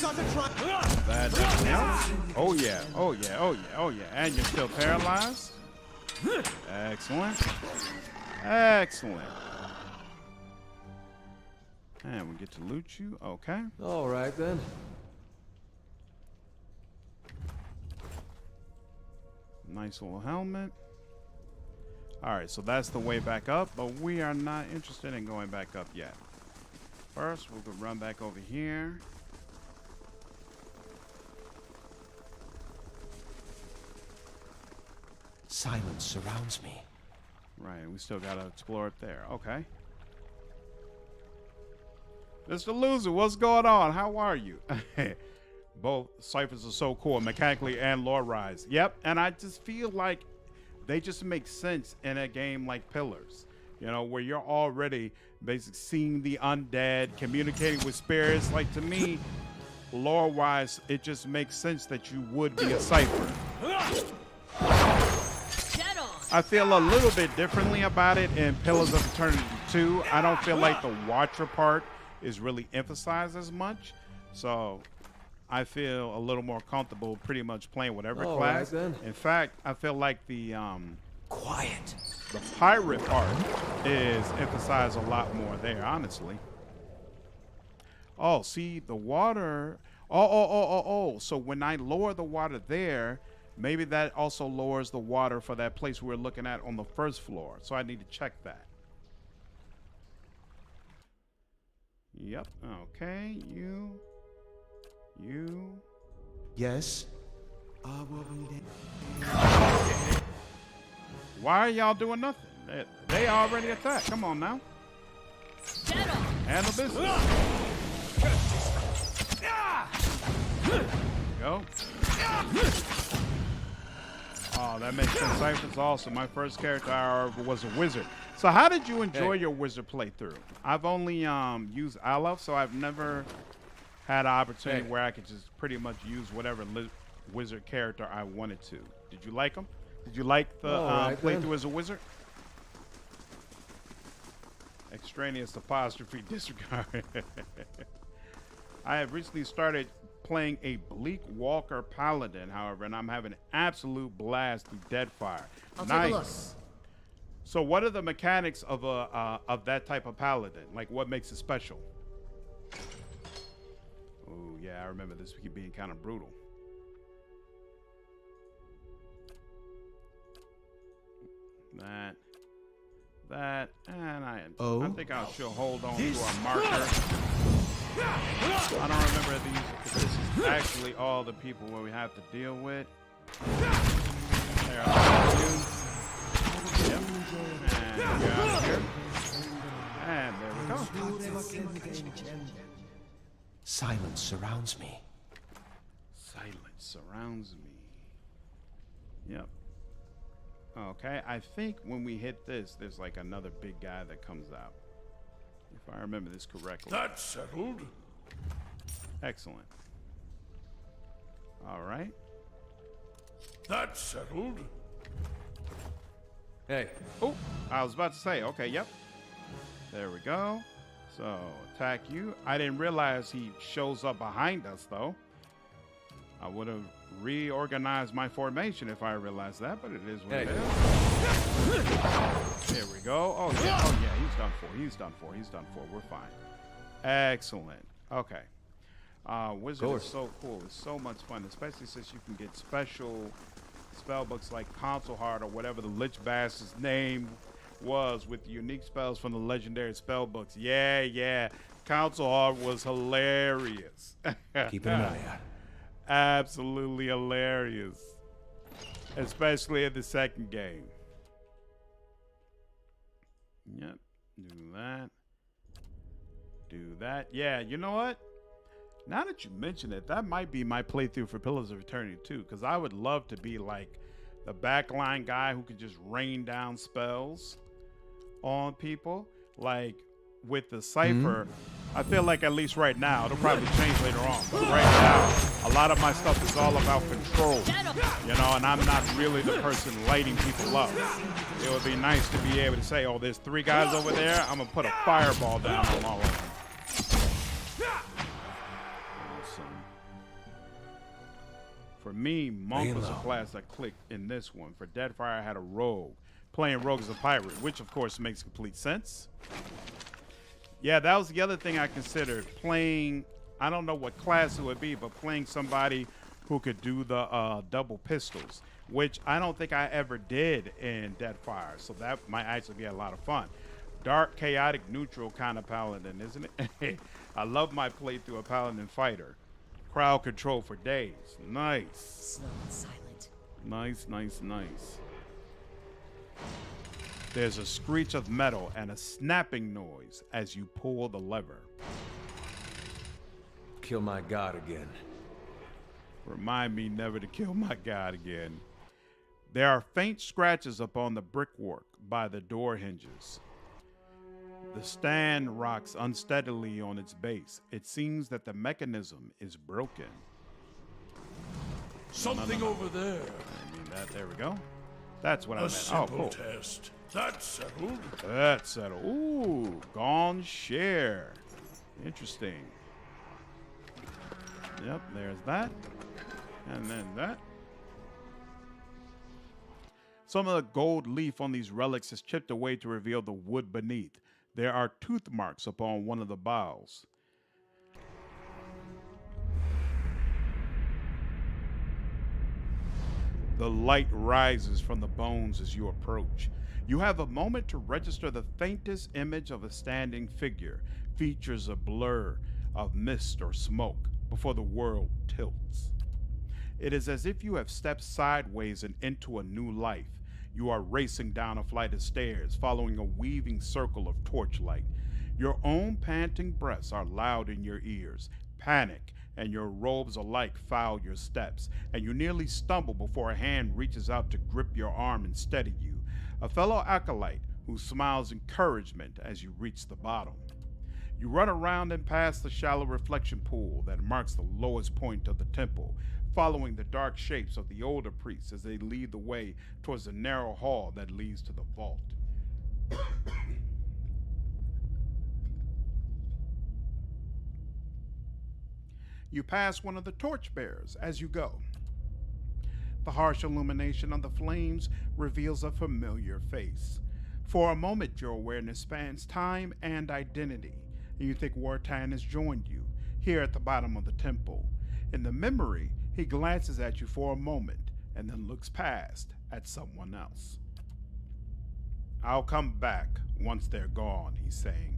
Speaker 1: That definitely helps. Oh yeah, oh yeah, oh yeah, oh yeah. And you're still paralyzed? Excellent. Excellent. And we get to loot you. Okay.
Speaker 7: All right then.
Speaker 1: Nice little helmet. All right, so that's the way back up, but we are not interested in going back up yet. First, we'll go run back over here.
Speaker 2: Silence surrounds me.
Speaker 1: Right, we still gotta explore it there. Okay. Mr. Loser, what's going on? How are you? both ciphers are so cool, mechanically and lore-wise. Yep, and I just feel like they just make sense in a game like Pillars, you know, where you're already basically seeing the undead, communicating with spirits. Like, to me, lore-wise, it just makes sense that you would be a cipher. I feel a little bit differently about it in Pillars of Eternity 2. I don't feel like the Watcher part is really emphasized as much, so I feel a little more comfortable pretty much playing whatever class.
Speaker 7: Right, then.
Speaker 1: In fact, I feel like the
Speaker 2: Quiet.
Speaker 1: the pirate part is emphasized a lot more there, honestly. Oh, see, the water. Oh. So when I lower the water there, maybe that also lowers the water for that place we were looking at on the first floor. So I need to check that. Yep. Okay. You.
Speaker 2: Yes.
Speaker 1: Why are y'all doing nothing? They already attacked. Come on now. Handle business. Go. Oh, that makes sense. Cypher's awesome. My first character was a wizard. So how did you enjoy your wizard playthrough? I've only used Aleph, so I've never had an opportunity where I could just pretty much use whatever wizard character I wanted to. Did you like them? Did you like the playthrough as a wizard? Extraneous apostrophe disregard. I have recently started playing a Bleak Walker Paladin, however, and I'm having an absolute blast through Deadfire.
Speaker 5: I'll take a look.
Speaker 1: So what are the mechanics of that type of Paladin? Like, what makes it special? Oh, yeah, I remember this being kind of brutal. That, and I think I should hold on to a marker. I don't remember if this is actually all the people where we have to deal with. There are you. Yep. And get out of here. And there we go.
Speaker 2: Silence surrounds me.
Speaker 1: Silence surrounds me. Yep. Okay, I think when we hit this, there's like another big guy that comes out. If I remember this correctly.
Speaker 8: That's settled.
Speaker 1: Excellent. All right.
Speaker 8: That's settled.
Speaker 7: Hey.
Speaker 1: Oh, I was about to say, okay, yep. There we go. So, attack you. I didn't realize he shows up behind us, though. I would have reorganized my formation if I realized that, but it is what it is. There we go. Oh, yeah. Oh, yeah. He's done for. He's done for. He's done for. We're fine. Excellent. Okay. Wizard is so cool. It's so much fun, especially since you can get special spell books like Console Heart or whatever the Lich Bastard's name was with unique spells from the legendary spell books. Yeah. Console Heart was hilarious.
Speaker 2: Keep an eye out.
Speaker 1: Absolutely hilarious. Especially in the second game. Yep. Do that. Do that. Yeah, you know what? Now that you mention it, that might be my playthrough for Pillars of Eternity too, because I would love to be like the backline guy who could just rain down spells on people. Like with the Cypher, I feel like at least right now, it'll probably change later on, but right now, a lot of my stuff is all about control, you know, and I'm not really the person lighting people up. It would be nice to be able to say, oh, there's 3 guys over there, I'm gonna put a fireball down on all of them. For me, Monk was a class I clicked in this one. For Deadfire, I had a rogue. Playing rogue as a pirate, which of course makes complete sense. Yeah, that was the other thing I considered. Playing, I don't know what class it would be, but playing somebody who could do the double pistols, which I don't think I ever did in Deadfire. So that might actually be a lot of fun. Dark, chaotic, neutral kind of paladin, isn't it? I love my playthrough of Paladin Fighter. Crowd control for days. Nice.
Speaker 5: Slow and silent.
Speaker 1: Nice. There's a screech of metal and a snapping noise as you pull the lever.
Speaker 7: Kill my god again.
Speaker 1: Remind me never to kill my god again. There are faint scratches upon the brickwork by the door hinges. The stand rocks unsteadily on its base. It seems that the mechanism is broken.
Speaker 8: Something over there.
Speaker 1: I mean that. There we go. That's what I
Speaker 8: A
Speaker 1: meant.
Speaker 8: simple
Speaker 1: Oh, cool.
Speaker 8: test. That's settled.
Speaker 1: That's settled. Ooh, gone share. Interesting. Yep, there's that. And then that. Some of the gold leaf on these relics is chipped away to reveal the wood beneath. There are tooth marks upon one of the boughs. The light rises from the bones as you approach. You have a moment to register the faintest image of a standing figure, features a blur of mist or smoke before the world tilts. It is as if you have stepped sideways and into a new life. You are racing down a flight of stairs, following a weaving circle of torchlight. Your own panting breaths are loud in your ears. Panic and your robes alike foul your steps, and you nearly stumble before a hand reaches out to grip your arm and steady you. A fellow acolyte who smiles encouragement as you reach the bottom. You run around and past the shallow reflection pool that marks the lowest point of the temple, following the dark shapes of the older priests as they lead the way towards the narrow hall that leads to the vault. You pass one of the torchbearers as you go. The harsh illumination of the flames reveals a familiar face. For a moment, your awareness spans time and identity, and you think Wartan has joined you here at the bottom of the temple. In the memory, he glances at you for a moment and then looks past at someone else. I'll come back once they're gone, he's saying.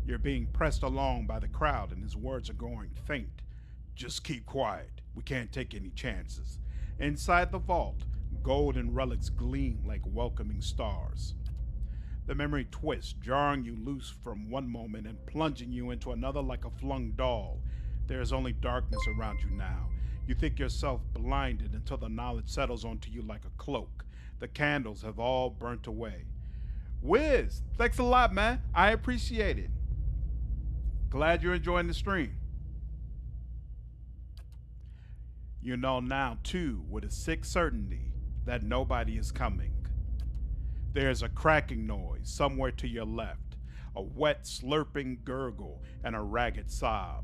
Speaker 1: You're being pressed along by the crowd and his words are growing faint. Just keep quiet. We can't take any chances. Inside the vault, golden relics gleam like welcoming stars. The memory twists, jarring you loose from one moment and plunging you into another like a flung doll. There is only darkness around you now. You think yourself blinded until the knowledge settles onto you like a cloak. The candles have all burnt away. Wiz, thanks a lot, man. I appreciate it. Glad you're enjoying the stream. You know now, too, with a sick certainty that nobody is coming. There's a cracking noise somewhere to your left, a wet, slurping gurgle, and a ragged sob.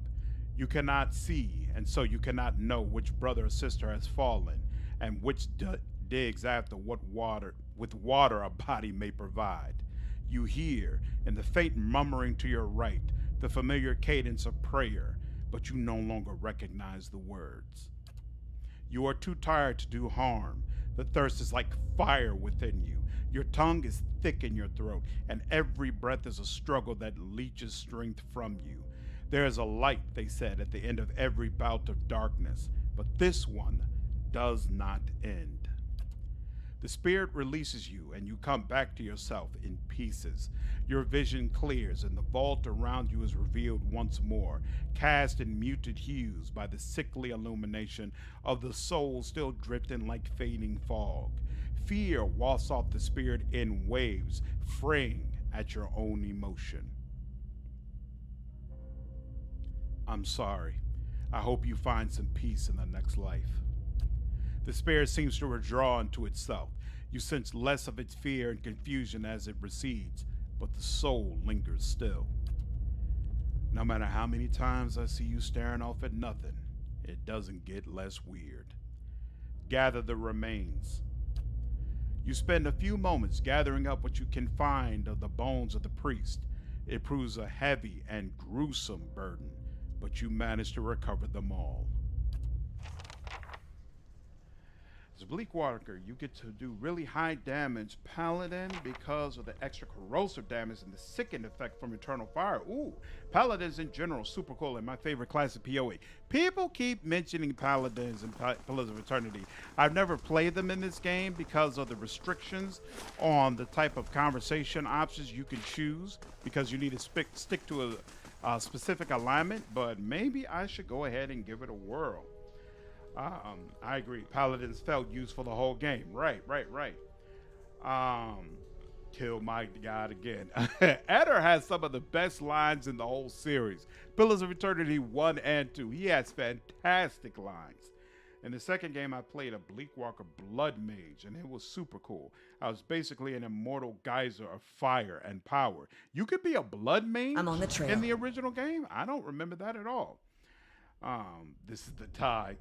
Speaker 1: You cannot see, and so you cannot know which brother or sister has fallen, and which digs after what water a body may provide. You hear, in the faint murmuring to your right, the familiar cadence of prayer, but you no longer recognize the words. You are too tired to do harm. The thirst is like fire within you. Your tongue is thick in your throat, and every breath is a struggle that leeches strength from you. There is a light, they said, at the end of every bout of darkness, but this one does not end. The spirit releases you, and you come back to yourself in pieces. Your vision clears, and the vault around you is revealed once more, cast in muted hues by the sickly illumination of the soul still drifting like fading fog. Fear wafts off the spirit in waves, fraying at your own emotion. I'm sorry. I hope you find some peace in the next life. The spirit seems to withdraw into itself. You sense less of its fear and confusion as it recedes, but the soul lingers still. No matter how many times I see you staring off at nothing, it doesn't get less weird. Gather the remains. You spend a few moments gathering up what you can find of the bones of the priest. It proves a heavy and gruesome burden, but you manage to recover them all. As Bleakwater, you get to do really high damage Paladin because of the extra corrosive damage and the sickened effect from Eternal Fire. Ooh, Paladins in general, super cool, and my favorite class of PoE. People keep mentioning Paladins and Pillars of Eternity. I've never played them in this game because of the restrictions on the type of conversation options you can choose, because you need to stick to a specific alignment, but maybe I should go ahead and give it a whirl. I agree. Paladins felt useful the whole game. Right. Kill my god again. Eder has some of the best lines in the whole series. Pillars of Eternity 1 and 2. He has fantastic lines. In the second game, I played a Bleakwalker Blood Mage, and it was super cool. I was basically an immortal geyser of fire and power. You could be a Blood Mage
Speaker 5: I'm on the trail.
Speaker 1: in the original game? I don't remember that at all. This is the tie.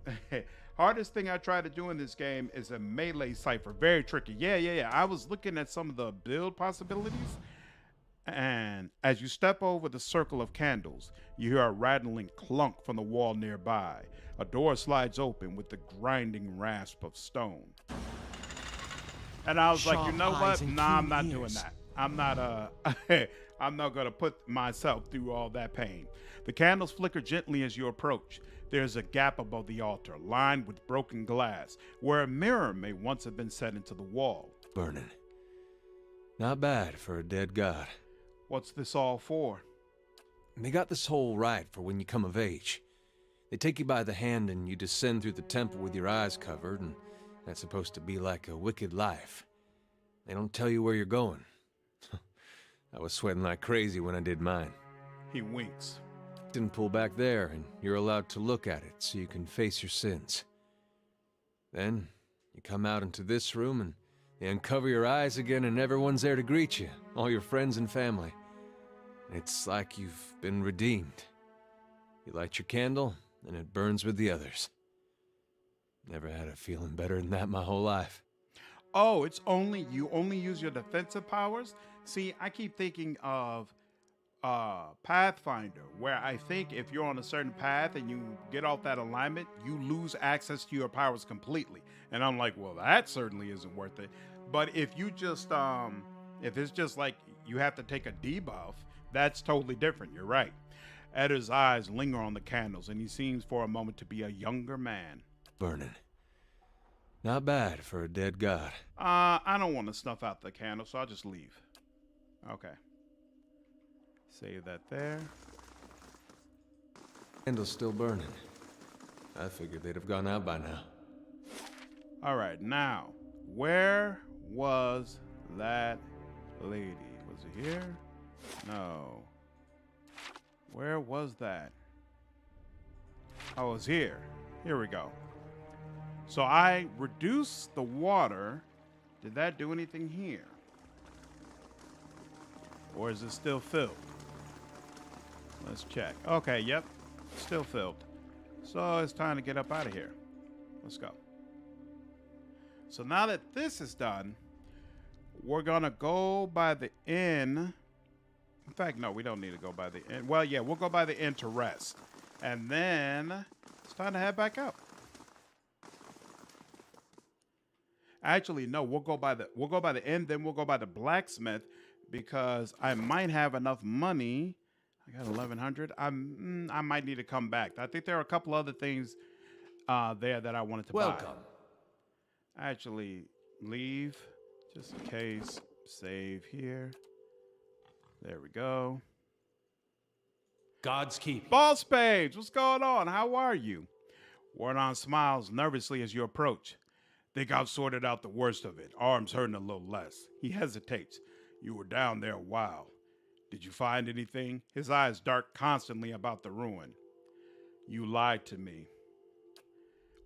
Speaker 1: Hardest thing I try to do in this game is a melee cipher. Very tricky. Yeah. I was looking at some of the build possibilities, and as you step over the circle of candles, you hear a rattling clunk from the wall nearby. A door slides open with the grinding rasp of stone. And I was like, you know what? Nah, I'm not doing that. I'm not gonna put myself through all that pain. The candles flicker gently as you approach. There's a gap above the altar, lined with broken glass, where a mirror may once have been set into the wall.
Speaker 7: Burning. Not bad for a dead god.
Speaker 1: What's this all for?
Speaker 7: They got this hole right for when you come of age. They take you by the hand and you descend through the temple with your eyes covered, and that's supposed to be like a wicked life. They don't tell you where you're going. I was sweating like crazy when I did mine.
Speaker 1: He winks.
Speaker 7: Didn't pull back there, and you're allowed to look at it so you can face your sins. Then, you come out into this room, and they uncover your eyes again, and everyone's there to greet you, all your friends and family. It's like you've been redeemed. You light your candle, and it burns with the others. Never had a feeling better than that my whole life.
Speaker 1: Oh, it's only you only use your defensive powers? See, I keep thinking of Pathfinder, where I think if you're on a certain path and you get off that alignment, you lose access to your powers completely. And I'm like, well, that certainly isn't worth it. But if you just if it's just like you have to take a debuff, that's totally different. You're right. Eder's eyes linger on the candles, and he seems for a moment to be a younger man.
Speaker 7: Burning. Not bad for a dead god.
Speaker 1: I don't want to snuff out the candle, so I'll just leave. Okay. Save that there.
Speaker 7: Candle's still burning. I figured they'd have gone out by now.
Speaker 1: All right, now, where was that lady? Was it here? No. Where was that? Oh, it was here. Here we go. So I reduced the water. Did that do anything here? Or is it still filled? Let's check. Okay, yep. Still filled. So it's time to get up out of here. Let's go. So now that this is done, we're going to go by the inn. In fact, no, we don't need to go by the inn. Well, yeah, we'll go by the inn to rest. And then it's time to head back up. Actually, no, we'll go by the inn, then we'll go by the blacksmith, because I might have enough money. I got 1,100. I might need to come back. I think there are a couple other things there that I wanted to buy.
Speaker 2: Welcome.
Speaker 1: Actually, leave just in case. Save here. There we go.
Speaker 4: God's keep.
Speaker 1: Boss Page, what's going on? How are you? Wardon smiles nervously as you approach. Think I've sorted out the worst of it. Arms hurting a little less. He hesitates. You were down there a while. Did you find anything? His eyes dart constantly about the ruin. You lied to me.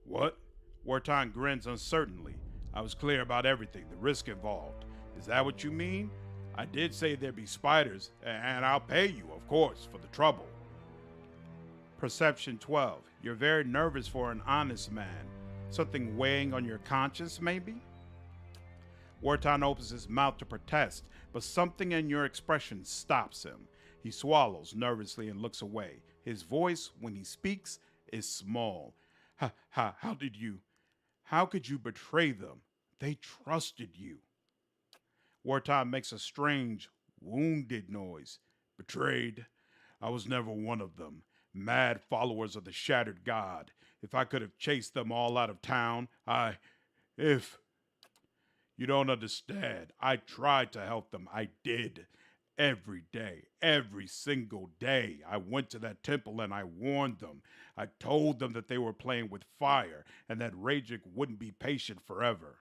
Speaker 1: What? Wardon grins uncertainly. I was clear about everything, the risk involved. Is that what you mean? I did say there'd be spiders, and I'll pay you, of course, for the trouble. Perception 12. You're very nervous for an honest man. Something weighing on your conscience, maybe? Wardon opens his mouth to protest, but something in your expression stops him. He swallows nervously and looks away. His voice, when he speaks, is small. How could you betray them? They trusted you. Wardon makes a strange, wounded noise. Betrayed? I was never one of them. Mad followers of the Shattered God. If I could have chased them all out of town, You don't understand. I tried to help them. I did. Every day, every single day, I went to that temple and I warned them. I told them that they were playing with fire and that Rajik wouldn't be patient forever.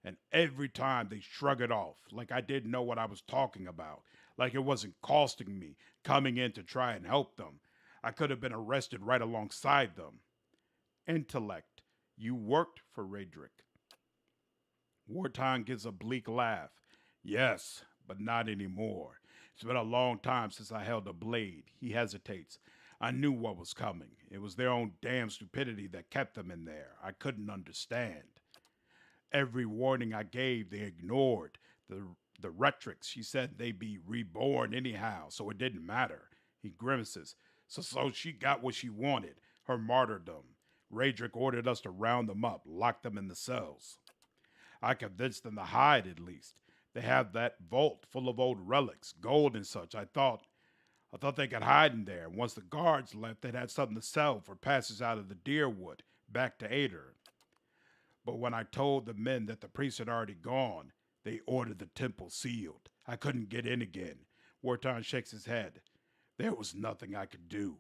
Speaker 1: And every time they shrug it off, like I didn't know what I was talking about, like it wasn't costing me coming in to try and help them. I could have been arrested right alongside them. Intellect, you worked for Radric. Wartime gives a bleak laugh. Yes, but not anymore. It's been a long time since I held a blade. He hesitates. I knew what was coming. It was their own damn stupidity that kept them in there. I couldn't understand. Every warning I gave, they ignored. The Retrix, she said they'd be reborn anyhow, so it didn't matter. He grimaces. So she got what she wanted, her martyrdom. Radric ordered us to round them up, lock them in the cells. I convinced them to hide at least. They have that vault full of old relics, gold and such. I thought they could hide in there. Once the guards left, they'd had something to sell for passage out of the Deerwood, back to Ader. But when I told the men that the priest had already gone, they ordered the temple sealed. I couldn't get in again. Wartan shakes his head. There was nothing I could do.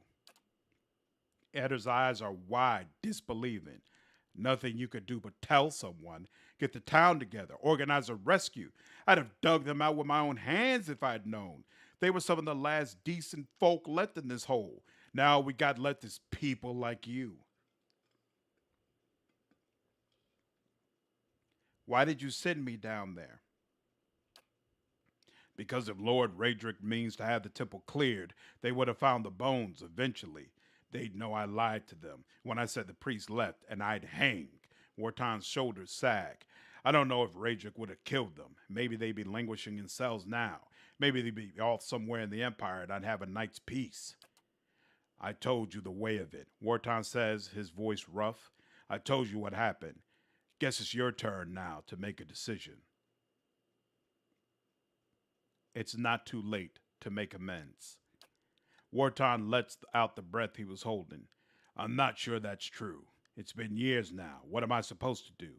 Speaker 1: Eder's eyes are wide, disbelieving. Nothing you could do but tell someone, get the town together, organize a rescue. I'd have dug them out with my own hands if I'd known. They were some of the last decent folk left in this hole. Now we got left as people like you. Why did you send me down there? Because if Lord Radric means to have the temple cleared, they would have found the bones eventually. They'd know I lied to them when I said the priest left and I'd hang. Wartan's shoulders sag. I don't know if Radric would have killed them. Maybe they'd be languishing in cells now. Maybe they'd be off somewhere in the Empire and I'd have a night's peace. I told you the way of it. Wartan says, his voice rough. I told you what happened. Guess it's your turn now to make a decision. It's not too late to make amends. Wartan lets out the breath he was holding. I'm not sure that's true. It's been years now. What am I supposed to do?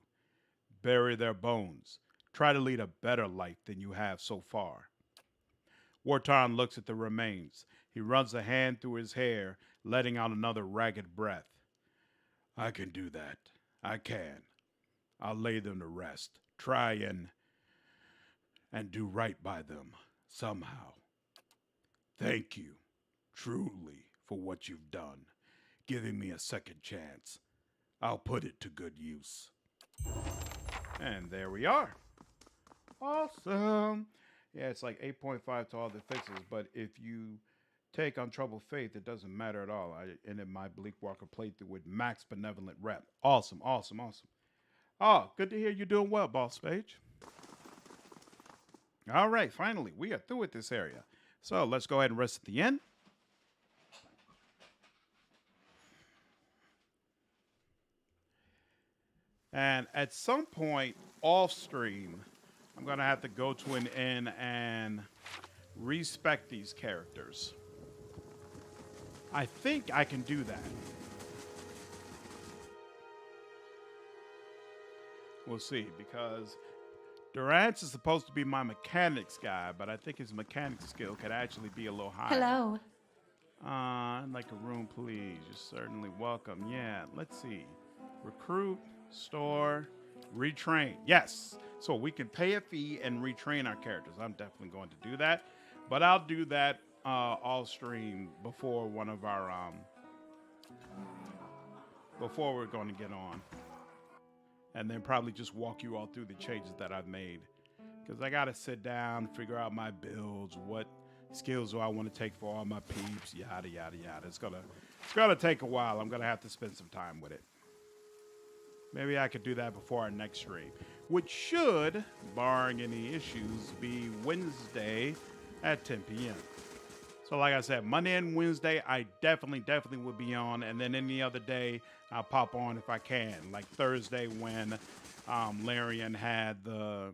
Speaker 1: Bury their bones. Try to lead a better life than you have so far. Wartan looks at the remains. He runs a hand through his hair, letting out another ragged breath. I can do that. I can. I'll lay them to rest. Try and do right by them, somehow. Thank you, truly, for what you've done, giving me a second chance. I'll put it to good use. And there we are. Awesome. Yeah, it's like 8.5 to all the fixes, but if you take Untroubled Faith, it doesn't matter at all. I ended my Bleak Walker playthrough with max benevolent rep. Awesome, awesome, awesome. Oh, good to hear you're doing well, Boss Page. All right, finally, we are through with this area. So let's go ahead and rest at the end. And at some point off stream, I'm going to have to go to an inn and respec these characters. I think I can do that. We'll see, because Durance is supposed to be my mechanics guy, but I think his mechanics skill could actually be a little higher.
Speaker 9: Hello.
Speaker 1: I'd like a room, please. You're certainly welcome. Yeah, let's see. Recruit, store, retrain. Yes. So we can pay a fee and retrain our characters. I'm definitely going to do that. But I'll do that all stream before one of our before we're going to get on. And then probably just walk you all through the changes that I've made. Because I got to sit down, figure out my builds, what skills do I want to take for all my peeps, yada, yada, yada. It's gonna take a while. I'm going to have to spend some time with it. Maybe I could do that before our next stream, which should, barring any issues, be Wednesday at 10 p.m. So like I said, Monday and Wednesday, I definitely will be on. And then any other day, I'll pop on if I can. Like Thursday when Larian had the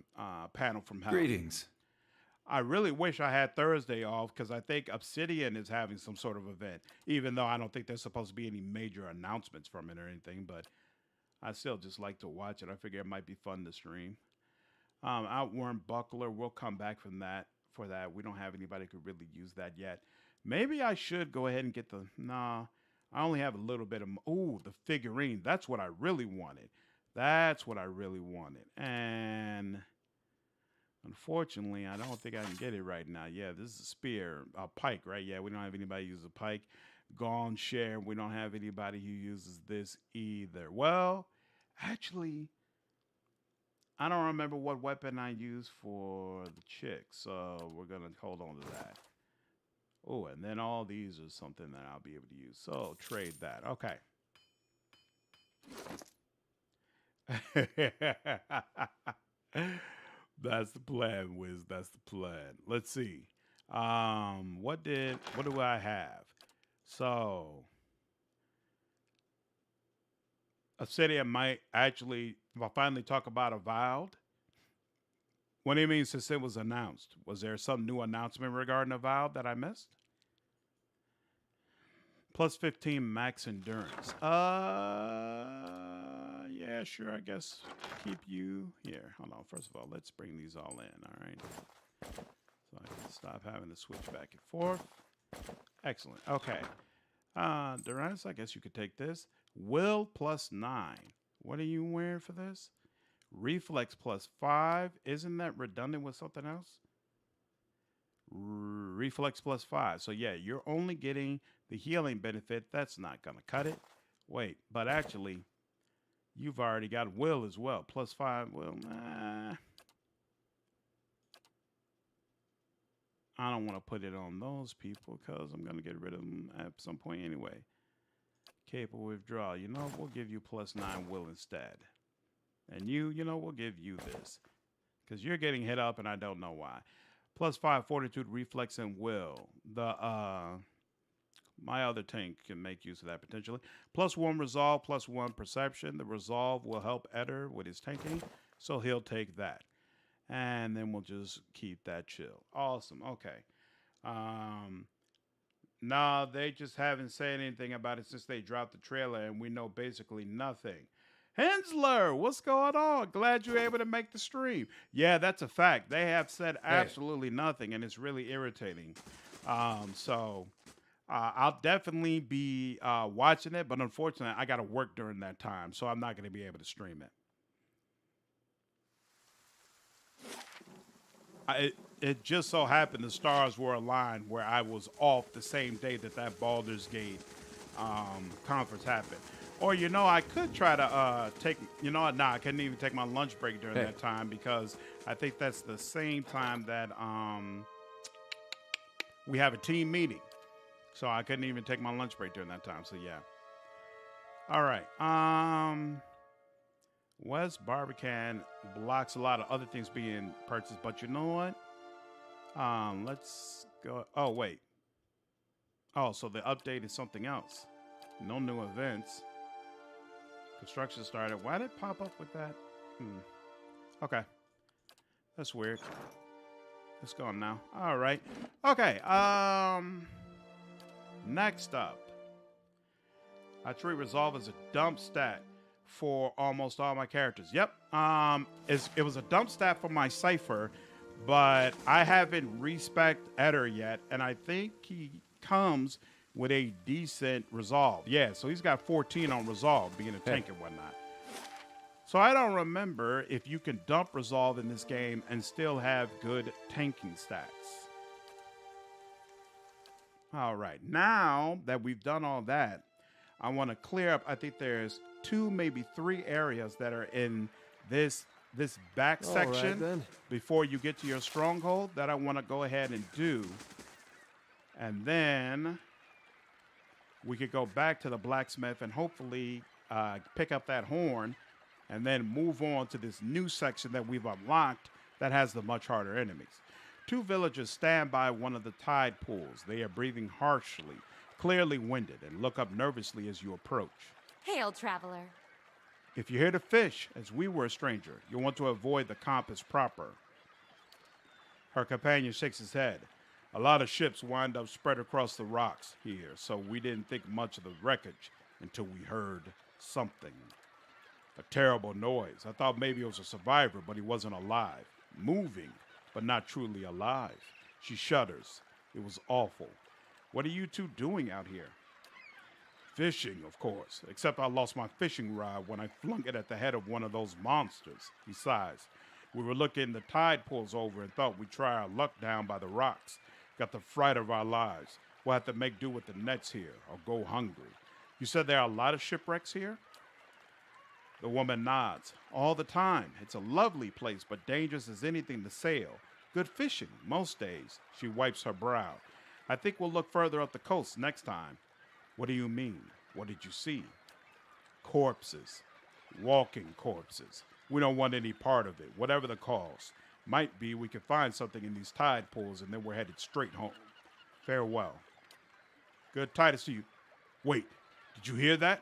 Speaker 1: panel from Hell.
Speaker 10: Greetings.
Speaker 1: I really wish I had Thursday off because I think Obsidian is having some sort of event, even though I don't think there's supposed to be any major announcements from it or anything. But I still just like to watch it. I figure it might be fun to stream. Outworn Buckler, we'll come back from that for that. We don't have anybody who could really use that yet. Maybe I should go ahead and get the... Nah, I only have a little bit of... Ooh, the figurine. That's what I really wanted. That's what I really wanted. And unfortunately, I don't think I can get it right now. Yeah, this is a spear. A pike, right? Yeah, we don't have anybody who uses a pike. Gone share. We don't have anybody who uses this either. Well, actually... I don't remember what weapon I used for the chick, so we're going to hold on to that. Oh, and then all these are something that I'll be able to use. So trade that. Okay. That's the plan, Wiz. That's the plan. Let's see. What do I have? So Obsidian might actually, if I finally talk about Avowed. What do you mean since it was announced? Was there some new announcement regarding Avowed that I missed? Plus 15 max endurance. Yeah, sure, I guess keep you here. Hold on, first of all, let's bring these all in, all right? So I can stop having to switch back and forth. Excellent, okay. Durance, I guess you could take this. Will plus 9. What are you wearing for this? Reflex plus 5. Isn't that redundant with something else? Reflex plus 5. So yeah, you're only getting the healing benefit. That's not going to cut it. Wait, but actually, you've already got will as well. Plus 5. Well, I don't want to put it on those people because I'm going to get rid of them at some point anyway. Capable withdrawal. You know, we'll give you plus 9 will instead. And you know, we'll give you this. Because you're getting hit up and I don't know why. Plus 5 fortitude, reflex, and will. My other tank can make use of that potentially. Plus 1 resolve, plus 1 perception. The resolve will help Eder with his tanking. So he'll take that. And then we'll just keep that chill. Awesome. Okay. No, they just haven't said anything about it since they dropped the trailer, and we know basically nothing. Hensler, what's going on? Glad you're able to make the stream. Yeah, that's a fact. They have said absolutely nothing, and it's really irritating. So I'll definitely be watching it, but unfortunately, I got to work during that time, so I'm not going to be able to stream it. It just so happened the stars were aligned where I was off the same day that Baldur's Gate conference happened. Or, you know, I could try to take, you know what, I couldn't even take my lunch break during that time because I think that's the same time that we have a team meeting. So I couldn't even take my lunch break during that time. So, yeah. All right. West Barbican blocks a lot of other things being purchased, but you know what? Let's go. Oh, wait. Oh, so the update is something else. No new events. Construction started. Why did it pop up with that? Okay. That's weird. It's gone now. All right. Okay. Next up. Archery Resolve is a dump stat for almost all my characters. Yep. It was a dump stat for my Cypher, but I haven't respec Eder yet, and I think he comes with a decent resolve. Yeah, so he's got 14 on resolve, being a tank and whatnot. So I don't remember if you can dump resolve in this game and still have good tanking stats. All right, now that we've done all that, I want to clear up. I think there's 2, maybe 3 areas that are in this back section before you get to your stronghold that I want to go ahead and do. And then we could go back to the blacksmith and hopefully pick up that horn and then move on to this new section that we've unlocked that has the much harder enemies. 2 villagers stand by one of the tide pools. They are breathing harshly, clearly winded, and look up nervously as you approach.
Speaker 9: Hail, traveler.
Speaker 1: If you're here to fish, as we were a stranger, you'll want to avoid the compass proper. Her companion shakes his head. A lot of ships wind up spread across the rocks here, so we didn't think much of the wreckage until we heard something. A terrible noise. I thought maybe it was a survivor, but he wasn't alive. Moving, but not truly alive. She shudders. It was awful. What are you two doing out here? Fishing, of course, except I lost my fishing rod when I flung it at the head of one of those monsters. He sighs. We were looking the tide pools over and thought we'd try our luck down by the rocks. Got the fright of our lives. We'll have to make do with the nets here or go hungry. You said there are a lot of shipwrecks here? The woman nods. All the time. It's a lovely place, but dangerous as anything to sail. Good fishing, most days. She wipes her brow. I think we'll look further up the coast next time. What do you mean? What did you see? Corpses. Walking corpses. We don't want any part of it, whatever the cause. Might be we could find something in these tide pools and then we're headed straight home. Farewell. Good tidings to you. Wait, did you hear that?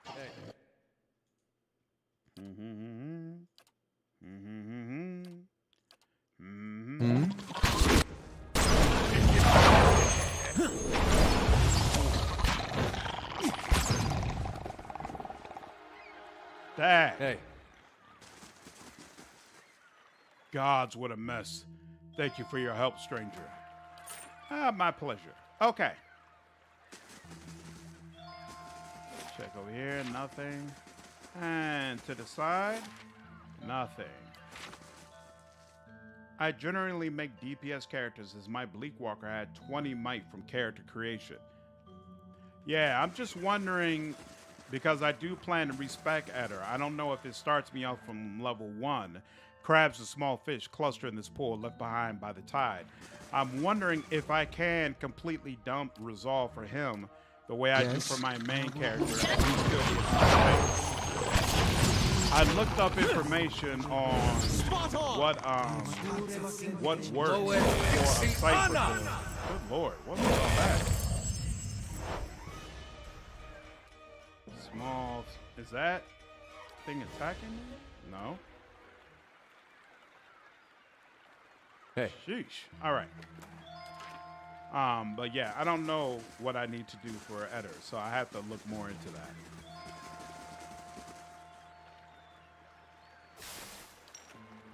Speaker 1: Hey. Dad.
Speaker 7: Hey.
Speaker 1: Gods, what a mess. Thank you for your help, stranger. My pleasure. Okay. Check over here, nothing. And to the side, nothing. I generally make DPS characters as my Bleakwalker had 20 might from character creation. Yeah, I'm just wondering, because I do plan to respec Eder. I don't know if it starts me off from level 1. Crabs and small fish cluster in this pool left behind by the tide. I'm wondering if I can completely dump Resolve for him the way I do for my main character. And he's still the I looked up information on what works for a site with the, good lord, what was all that? Small, is that thing attacking me? No.
Speaker 7: Hey.
Speaker 1: Sheesh. All right. But yeah, I don't know what I need to do for Eder, so I have to look more into that.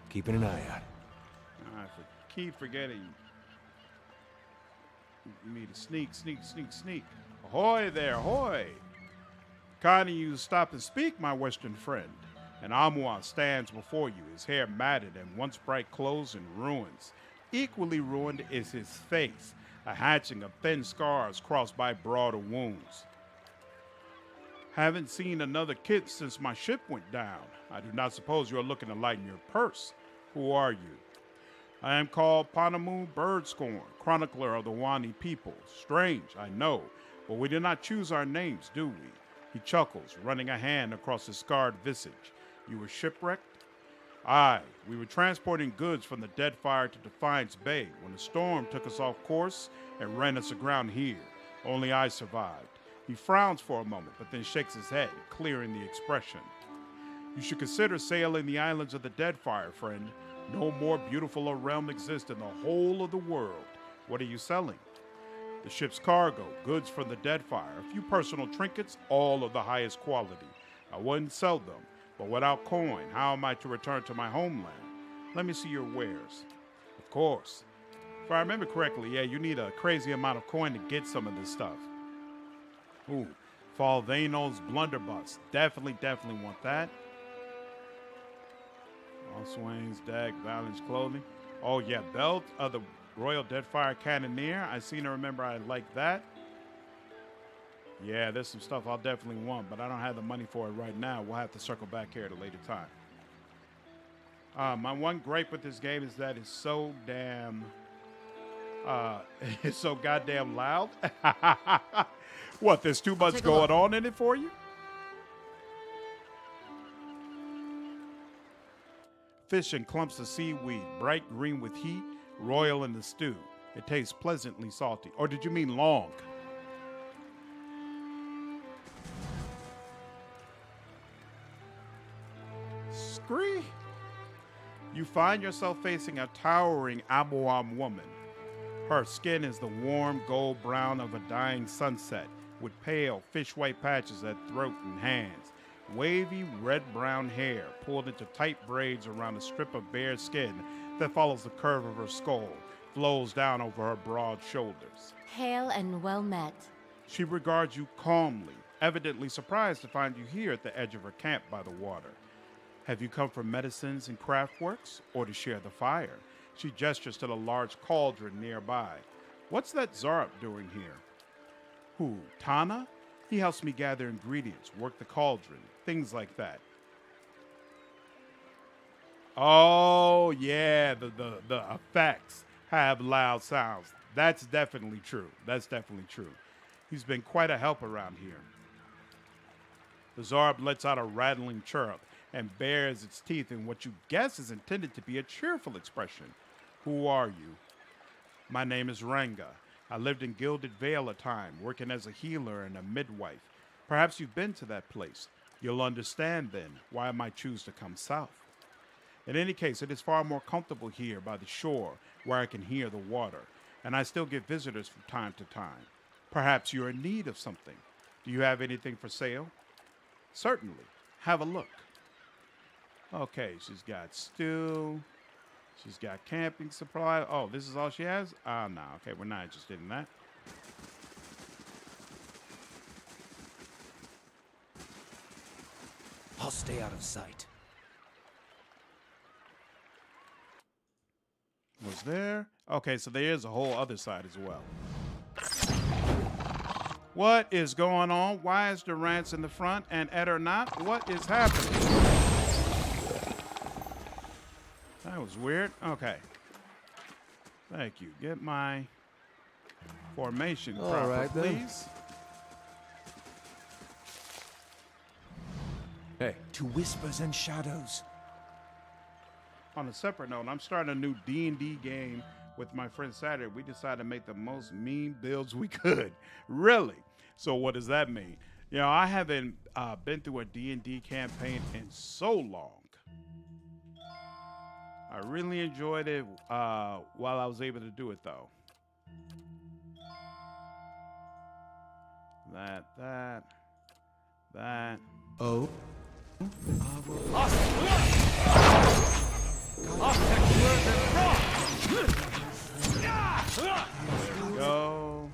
Speaker 7: Keeping an eye out.
Speaker 1: I keep forgetting me to sneak. Ahoy there, ahoy! Kind of you stop and speak, my western friend. And Amua stands before you, his hair matted and once bright clothes in ruins. Equally ruined is his face, a hatching of thin scars crossed by broader wounds. Haven't seen another kid since my ship went down. I do not suppose you are looking to lighten your purse. Who are you? I am called Panamu Birdscorn, chronicler of the Wani people. Strange, I know, but we did not choose our names, do we? He chuckles, running a hand across his scarred visage. You were shipwrecked? Aye, we were transporting goods from the Deadfire to Defiance Bay when a storm took us off course and ran us aground here. Only I survived. He frowns for a moment, but then shakes his head, clearing the expression. You should consider sailing the islands of the Deadfire, friend. No more beautiful a realm exists in the whole of the world. What are you selling? The ship's cargo, goods from the Deadfire, a few personal trinkets, all of the highest quality. I wouldn't sell them, but without coin, how am I to return to my homeland? Let me see your wares. Of course. If I remember correctly, yeah, you need a crazy amount of coin to get some of this stuff. Ooh, Falvano's blunderbuss. Definitely want that. All swings, deck, balance, clothing. Oh yeah, belt of the Royal Deadfire Cannoneer. I seem to remember I like that. Yeah, there's some stuff I'll definitely want, but I don't have the money for it right now. We'll have to circle back here at a later time. My one gripe with this game is that it's so damn... it's so goddamn loud. What, there's too much going on in it for you? Fish and clumps of seaweed, bright green with heat, royal in the stew. It tastes pleasantly salty. Or did you mean long? Scree? You find yourself facing a towering Amoam woman. Her skin is the warm gold brown of a dying sunset, with pale fish-white patches at throat and hands. Wavy red-brown hair pulled into tight braids around a strip of bare skin that follows the curve of her skull flows down over her broad shoulders.
Speaker 6: Hail and well met.
Speaker 1: She regards you calmly, evidently surprised to find you here at the edge of her camp by the water. Have you come for medicines and craft works, or to share the fire? She gestures to the large cauldron nearby. What's that Zarp doing here? Who, Tana? He helps me gather ingredients, work the cauldron, things like that. Oh, yeah, the effects have loud sounds. That's definitely true. That's definitely true. He's been quite a help around here. The Zarb lets out a rattling chirp and bares its teeth in what you guess is intended to be a cheerful expression. Who are you? My name is Ranga. I lived in Gilded Vale a time, working as a healer and a midwife. Perhaps you've been to that place. You'll understand then why I might choose to come south. In any case, it is far more comfortable here by the shore where I can hear the water, and I still get visitors from time to time. Perhaps you're in need of something. Do you have anything for sale? Certainly. Have a look. Okay, she's got stew. She's got camping supply. Oh, this is all she has? Oh, no. Okay, we're not interested in that.
Speaker 2: I'll stay out of sight.
Speaker 1: Was there? Okay, so there is a whole other side as well. What is going on? Why is Durant's in the front and Eder not? What is happening? That was weird. Okay. Thank you. Get my formation proper,
Speaker 7: right, then.
Speaker 1: please.
Speaker 7: Hey,
Speaker 2: To whispers and shadows.
Speaker 1: On a separate note, I'm starting a new D&D game with my friend Saturday. We decided to make the most mean builds we could. Really. So what does that mean? You know, I haven't been through a D&D campaign in so long. I really enjoyed it while I was able to do it, though. That.
Speaker 2: Oh.
Speaker 1: Go.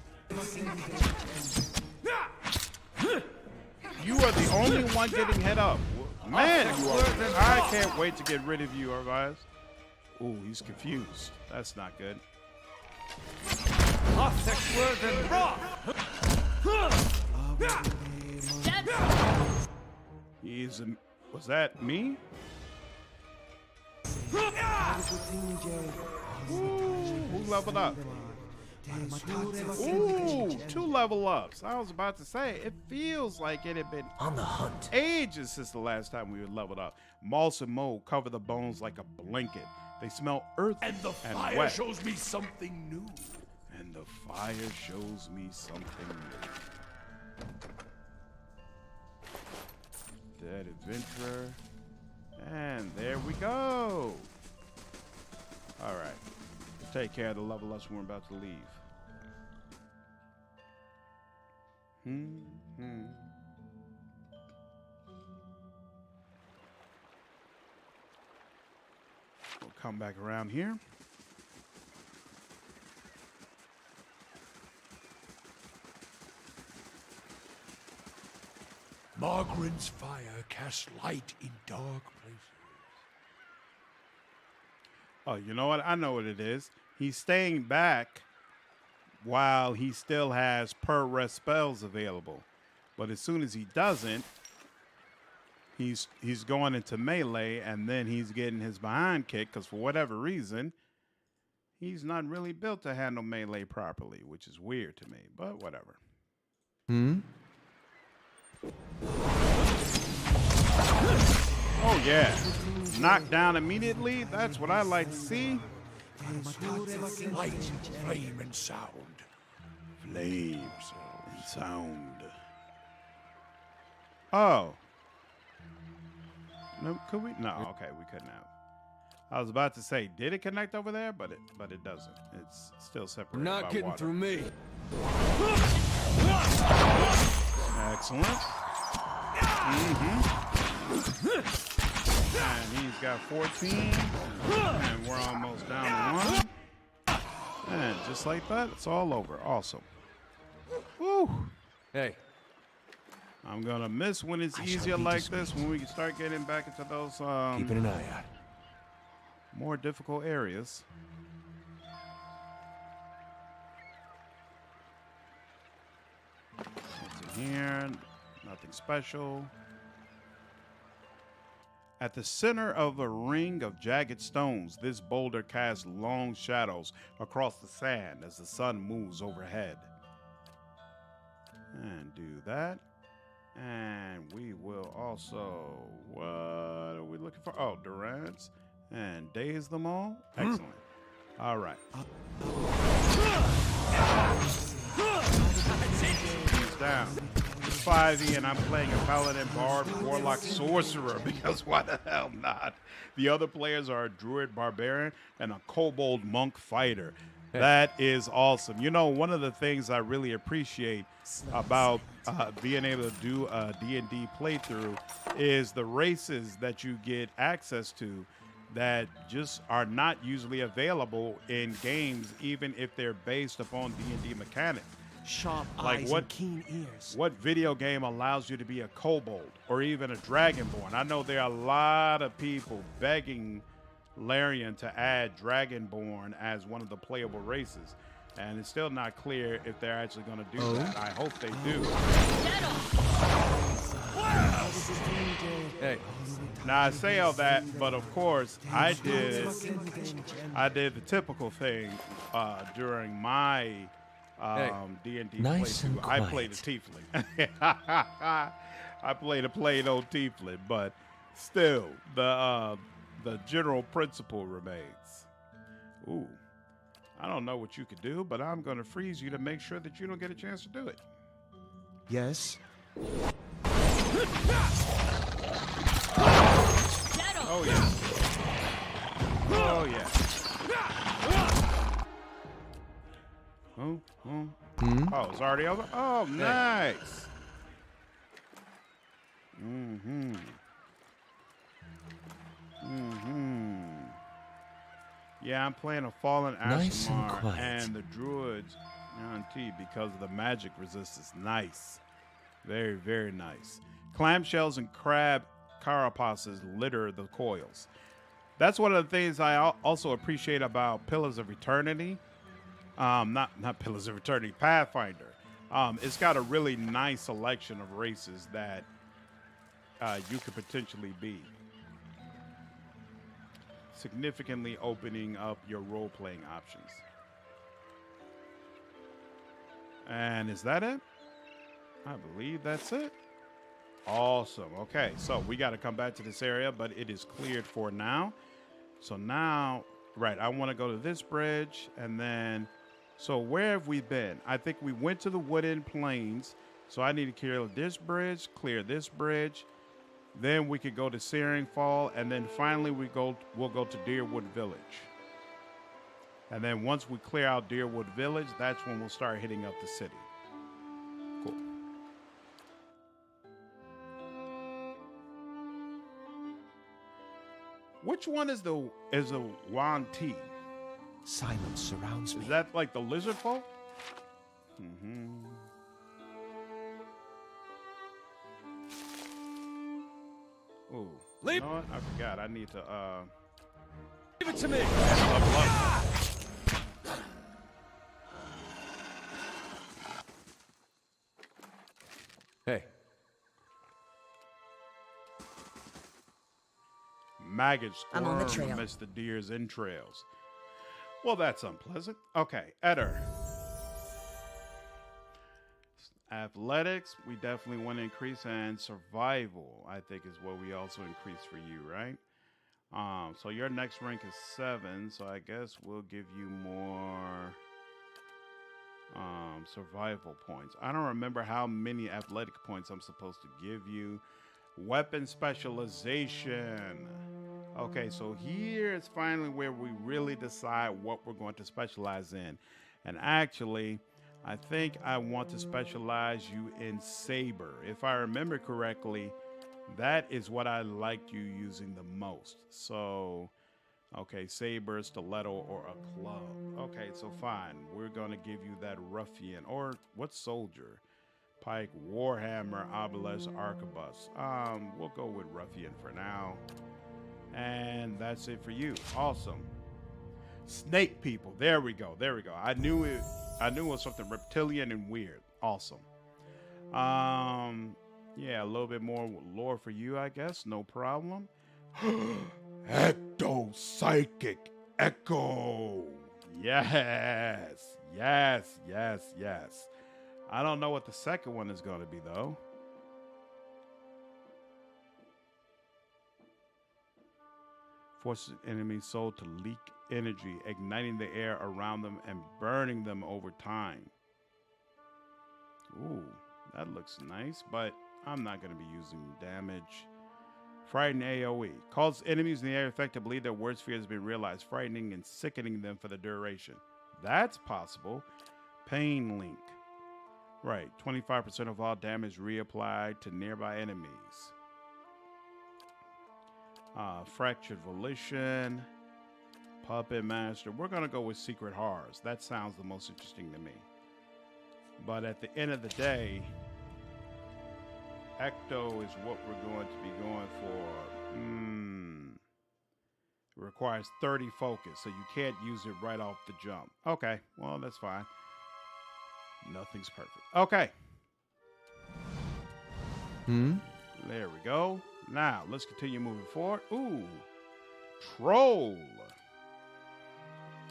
Speaker 1: You are the only one getting hit up. Man, you are. I can't wait to get rid of you, Hiravias. Ooh, he's confused. That's not good. He's was that me? Ooh, who leveled up? Ooh, 2 level ups. I was about to say, it feels like it had been
Speaker 2: On the hunt.
Speaker 1: ages since the last time we were leveled up. Moss and mold cover the bones like a blanket. They smell earthy
Speaker 8: And the
Speaker 1: and
Speaker 8: fire
Speaker 1: wet.
Speaker 8: shows me something new.
Speaker 1: And the fire shows me something new. Dead adventurer. And there we go. All right. Take care of the level ups when we're about to leave. We'll come back around here.
Speaker 8: Margaret's fire casts light in dark places.
Speaker 1: Oh, you know what? I know what it is. He's staying back while he still has per rest spells available. But as soon as he doesn't, he's going into melee, and then he's getting his behind kicked because for whatever reason, he's not really built to handle melee properly, which is weird to me, but whatever. Oh, yeah. Knocked down immediately. That's what I like to see.
Speaker 8: Light, flame, and sound.
Speaker 1: Flames and sound. Oh. No, could we? No, okay, we couldn't have. I was about to say, did it connect over there? But it doesn't. It's still separated
Speaker 7: not
Speaker 1: by
Speaker 7: getting
Speaker 1: water.
Speaker 7: through me.
Speaker 1: Excellent. And he's got 14. And we're almost down to 1. And just like that, it's all over. Awesome. Woo!
Speaker 7: Hey,
Speaker 1: I'm going to miss when it's easier like this, when we start getting back into those
Speaker 7: keeping an eye out.
Speaker 1: more difficult areas. What's in here? Nothing special. At the center of a ring of jagged stones, this boulder casts long shadows across the sand as the sun moves overhead. And do that. And we will also, what are we looking for? Oh, Durant's. And daze them all. Excellent. All right. He's down. It's 5e, and I'm playing a Paladin, Bard, Warlock, Sorcerer, because why the hell not? The other players are a Druid, Barbarian, and a Kobold, Monk, Fighter. That is awesome. You know, one of the things I really appreciate about being able to do a D&D playthrough is the races that you get access to that just are not usually available in games, even if they're based upon D&D mechanics.
Speaker 2: Sharp
Speaker 1: Like
Speaker 2: eyes
Speaker 1: what-
Speaker 2: and keen ears.
Speaker 1: What video game allows you to be a kobold or even a dragonborn? I know there are a lot of people begging Larian to add dragonborn as one of the playable races, and it's still not clear if they're actually going to do that. I hope they do.
Speaker 7: Hey,
Speaker 1: Now I say all that, but of course I did the typical thing during my D&D
Speaker 2: Nice and
Speaker 1: playthrough. I played a tiefling. I played a plain old tiefling, but still the general principle remains. Ooh, I don't know what you could do, but I'm going to freeze you to make sure that you don't get a chance to do it.
Speaker 2: Yes.
Speaker 1: Oh yeah. Oh yeah. Oh, it's already over? Oh, nice. Yeah, I'm playing a Fallen
Speaker 2: Nice and
Speaker 1: Ashmar,
Speaker 2: quiet.
Speaker 1: and the Druids guaranteed because of the magic resistance. Nice. Very, very nice. Clamshells and crab carapaces litter the coils. That's one of the things I also appreciate about Pillars of Eternity. Not Pillars of Eternity, Pathfinder. It's got a really nice selection of races that you could potentially be, significantly opening up your role-playing options. And is that it? I believe that's it. Awesome. Okay, so we got to come back to this area, but it is cleared for now. So now, right, I want to go to this bridge, and then, so where have we been? I think we went to the Wooded Plains, so I need to clear this bridge. Then we could go to Searing Fall, and then finally we'll go to Deerwood Village. And then once we clear out Deerwood Village, that's when we'll start hitting up the city. Cool. Which one is the Wan Ti?
Speaker 2: Silence surrounds me.
Speaker 1: Is that like the lizard folk? Mm-hmm. Ooh.
Speaker 3: Leap.
Speaker 1: You know what? I forgot. I need to
Speaker 3: Give it to me!
Speaker 1: level up.
Speaker 7: hey,
Speaker 1: Maggots
Speaker 5: I'm on the
Speaker 1: squirm
Speaker 5: trail.
Speaker 1: amidst the deer's entrails. Well, that's unpleasant. Okay, Eder. Athletics, we definitely want to increase, and survival, I think, is what we also increase for you, right? So your next rank is 7, so I guess we'll give you more survival points. I don't remember how many athletic points I'm supposed to give you. Weapon specialization. Okay, so here is finally where we really decide what we're going to specialize in. And actually, I think I want to specialize you in Saber. If I remember correctly, That is what I liked you using the most. So, okay, saber, stiletto, or a club. Okay, so fine. We're going to give you that ruffian. Or what soldier? Pike, warhammer, obelisk, arquebus. We'll go with ruffian for now. And that's it for you. Awesome. Snake people. There we go. There we go. I knew it was something reptilian and weird. Awesome. Yeah, a little bit more lore for you, I guess. No problem. Ecto psychic echo. Yes. Yes, yes, yes. I don't know what the second one is going to be, though. Forces enemy's soul to leak energy, igniting the air around them and burning them over time. Ooh, that looks nice, but I'm not going to be using damage. Frighten AoE. Calls enemies in the area affected to believe their worst fear has been realized, frightening and sickening them for the duration. That's possible. Pain link. Right, 25% of all damage reapplied to nearby enemies. Fractured Volition, Puppet Master. We're going to go with Secret Horrors. That sounds the most interesting to me. But at the end of the day, Ecto is what we're going to be going for. It requires 30 focus, so you can't use it right off the jump. Okay, well, that's fine. Nothing's perfect. Okay. There we go. Now, let's continue moving forward. Ooh, Troll.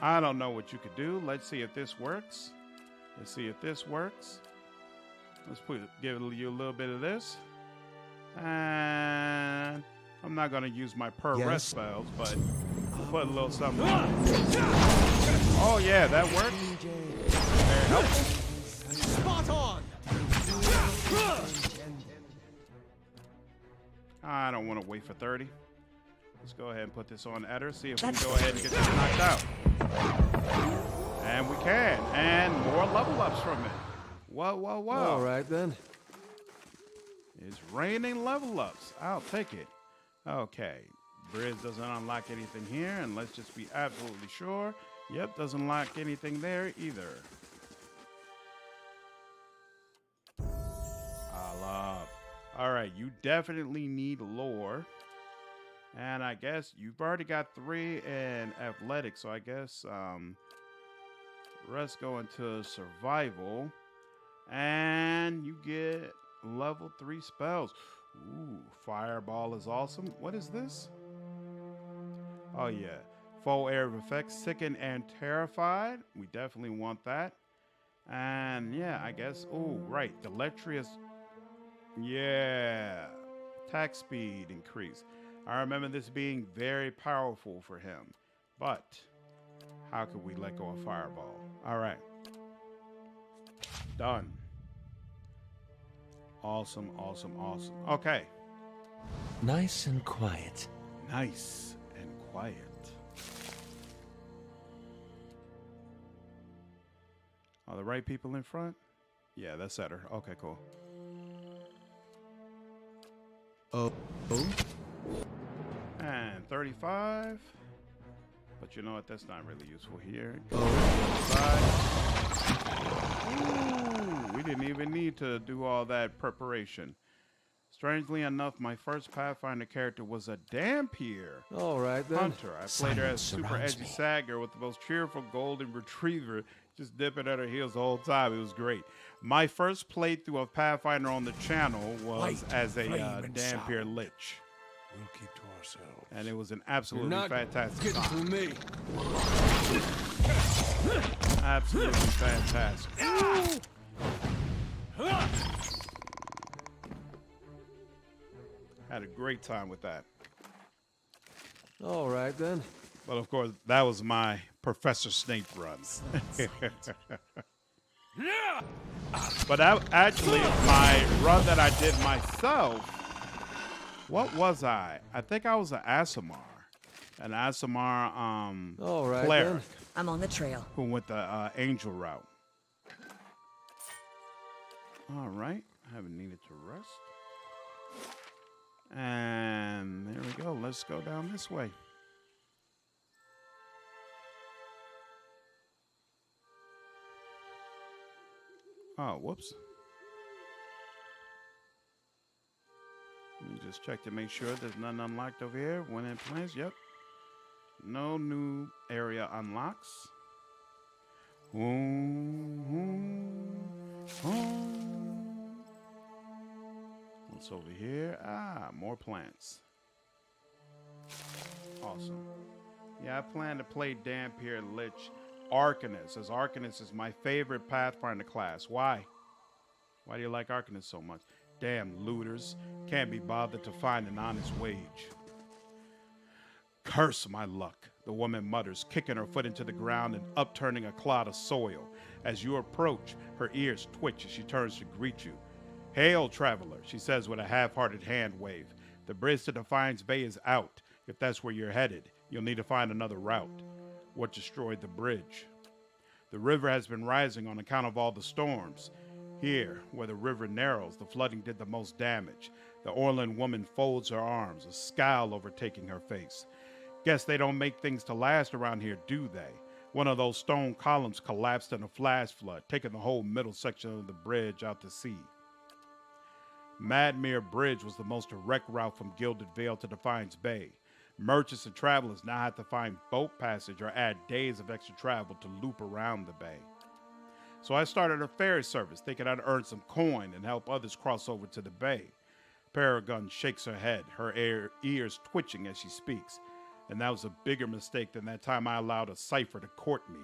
Speaker 1: I don't know what you could do. Let's see if this works. Let's see if this works. Let's give you a little bit of this. And I'm not going to use my rest spells, but we'll put a little something on it. Oh, yeah, that worked. Very helpful.
Speaker 2: Spot on!
Speaker 1: I don't want to wait for 30. Let's go ahead and put this on Eder, see if we can go ahead and get this knocked out. And we can. And more level ups from it. Whoa, whoa, whoa.
Speaker 7: All right, then.
Speaker 1: It's raining level ups. I'll take it. Okay. Briz doesn't unlock anything here, and let's just be absolutely sure. Yep, doesn't unlock anything there either. All right, you definitely need lore. And I guess you've already got 3 in athletics, so I guess rest go into survival. And you get level 3 spells. Ooh, fireball is awesome. What is this? Oh, yeah. Full area of effects, sicken and terrified. We definitely want that. And yeah, I guess, oh, right. Deletrious. Yeah. Attack speed increase. I remember this being very powerful for him. But how could we let go of fireball? All right. Done. Awesome, awesome, awesome. Okay.
Speaker 2: Nice and quiet.
Speaker 1: Nice and quiet. Are the right people in front? Yeah, that's Eder. Okay, cool.
Speaker 2: Oh.
Speaker 1: And 35. But you know what? That's not really useful here. Ooh, we didn't even need to do all that preparation. Strangely enough, my first Pathfinder character was a Dampier
Speaker 7: All right, then.
Speaker 1: Hunter. I played her as super edgy Sagger with the most cheerful golden retriever, just dipping at her heels the whole time. It was great. My first playthrough of Pathfinder on the channel was as a Dampier Lich.
Speaker 8: We'll keep to ourselves.
Speaker 1: And it was an absolutely fantastic
Speaker 7: Getting
Speaker 1: time.
Speaker 7: through me.
Speaker 1: Absolutely fantastic. Had a great time with that.
Speaker 7: All right, then.
Speaker 1: But of course, that was my Professor Snape run. But actually, my run that I did myself, what was I? I think I was an Aasimar. An Aasimar
Speaker 7: All right,
Speaker 1: cleric
Speaker 7: then.
Speaker 5: I'm on the trail.
Speaker 1: who went the angel route. All right. I haven't needed to rest. And there we go. Let's go down this way. Oh, whoops. Let me just check to make sure there's nothing unlocked over here. Went in place. Yep. No new area unlocks. What's over here? Ah, more plants. Awesome. Yeah, I plan to play Dampier Lich Arcanist, as Arcanist is my favorite Pathfinder class. Why? Why do you like Arcanist so much? Damn looters. Can't be bothered to find an honest wage. Curse my luck, the woman mutters, kicking her foot into the ground and upturning a clod of soil. As you approach, her ears twitch as she turns to greet you. Hail, traveler, she says with a half-hearted hand wave. The bridge to Defiance Bay is out. If that's where you're headed, you'll need to find another route. What destroyed the bridge? The river has been rising on account of all the storms. Here, where the river narrows, the flooding did the most damage. The Orland woman folds her arms, a scowl overtaking her face. Guess they don't make things to last around here, do they? One of those stone columns collapsed in a flash flood, taking the whole middle section of the bridge out to sea. Madmere Bridge was the most direct route from Gilded Vale to Defiance Bay. Merchants and travelers now had to find boat passage or add days of extra travel to loop around the bay. So I started a ferry service, thinking I'd earn some coin and help others cross over to the bay. Paragon shakes her head, her ears twitching as she speaks. And that was a bigger mistake than that time I allowed a cipher to court me.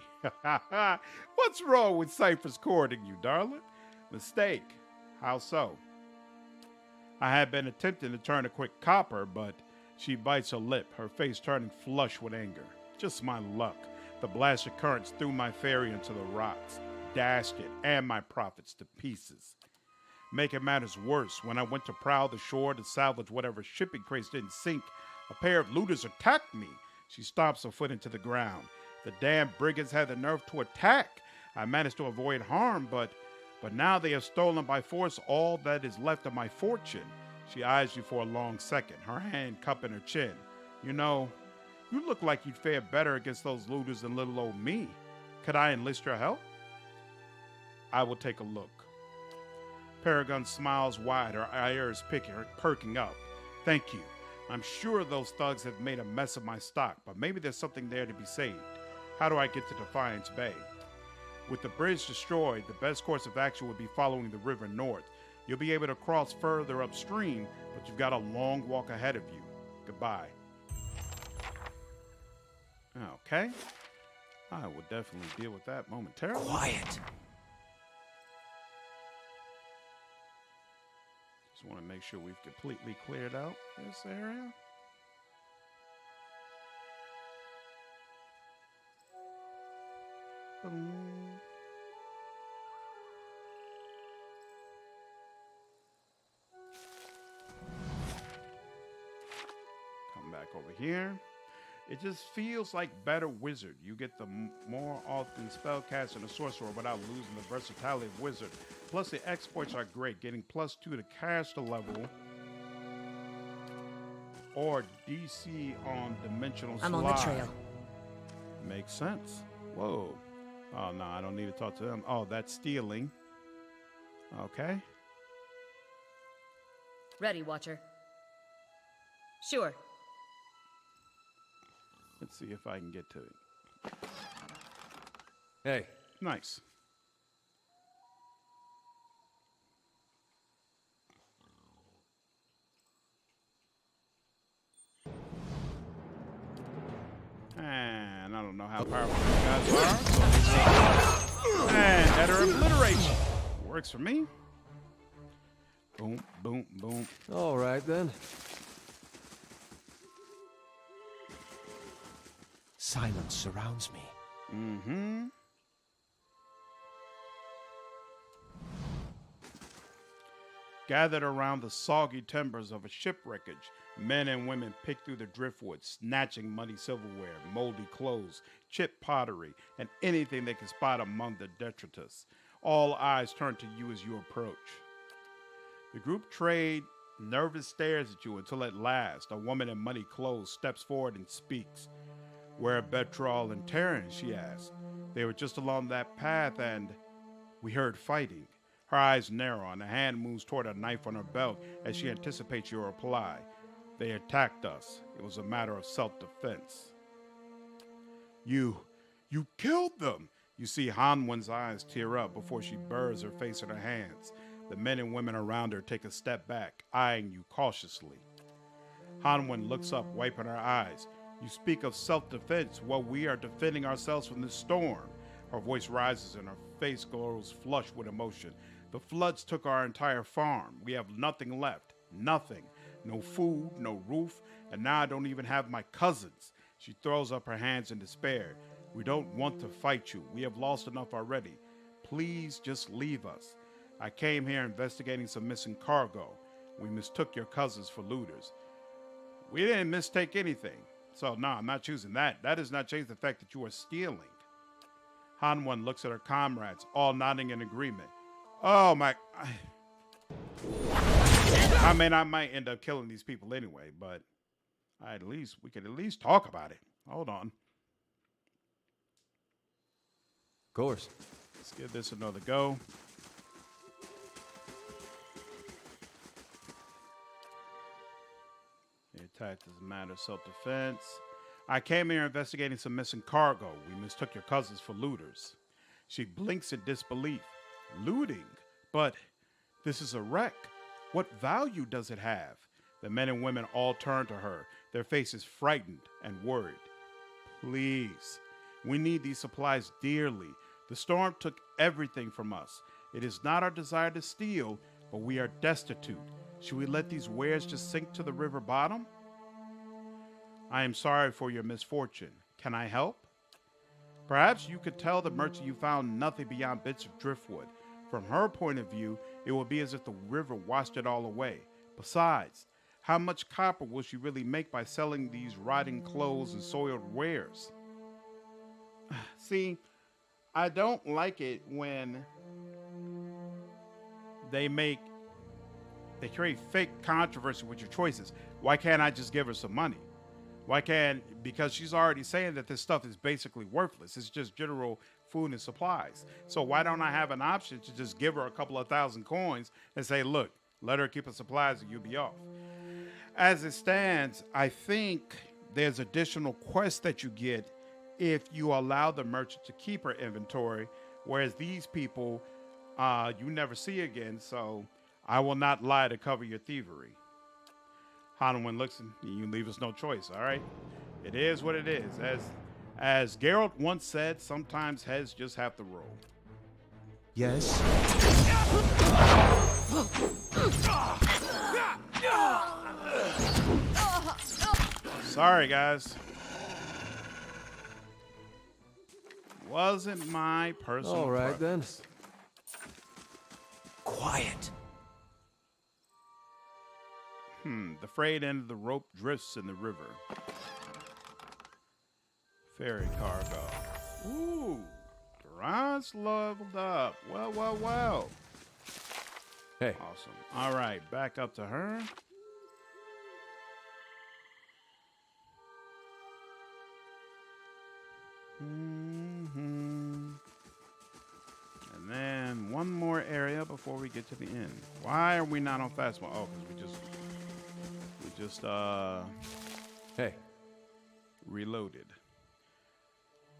Speaker 1: What's wrong with ciphers courting you, darling? Mistake. How so? I had been attempting to turn a quick copper, but she bites her lip, her face turning flush with anger. Just my luck. The blast of currents threw my ferry into the rocks, dashed it and my profits to pieces. Making matters worse, when I went to prowl the shore to salvage whatever shipping crates didn't sink, a pair of looters attacked me. She stomps her foot into the ground. The damn brigands had the nerve to attack. I managed to avoid harm, but now they have stolen by force all that is left of my fortune. She eyes you for a long second, her hand cupping her chin. You know, you look like you'd fare better against those looters than little old me. Could I enlist your help? I will take a look. Paragon smiles wide, her ears perking up. Thank you. I'm sure those thugs have made a mess of my stock, but maybe there's something there to be saved. How do I get to Defiance Bay? With the bridge destroyed, the best course of action would be following the river north. You'll be able to cross further upstream, but you've got a long walk ahead of you. Goodbye. Okay. I will definitely deal with that momentarily.
Speaker 2: Quiet.
Speaker 1: Just want to make sure we've completely cleared out this area. Boom. Come back over here. It just feels like better wizard. You get the more often spellcaster and a sorcerer without losing the versatility of wizard. Plus the exploits are great, getting +2 to caster level or DC on dimensional slide.
Speaker 5: I'm on the trail.
Speaker 1: Makes sense. Whoa. Oh no, I don't need to talk to them. Oh, that's stealing. Okay.
Speaker 5: Ready, Watcher. Sure.
Speaker 1: Let's see if I can get to it.
Speaker 7: Hey.
Speaker 1: Nice. And I don't know how powerful these guys are. And utter obliteration. Works for me. Boom, boom, boom.
Speaker 7: All right, then.
Speaker 2: Silence surrounds me.
Speaker 1: Mm-hmm. Gathered around the soggy timbers of a shipwreckage, men and women pick through the driftwood, snatching muddy silverware, moldy clothes, chipped pottery, and anything they can spot among the detritus. All eyes turn to you as you approach. The group trade nervous stares at you until at last a woman in muddy clothes steps forward and speaks. "Where are Betrol and Terran?" she asked. "They were just along that path and we heard fighting." Her eyes narrow and a hand moves toward a knife on her belt as she anticipates your reply. "They attacked us. It was a matter of self-defense." You killed them!" You see Hanwen's eyes tear up before she buries her face in her hands. The men and women around her take a step back, eyeing you cautiously. Hanwen looks up, wiping her eyes. "You speak of self-defense. Well, we are defending ourselves from this storm." Her voice rises and her face glows flush with emotion. "The floods took our entire farm. We have nothing left. Nothing. No food, no roof, and now I don't even have my cousins." She throws up her hands in despair. "We don't want to fight you. We have lost enough already. Please just leave us. I came here investigating some missing cargo. We mistook your cousins for looters." "We didn't mistake anything. So, no, I'm not choosing that. That does not change the fact that you are stealing." Hanwen looks at her comrades, all nodding in agreement. "Oh, my..." I mean, I might end up killing these people anyway, but we could at least talk about it. Hold on.
Speaker 7: Of course.
Speaker 1: Let's give this another go. The attack is a matter of self-defense. "I came here investigating some missing cargo. We mistook your cousins for looters." She blinks in disbelief. "Looting? But this is a wreck. What value does it have?" The men and women all turn to her, their faces frightened and worried. "Please, we need these supplies dearly. The storm took everything from us. It is not our desire to steal, but we are destitute. Should we let these wares just sink to the river bottom?" "I am sorry for your misfortune. Can I help?" "Perhaps you could tell the merchant you found nothing beyond bits of driftwood. From her point of view, it will be as if the river washed it all away. Besides, how much copper will she really make by selling these rotting clothes and soiled wares?" See, I don't like it when they create fake controversy with your choices. Why can't I just give her some money? Because she's already saying that this stuff is basically worthless. It's just general food and supplies. So why don't I have an option to just give her a couple of thousand coins and say, "Look, let her keep her supplies and you'll be off." As it stands, I think there's additional quests that you get if you allow the merchant to keep her inventory, whereas these people you never see again, so I will not lie to cover your thievery. Hanwen looks and you leave us no choice, all right? It is what it is. As Geralt once said, sometimes heads just have to roll.
Speaker 2: Yes?
Speaker 1: Sorry, guys. Wasn't my personal
Speaker 7: All right,
Speaker 1: preference.
Speaker 7: then.
Speaker 2: Quiet.
Speaker 1: The frayed end of the rope drifts in the river. Ferry cargo. Ooh, Duran's leveled up. Well.
Speaker 7: Hey,
Speaker 1: Awesome. All right, back up to her. And then one more area before we get to the end. Why are we not on fast mode? Oh, because we just
Speaker 7: hey.
Speaker 1: reloaded.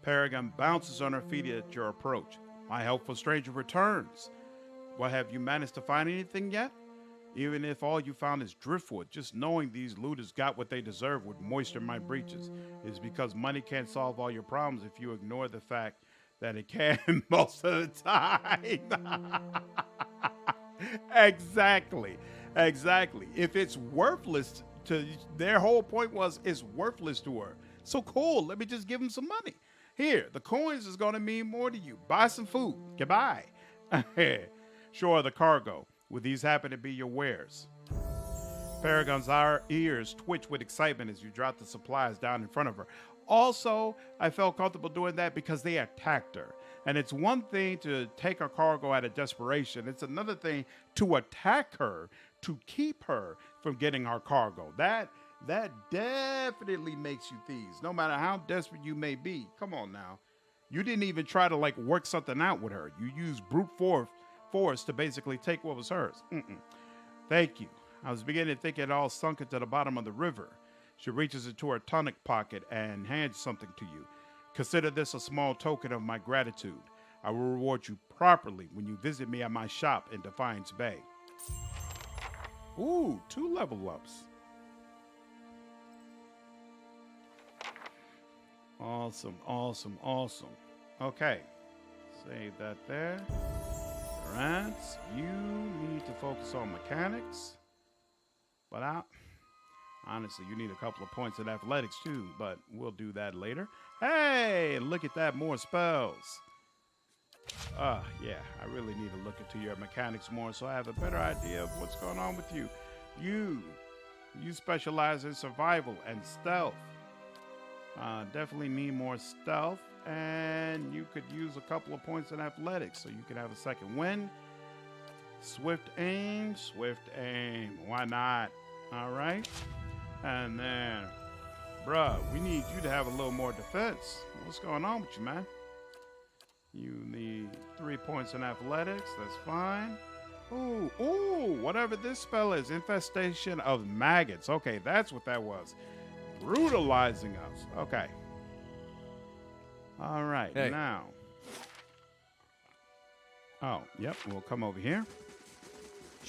Speaker 1: Paragon bounces on her feet at your approach. My helpful stranger returns. What, have you managed to find anything yet? Even if all you found is driftwood, just knowing these looters got what they deserve would moisten my breeches. It's because money can't solve all your problems if you ignore the fact that it can most of the time. Exactly. If it's worthless to their whole point was it's worthless to her. So cool, let me just give them some money. Here, the coins is gonna mean more to you. Buy some food. Goodbye. Sure, the cargo. Would these happen to be your wares? Paragon's ears twitch with excitement as you drop the supplies down in front of her. Also, I felt comfortable doing that because they attacked her. And it's one thing to take her cargo out of desperation. It's another thing to attack her to keep her from getting our cargo. That definitely makes you thieves, no matter how desperate you may be. Come on now. You didn't even try to like work something out with her. You used brute force to basically take what was hers. Thank you. I was beginning to think it all sunk into the bottom of the river. She reaches into her tunic pocket and hands something to you. Consider this a small token of my gratitude. I will reward you properly when you visit me at my shop in Defiance Bay. Ooh, 2 level ups. Awesome, awesome, awesome. Okay, save that there. Rats, you need to focus on mechanics. But honestly, you need a couple of points in athletics too, but we'll do that later. Hey, look at that, more spells. Yeah, I really need to look into your mechanics more so I have a better idea of what's going on with you. You specialize in survival and stealth. Definitely need more stealth, and you could use a couple of points in athletics so you could have a second win. Swift aim. Why not? All right. And then, bruh, we need you to have a little more defense. What's going on with you, man? You need 3 points in athletics. That's fine. Ooh, whatever this spell is. Infestation of maggots. Okay, that's what that was. Brutalizing us. Okay. All right,
Speaker 7: hey.
Speaker 1: Now. Oh, yep, we'll come over here.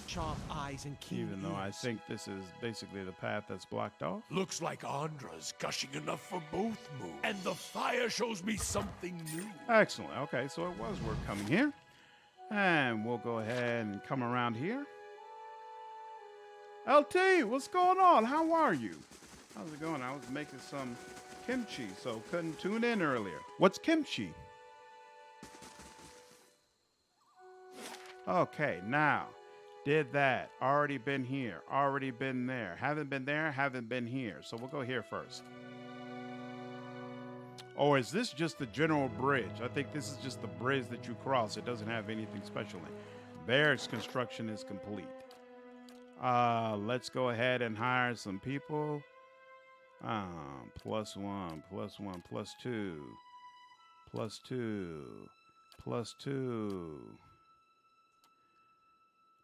Speaker 2: Sharp eyes and keen
Speaker 1: Even though I
Speaker 2: ears.
Speaker 1: think this is basically the path that's blocked off.
Speaker 8: Looks like Andra's gushing enough for both moves. And the fire shows me something new.
Speaker 1: Excellent. Okay, so it was worth coming here. And we'll go ahead and come around here. LT, what's going on? How are you? How's it going? I was making some kimchi, so couldn't tune in earlier. What's kimchi? Okay, now. Did that. Already been here. Already been there. Haven't been there. Haven't been here. So we'll go here first. Or is this just the general bridge? I think this is just the bridge that you cross. It doesn't have anything special in it. There's construction is complete. Let's go ahead and hire some people. +1, +1, +2, +2, +2.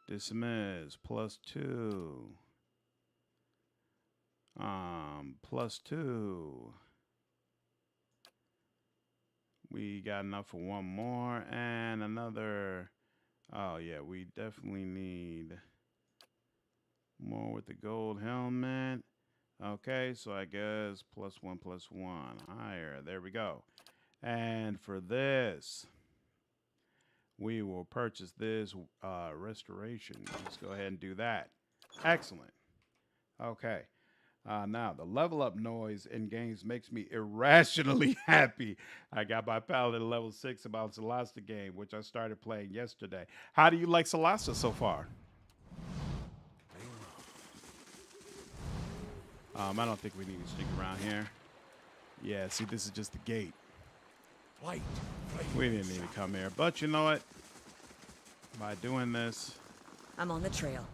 Speaker 1: Dismiss, +2. +2. We got enough for one more and another. Oh yeah, we definitely need more with the gold helmet. Okay, so I guess +1, +1. Higher. There we go. And for this, we will purchase this restoration. Let's go ahead and do that. Excellent. Okay. Now, the level up noise in games makes me irrationally happy. I got my Paladin level 6 about Celasta game, which I started playing yesterday. How do you like Celasta so far? I don't think we need to stick around here. Yeah, see, this is just the gate.
Speaker 8: White.
Speaker 1: We didn't need to come here. But you know what? By doing this,
Speaker 5: I'm on the trail.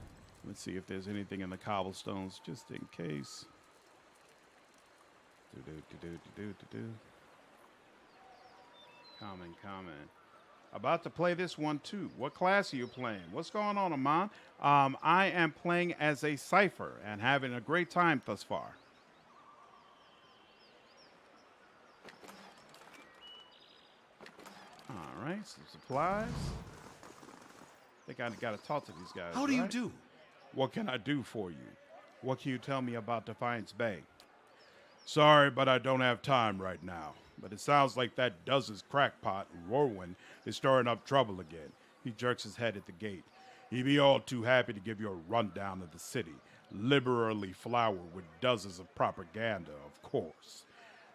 Speaker 1: let's see if there's anything in the cobblestones, just in case. Comment. About to play this one too. What class are you playing? What's going on, Amon? I am playing as a Cypher and having a great time thus far. All right, some supplies. I think I got to talk to these guys.
Speaker 2: How do you
Speaker 1: right?
Speaker 2: do?
Speaker 1: What can I do for you? What can you tell me about Defiance Bay? Sorry, but I don't have time right now. But it sounds like that Duz's crackpot, Rorwin, is stirring up trouble again. He jerks his head at the gate. He'd be all too happy to give you a rundown of the city, liberally flowered with dozens of propaganda, of course.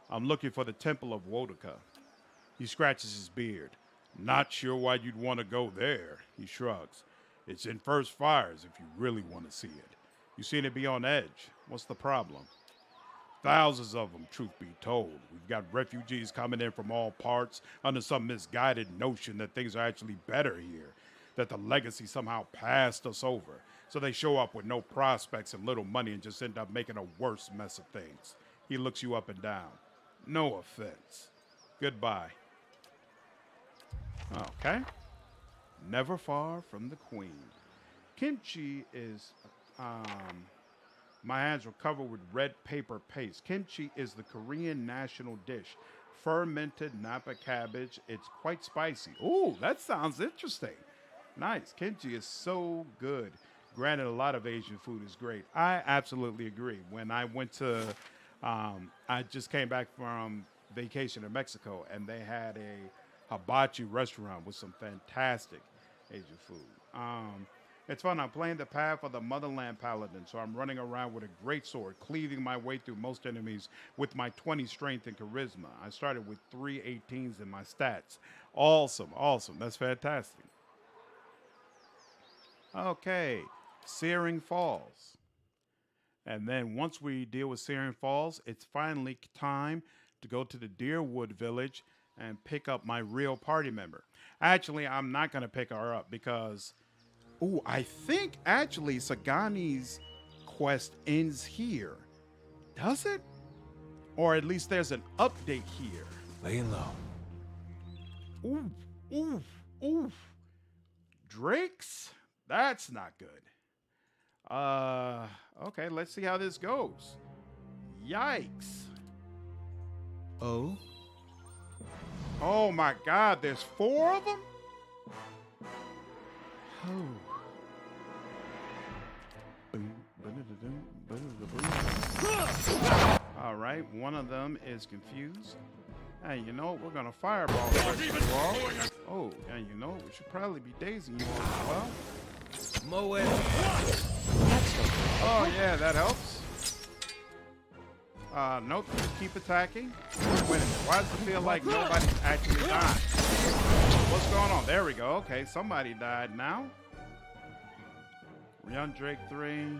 Speaker 1: I'm looking for the Temple of Wodoka. He scratches his beard. Not sure why you'd want to go there, he shrugs. It's in First Fires if you really want to see it. You seem to be on edge. What's the problem? Thousands of them, truth be told. We've got refugees coming in from all parts under some misguided notion that things are actually better here, that the legacy somehow passed us over. So they show up with no prospects and little money and just end up making a worse mess of things. He looks you up and down. No offense. Goodbye. Okay. Never far from the queen. Kimchi is, my hands were covered with red paper paste. Kimchi is the Korean national dish. Fermented Napa cabbage. It's quite spicy. Ooh, that sounds interesting. Nice. Kimchi is so good. Granted, a lot of Asian food is great. I absolutely agree. When I went to, I just came back from vacation in Mexico, and they had a hibachi restaurant with some fantastic Asian food. It's fun. I'm playing the path of the Motherland Paladin, so I'm running around with a great sword, cleaving my way through most enemies with my 20 strength and charisma. I started with 3 18s in my stats. Awesome, awesome. That's fantastic. Okay, Searing Falls. And then once we deal with Searing Falls, it's finally time to go to the Deerwood Village and pick up my real party member. Actually, I'm not going to pick her up because, ooh, I think actually Sagani's quest ends here. Does it? Or at least there's an update here.
Speaker 7: Laying low.
Speaker 1: Ooh, ooh, ooh. Drakes? That's not good. Okay, let's see how this goes. Yikes.
Speaker 2: Oh?
Speaker 1: Oh my God, there's 4 of them? Oh. All right, one of them is confused. Hey, you know, we're gonna fireball the rest of you all. Oh, and you know, we should probably be dazing you all as well.
Speaker 3: Moe.
Speaker 1: Oh yeah, that helps. Nope, just keep attacking. Wait a minute, why does it feel like nobody's actually died? What's going on? There we go. Okay, somebody died now. Young Drake 3.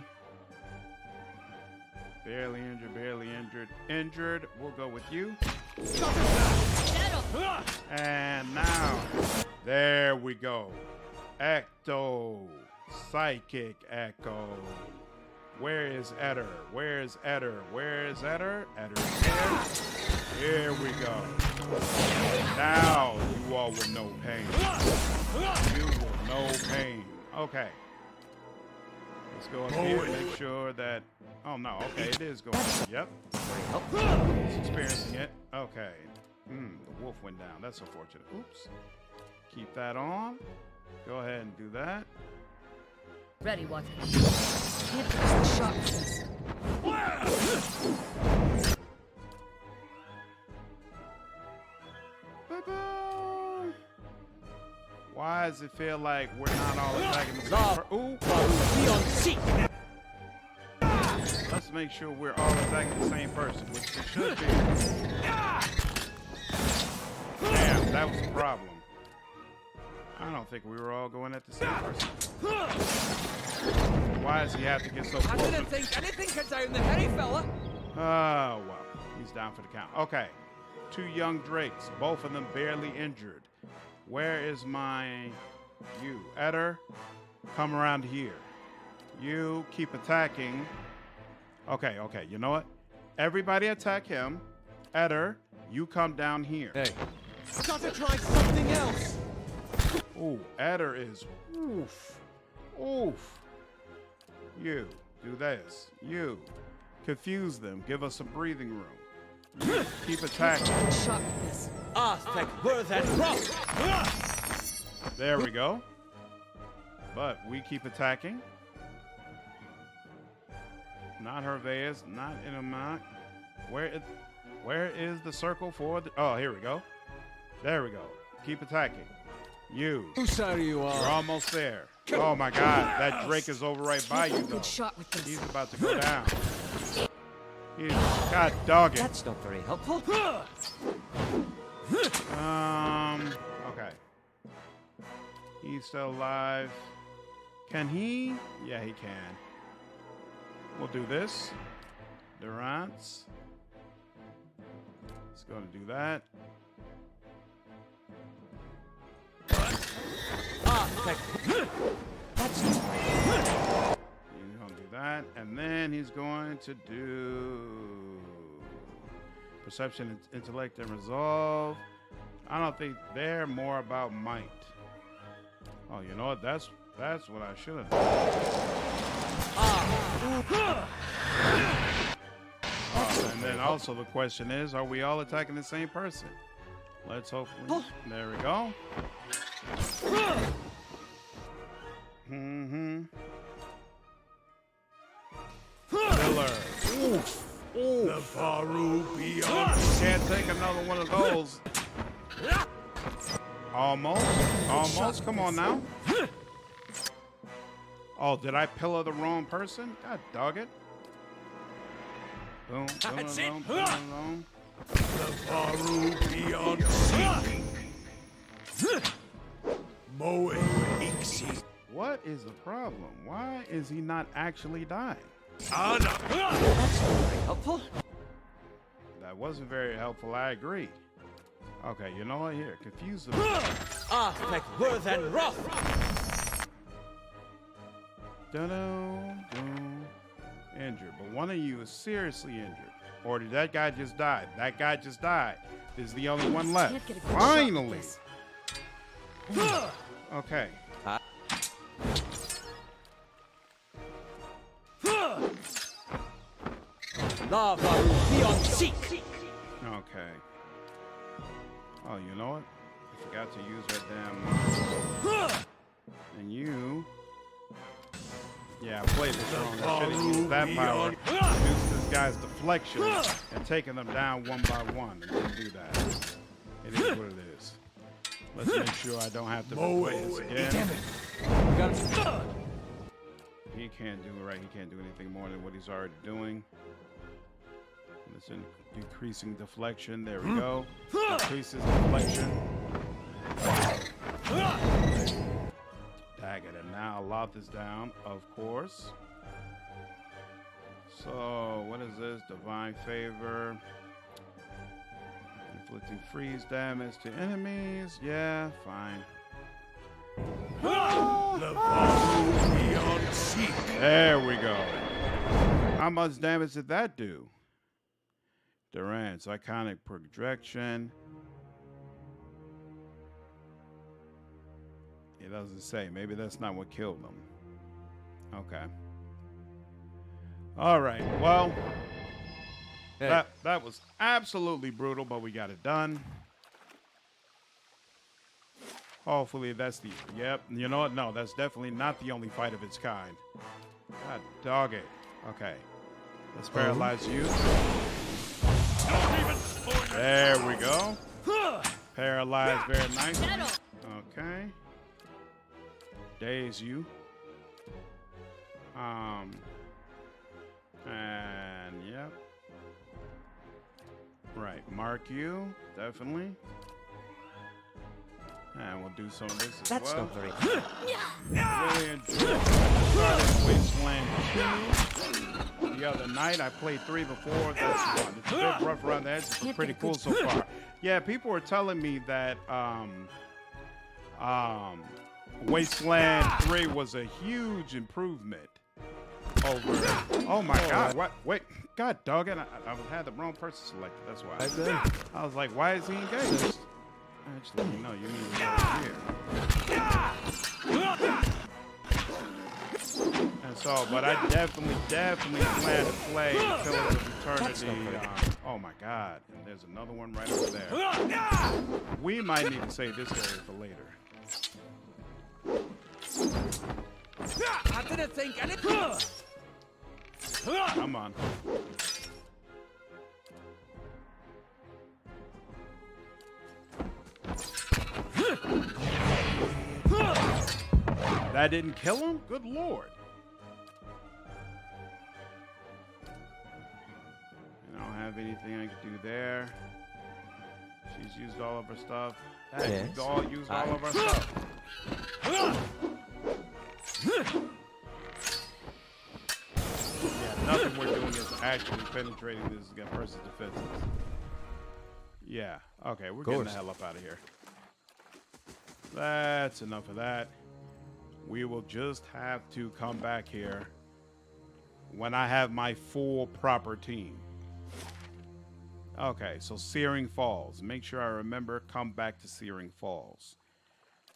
Speaker 1: Barely injured, barely injured. Injured, we'll go with you. And now, there we go. Ecto. Psychic Echo. Where is Eder? Where is Eder? Where is Eder? Eder is here. Here we go. Now you all will know pain. You will know pain. Okay. Let's go up here and make sure that... Oh, no. Okay, it is going. Yep. It's experiencing it. Okay. The wolf went down. That's unfortunate. Oops. Keep that on. Go ahead and do that.
Speaker 5: Ready, Watson. Can't touch the shot with this.
Speaker 1: Why does it feel like we're not all attacking the same person? Ooh. Let's make sure we're all attacking the same person, which we should be. Damn, that was a problem. I don't think we were all going at the same person. Why does he have to get so close?
Speaker 3: I didn't think anything could down the hairy fella.
Speaker 1: Oh, well, he's down for the count. Okay, 2 young Drakes, both of them barely injured. Where is my... You, Eder, come around here. You keep attacking. Okay, you know what? Everybody attack him. Eder, you come down here.
Speaker 7: Hey.
Speaker 2: Gotta try something else!
Speaker 1: Ooh, Eder is... Oof. Oof. You, do this. You, confuse them. Give us some breathing room. You, keep attacking.
Speaker 5: Shot with this.
Speaker 2: Aztec birth and rock!
Speaker 1: There we go. But we keep attacking. Not Hiravias, not Inamak. Where is the circle for the... Oh, here we go. There we go. Keep attacking. You.
Speaker 7: Whose side are you
Speaker 1: You're
Speaker 7: on?
Speaker 1: almost there. Oh my God, that Drake is over right by you though.
Speaker 5: Good shot with this.
Speaker 1: He's about to go down. He's God dog it.
Speaker 2: That's not very helpful.
Speaker 1: Okay. He's still alive. Can he? Yeah, he can. We'll do this. Durance. Let's go and do that.
Speaker 2: Aztec. That's
Speaker 1: that. And then he's going to do perception, intellect, and resolve. I don't think they're more about might. Oh, you know what? That's what I should have done. And then also the question is, are we all attacking the same person? Let's hope. There we go. Killer.
Speaker 8: The Faru beyond.
Speaker 1: Can't take another one of those. Almost. Come on now. Oh, did I pillar the wrong person? God dog it. Boom.
Speaker 3: That's it.
Speaker 1: Boom.
Speaker 8: The Faru beyond. Moe Ixi.
Speaker 1: What is the problem? Why is he not actually dying?
Speaker 8: Ana.
Speaker 2: That's not very helpful.
Speaker 1: That wasn't very helpful. I agree. Okay, you know what? Here, confuse them.
Speaker 2: Aspect worth and wrath.
Speaker 1: Injured, but one of you is seriously injured. Or did that guy just die? That guy just died. This is the only one left.
Speaker 5: Can't get a good shot
Speaker 1: Finally.
Speaker 5: with this.
Speaker 1: Okay.
Speaker 2: Lava beyond seek.
Speaker 1: Okay. Oh, you know what? I forgot to use that damn. And you. Yeah, I played this wrong. I should have used that power. Use this guy's deflection and taking them down one by one. And didn't do that. It is what it is. Let's make sure I don't have to replay this again. He can't do it right. He can't do anything more than what he's already doing. Listen, decreasing deflection. There we go. Decreases deflection. Dagger. And now I'll lock this down, of course. So, what is this? Divine favor. Inflicting freeze damage to enemies. Yeah, fine. There we go. How much damage did that do? Durant's iconic projection. It doesn't say. Maybe that's not what killed them. Okay. All right. Well,
Speaker 7: Hey.
Speaker 1: that was absolutely brutal, but we got it done. Hopefully that's the... Yep. You know what? No, that's definitely not the only fight of its kind. God dog it. Okay. Let's paralyze you. There we go. Paralyzed, very nice. Okay. Daze you. And yep. Right, mark you, definitely. And we'll do some of this as
Speaker 2: That's
Speaker 1: well.
Speaker 2: not very
Speaker 1: Really enjoyed started Wasteland 2 the other night. I played 3 before. That's fun. It's a bit rough around the edges, but pretty cool so far. Yeah, people were telling me that Wasteland 3 was a huge improvement over. Oh my God! What? Wait! God dog it! I had the wrong person selected. That's why. I was like, why is he engaged? Actually, no, you need to go here. And so, but I definitely plan to play Pillars of Eternity. Oh my God! And there's another one right over there. We might need to save this area for later.
Speaker 2: I didn't think anything.
Speaker 1: Come on. That didn't kill him? Good Lord. I don't have anything I can do there. She's used all of her stuff.
Speaker 7: Yes.
Speaker 1: Used all of our stuff. Yeah, nothing we're doing is actually penetrating this person's defenses. Yeah, okay, we're getting the hell up out of here. That's enough of that. We will just have to come back here when I have my full proper team. Okay, so Searing Falls. Make sure I remember, come back to Searing Falls.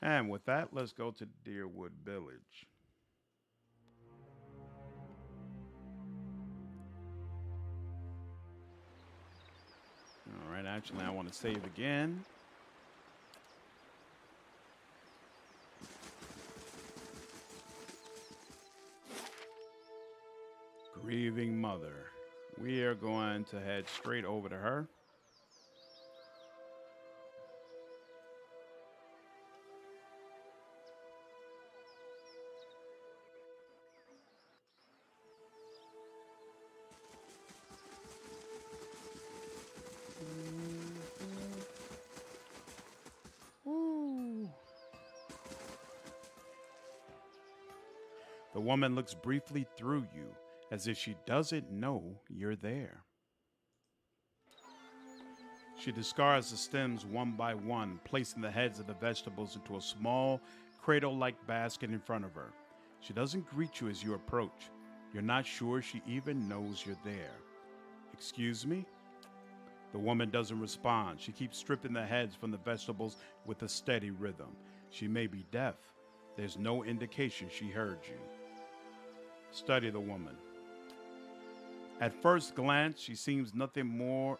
Speaker 1: And with that, let's go to Deerwood Village. All right, actually, I want to save again. Grieving Mother. We are going to head straight over to her. Ooh. The woman looks briefly through you, as if she doesn't know you're there. She discards the stems one by one, placing the heads of the vegetables into a small, cradle-like basket in front of her. She doesn't greet you as you approach. You're not sure she even knows you're there. Excuse me? The woman doesn't respond. She keeps stripping the heads from the vegetables with a steady rhythm. She may be deaf. There's no indication she heard you. Study the woman. At first glance, she seems nothing more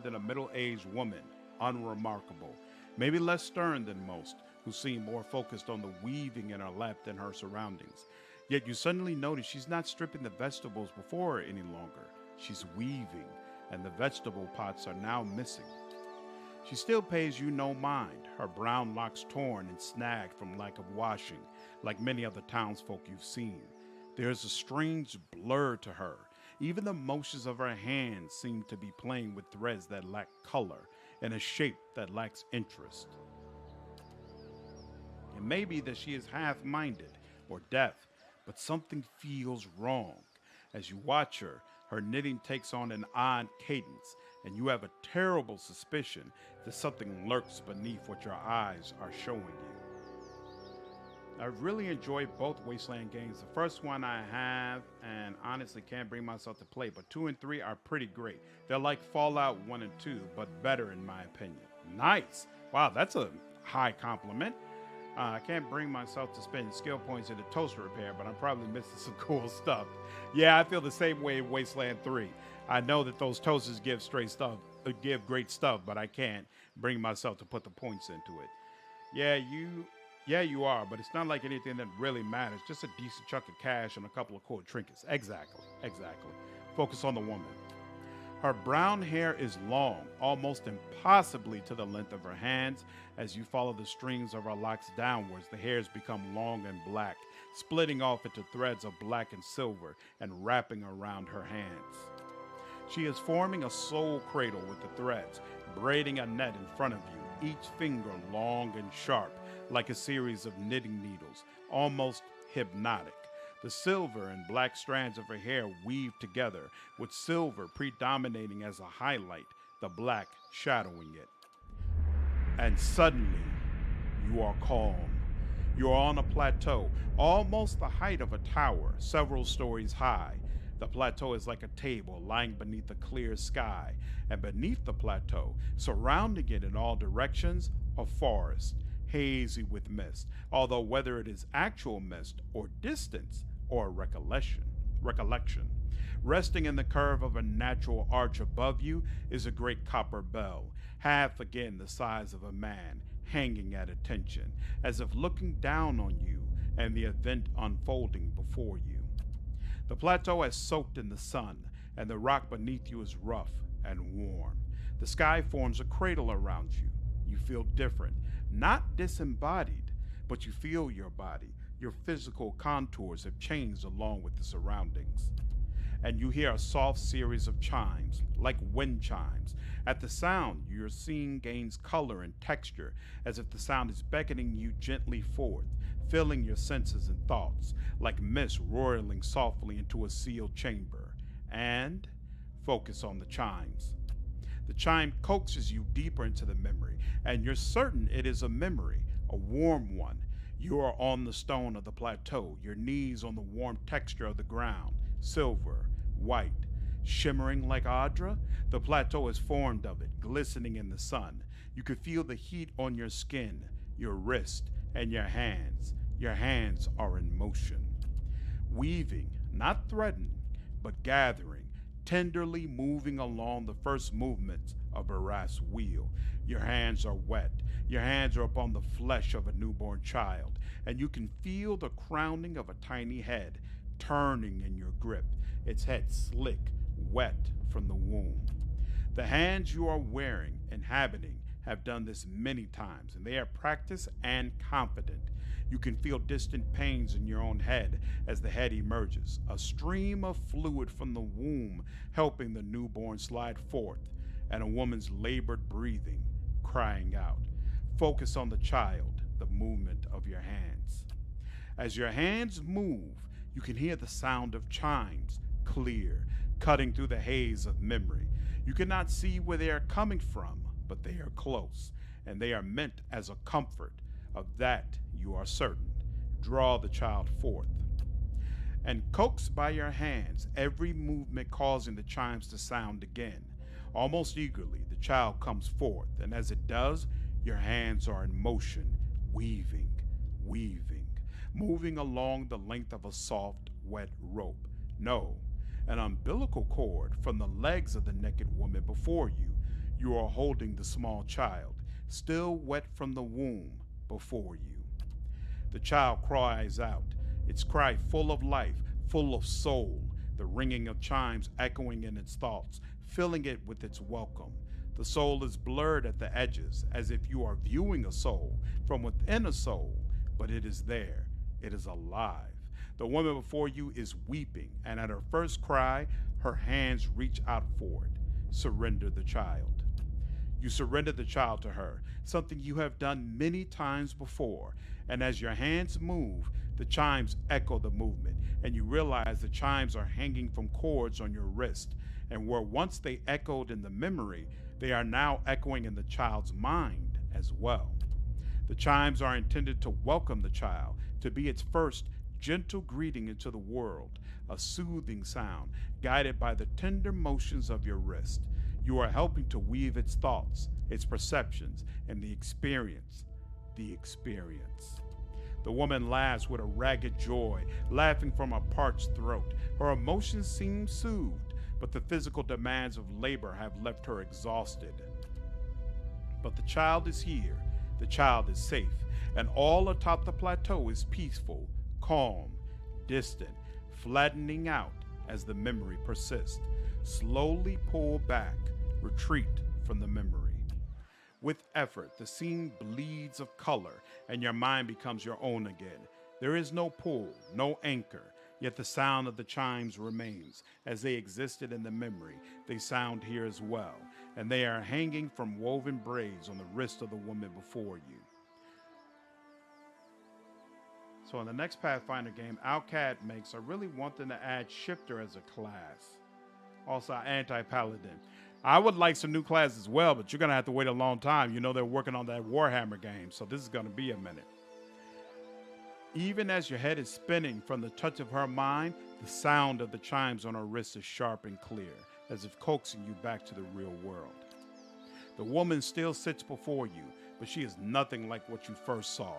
Speaker 1: than a middle-aged woman, unremarkable, maybe less stern than most, who seem more focused on the weaving in her lap than her surroundings. Yet you suddenly notice she's not stripping the vegetables before her any longer. She's weaving, and the vegetable pots are now missing. She still pays you no mind, her brown locks torn and snagged from lack of washing, like many other townsfolk you've seen. There's a strange blur to her. Even the motions of her hands seem to be playing with threads that lack color and a shape that lacks interest. It may be that she is half-minded or deaf, but something feels wrong. As you watch her, her knitting takes on an odd cadence, and you have a terrible suspicion that something lurks beneath what your eyes are showing you. I've really enjoyed both Wasteland games. The first one I have, and honestly can't bring myself to play, but 2 and 3 are pretty great. They're like Fallout 1 and 2, but better in my opinion. Nice. Wow, that's a high compliment. I can't bring myself to spend skill points in the toaster repair, but I'm probably missing some cool stuff. Yeah, I feel the same way in Wasteland 3. I know that those toasters give give great stuff, but I can't bring myself to put the points into it. Yeah, you are, but it's not like anything that really matters. Just a decent chunk of cash and a couple of cool trinkets. Exactly. Focus on the woman. Her brown hair is long, almost impossibly to the length of her hands. As you follow the strings of her locks downwards, the hairs become long and black, splitting off into threads of black and silver and wrapping around her hands. She is forming a soul cradle with the threads, braiding a net in front of you, each finger long and sharp, like a series of knitting needles, almost hypnotic. The silver and black strands of her hair weave together, with silver predominating as a highlight, the black shadowing it. And suddenly, you are calm. You are on a plateau, almost the height of a tower, several stories high. The plateau is like a table lying beneath a clear sky, and beneath the plateau, surrounding it in all directions, a forest, hazy with mist, although whether it is actual mist or distance or recollection. Resting in the curve of a natural arch above you is a great copper bell, half again the size of a man, hanging at attention, as if looking down on you and the event unfolding before you. The plateau has soaked in the sun, and the rock beneath you is rough and warm. The sky forms a cradle around you. You feel different, not disembodied, but you feel your body. Your physical contours have changed along with the surroundings. And you hear a soft series of chimes, like wind chimes. At the sound, your seeing gains color and texture, as if the sound is beckoning you gently forth, filling your senses and thoughts, like mist roiling softly into a sealed chamber. And focus on the chimes. The chime coaxes you deeper into the memory, and you're certain it is a memory, a warm one. You are on the stone of the plateau, your knees on the warm texture of the ground, silver, white, shimmering like Adra. The plateau is formed of it, glistening in the sun. You can feel the heat on your skin, your wrist, and your hands. Your hands are in motion. Weaving, not threatening, but gathering, tenderly moving along the first movements of Barras' wheel. Your hands are wet. Your hands are upon the flesh of a newborn child, and you can feel the crowning of a tiny head turning in your grip, its head slick, wet from the womb. The hands you are wearing, inhabiting, have done this many times, and they are practiced and confident. You can feel distant pains in your own head as the head emerges, a stream of fluid from the womb helping the newborn slide forth, and a woman's labored breathing, crying out. Focus on the child, the movement of your hands. As your hands move, you can hear the sound of chimes, clear, cutting through the haze of memory. You cannot see where they are coming from, but they are close, and they are meant as a comfort. Of that you are certain. Draw the child forth. And coaxed by your hands, every movement causing the chimes to sound again. Almost eagerly, the child comes forth, and as it does, your hands are in motion, weaving, weaving, moving along the length of a soft, wet rope. No, an umbilical cord from the legs of the naked woman before you. You are holding the small child, still wet from the womb, before you. The child cries out, its cry full of life, full of soul, the ringing of chimes echoing in its thoughts, filling it with its welcome. The soul is blurred at the edges, as if you are viewing a soul from within a soul, but it is there. It is alive. The woman before you is weeping, and at her first cry, her hands reach out for it. Surrender the child. You surrender the child to her, something you have done many times before, and as your hands move, the chimes echo the movement, and you realize the chimes are hanging from cords on your wrist, and where once they echoed in the memory, they are now echoing in the child's mind as well. The chimes are intended to welcome the child, to be its first gentle greeting into the world, a soothing sound guided by the tender motions of your wrist. You are helping to weave its thoughts, its perceptions, and the experience. The experience. The woman laughs with a ragged joy, laughing from a parched throat. Her emotions seem soothed, but the physical demands of labor have left her exhausted. But the child is here, the child is safe, and all atop the plateau is peaceful, calm, distant, flattening out as the memory persists. Slowly pull back, retreat from the memory. With effort, the scene bleeds of color, and your mind becomes your own again. There is no pull, no anchor, yet the sound of the chimes remains. As they existed in the memory, they sound here as well, and they are hanging from woven braids on the wrist of the woman before you. So in the next Pathfinder game, Alcad makes, I really want them to add Shifter as a class. Also anti-Paladin. I would like some new classes as well, but you're going to have to wait a long time. You know they're working on that Warhammer game, so this is going to be a minute. Even as your head is spinning from the touch of her mind, the sound of the chimes on her wrist is sharp and clear, as if coaxing you back to the real world. The woman still sits before you, but she is nothing like what you first saw.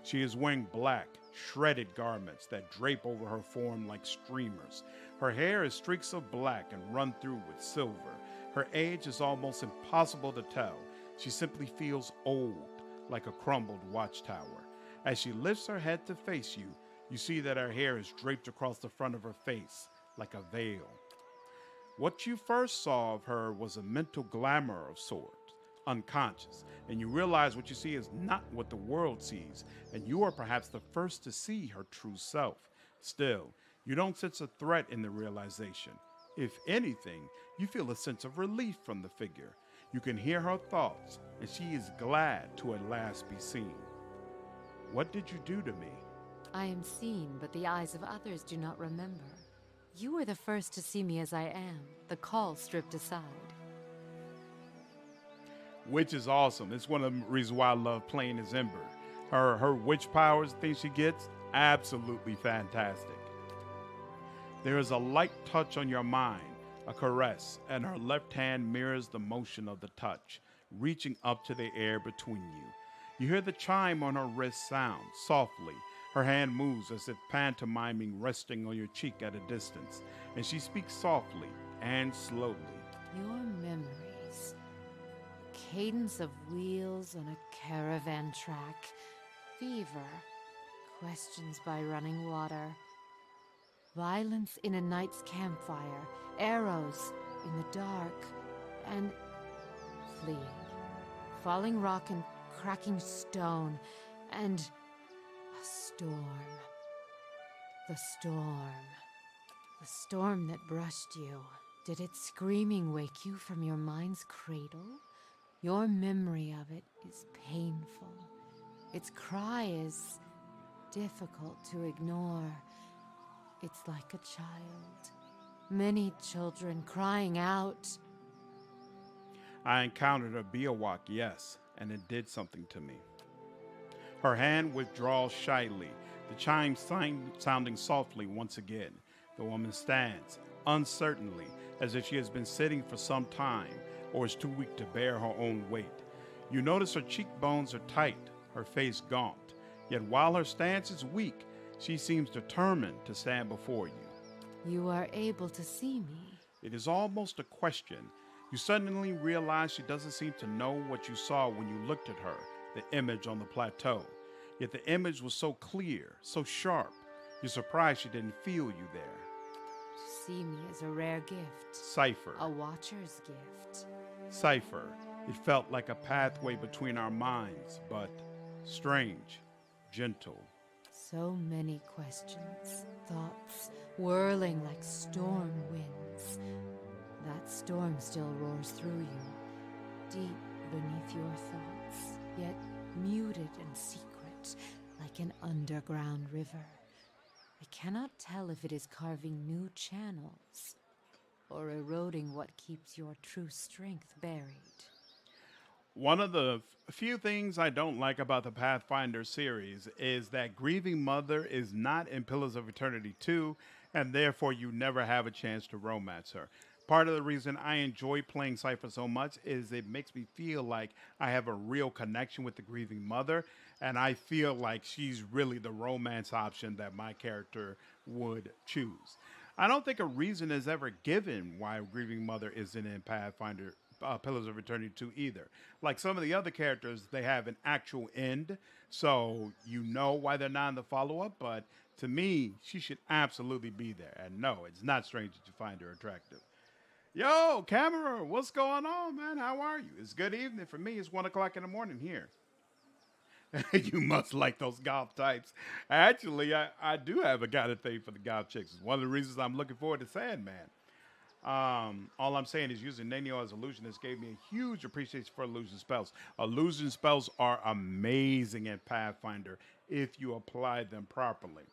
Speaker 1: She is wearing black, shredded garments that drape over her form like streamers. Her hair is streaks of black and run through with silver. Her age is almost impossible to tell. She simply feels old, like a crumbled watchtower. As she lifts her head to face you, you see that her hair is draped across the front of her face, like a veil. What you first saw of her was a mental glamour of sorts, unconscious, and you realize what you see is not what the world sees, and you are perhaps the first to see her true self. Still, you don't sense a threat in the realization. If anything, you feel a sense of relief from the figure. You can hear her thoughts, and she is glad to at last be seen. What did you do to me?
Speaker 9: I am seen, but the eyes of others do not remember. You were the first to see me as I am, the call stripped aside.
Speaker 1: Which is awesome. It's one of the reasons why I love playing as Ember. Her witch powers, things she gets, absolutely fantastic. There is a light touch on your mind, a caress, and her left hand mirrors the motion of the touch, reaching up to the air between you. You hear the chime on her wrist sound softly. Her hand moves as if pantomiming, resting on your cheek at a distance, and she speaks softly and slowly.
Speaker 9: Your memories. Cadence of wheels on a caravan track. Fever. Questions by running water. Violence in a night's campfire. Arrows in the dark. And fleeing. Falling rock and cracking stone. And a storm. The storm. The storm that brushed you. Did its screaming wake you from your mind's cradle? Your memory of it is painful. Its cry is difficult to ignore. It's like a child. Many children crying out.
Speaker 1: I encountered a Biawak, yes, and it did something to me. Her hand withdraws shyly, the chime sounding softly once again. The woman stands, uncertainly, as if she has been sitting for some time or is too weak to bear her own weight. You notice her cheekbones are tight, her face gaunt, yet while her stance is weak, she seems determined to stand before you.
Speaker 9: You are able to see me.
Speaker 1: It is almost a question. You suddenly realize she doesn't seem to know what you saw when you looked at her, the image on the plateau. Yet the image was so clear, so sharp, you're surprised she didn't feel you there.
Speaker 9: To see me is a rare gift.
Speaker 1: Cipher.
Speaker 9: A watcher's gift.
Speaker 1: Cipher. It felt like a pathway between our minds, but strange, gentle.
Speaker 9: So many questions, thoughts, whirling like storm winds. That storm still roars through you, deep beneath your thoughts, yet muted and secret, like an underground river. I cannot tell if it is carving new channels, or eroding what keeps your true strength buried.
Speaker 1: One of the few things I don't like about the Pathfinder series is that Grieving Mother is not in Pillars of Eternity 2, and therefore you never have a chance to romance her. Part of the reason I enjoy playing Cypher so much is it makes me feel like I have a real connection with the Grieving Mother, and I feel like she's really the romance option that my character would choose. I don't think a reason is ever given why Grieving Mother isn't in Pathfinder Pillars of Eternity 2 either. Like some of the other characters, they have an actual end, so you know why they're not in the follow-up, but to me, she should absolutely be there. And no, it's not strange that you find her attractive. Yo, Camera, what's going on, man? How are you? It's good evening. For me, it's 1 o'clock in the morning here. You must like those goth types. Actually, I do have a kind of thing for the goth chicks. It's one of the reasons I'm looking forward to Sandman. All I'm saying is using Nenio as illusionist gave me a huge appreciation for illusion spells. Illusion spells are amazing in Pathfinder if you apply them properly.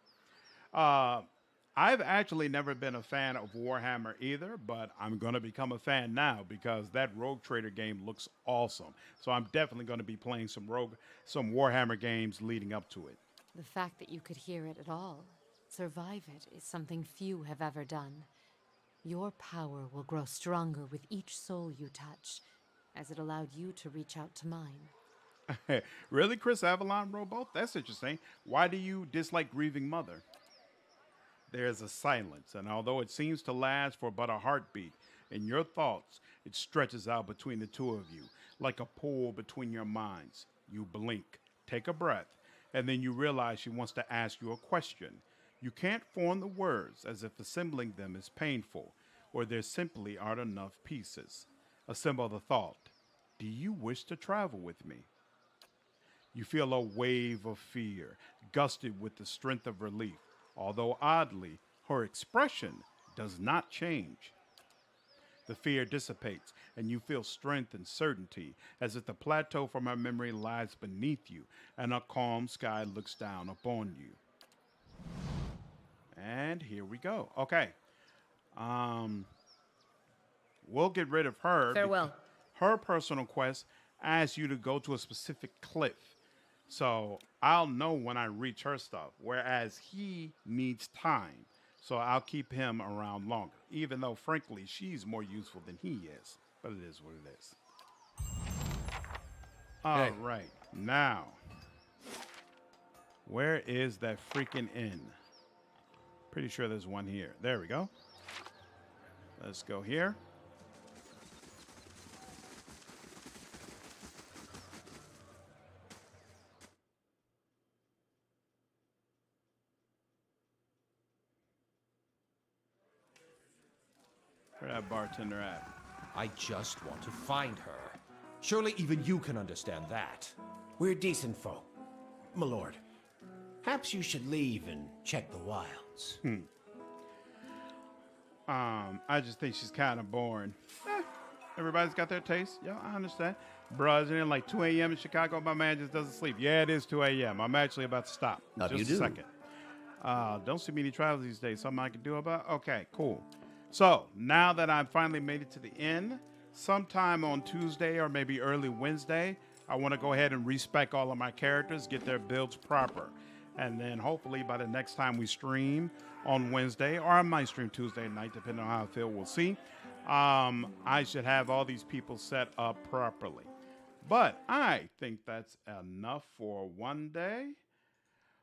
Speaker 1: I've actually never been a fan of Warhammer either, but I'm going to become a fan now because that Rogue Trader game looks awesome. So I'm definitely going to be playing some Warhammer games leading up to it.
Speaker 9: The fact that you could hear it at all, survive it, is something few have ever done. Your power will grow stronger with each soul you touch, as it allowed you to reach out to mine.
Speaker 1: Really, Chris Avalon wrote both? That's interesting. Why do you dislike Grieving Mother? There's a silence, and although it seems to last for but a heartbeat, in your thoughts, it stretches out between the two of you, like a pool between your minds. You blink, take a breath, and then you realize she wants to ask you a question. You can't form the words, as if assembling them is painful, or there simply aren't enough pieces. Assemble the thought. Do you wish to travel with me? You feel a wave of fear, gusted with the strength of relief, although oddly, her expression does not change. The fear dissipates, and you feel strength and certainty, as if the plateau from her memory lies beneath you, and a calm sky looks down upon you. And here we go. Okay. We'll get rid of her.
Speaker 5: Farewell.
Speaker 1: Her personal quest asks you to go to a specific cliff. So I'll know when I reach her stuff, whereas he needs time. So I'll keep him around longer, even though, frankly, she's more useful than he is. But it is what it is. All
Speaker 7: Hey.
Speaker 1: right. Now, where is that freaking inn? Pretty sure there's one here. There we go. Let's go here. Where that bartender at?
Speaker 2: I just want to find her. Surely even you can understand that.
Speaker 10: We're decent folk, my lord. Perhaps you should leave and check the wilds.
Speaker 1: I just think she's kind of boring. Everybody's got their taste. Yeah, I understand. Bruh, isn't it like 2 a.m. in Chicago? My man just doesn't sleep. Yeah, it is 2 a.m. I'm actually about to stop.
Speaker 10: How do
Speaker 1: Just
Speaker 10: you
Speaker 1: a
Speaker 10: do?
Speaker 1: second. Don't see many travelers these days. Something I can do about? Okay, cool. So now that I've finally made it to the inn, sometime on Tuesday or maybe early Wednesday, I want to go ahead and respec all of my characters, get their builds proper. And then hopefully by the next time we stream on Wednesday, or I might stream Tuesday night, depending on how I feel, we'll see. I should have all these people set up properly. But I think that's enough for one day.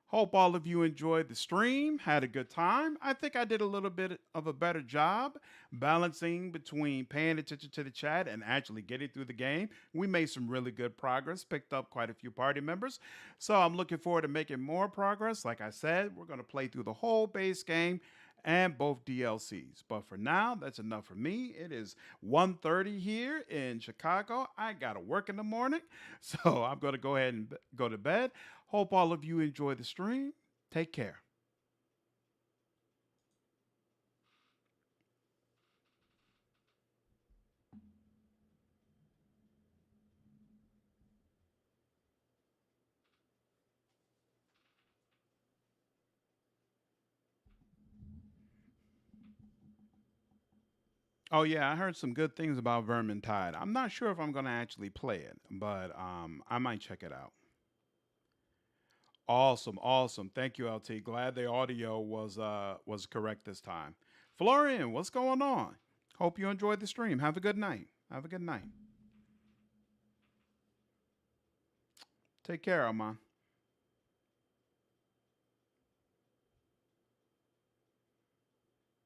Speaker 1: Hope all of you enjoyed the stream, had a good time. I think I did a little bit of a better job balancing between paying attention to the chat and actually getting through the game. We made some really good progress, picked up quite a few party members. So I'm looking forward to making more progress. Like I said, we're going to play through the whole base game and both DLCs. But for now, that's enough for me. It is 1:30 here in Chicago. I got to work in the morning, so I'm going to go ahead and go to bed. Hope all of you enjoy the stream. Take care. Oh yeah, I heard some good things about Vermintide. I'm not sure if I'm going to actually play it, but I might check it out. Awesome, awesome. Thank you, LT. Glad the audio was correct this time. Florian, what's going on? Hope you enjoyed the stream. Have a good night. Have a good night. Take care, Armand.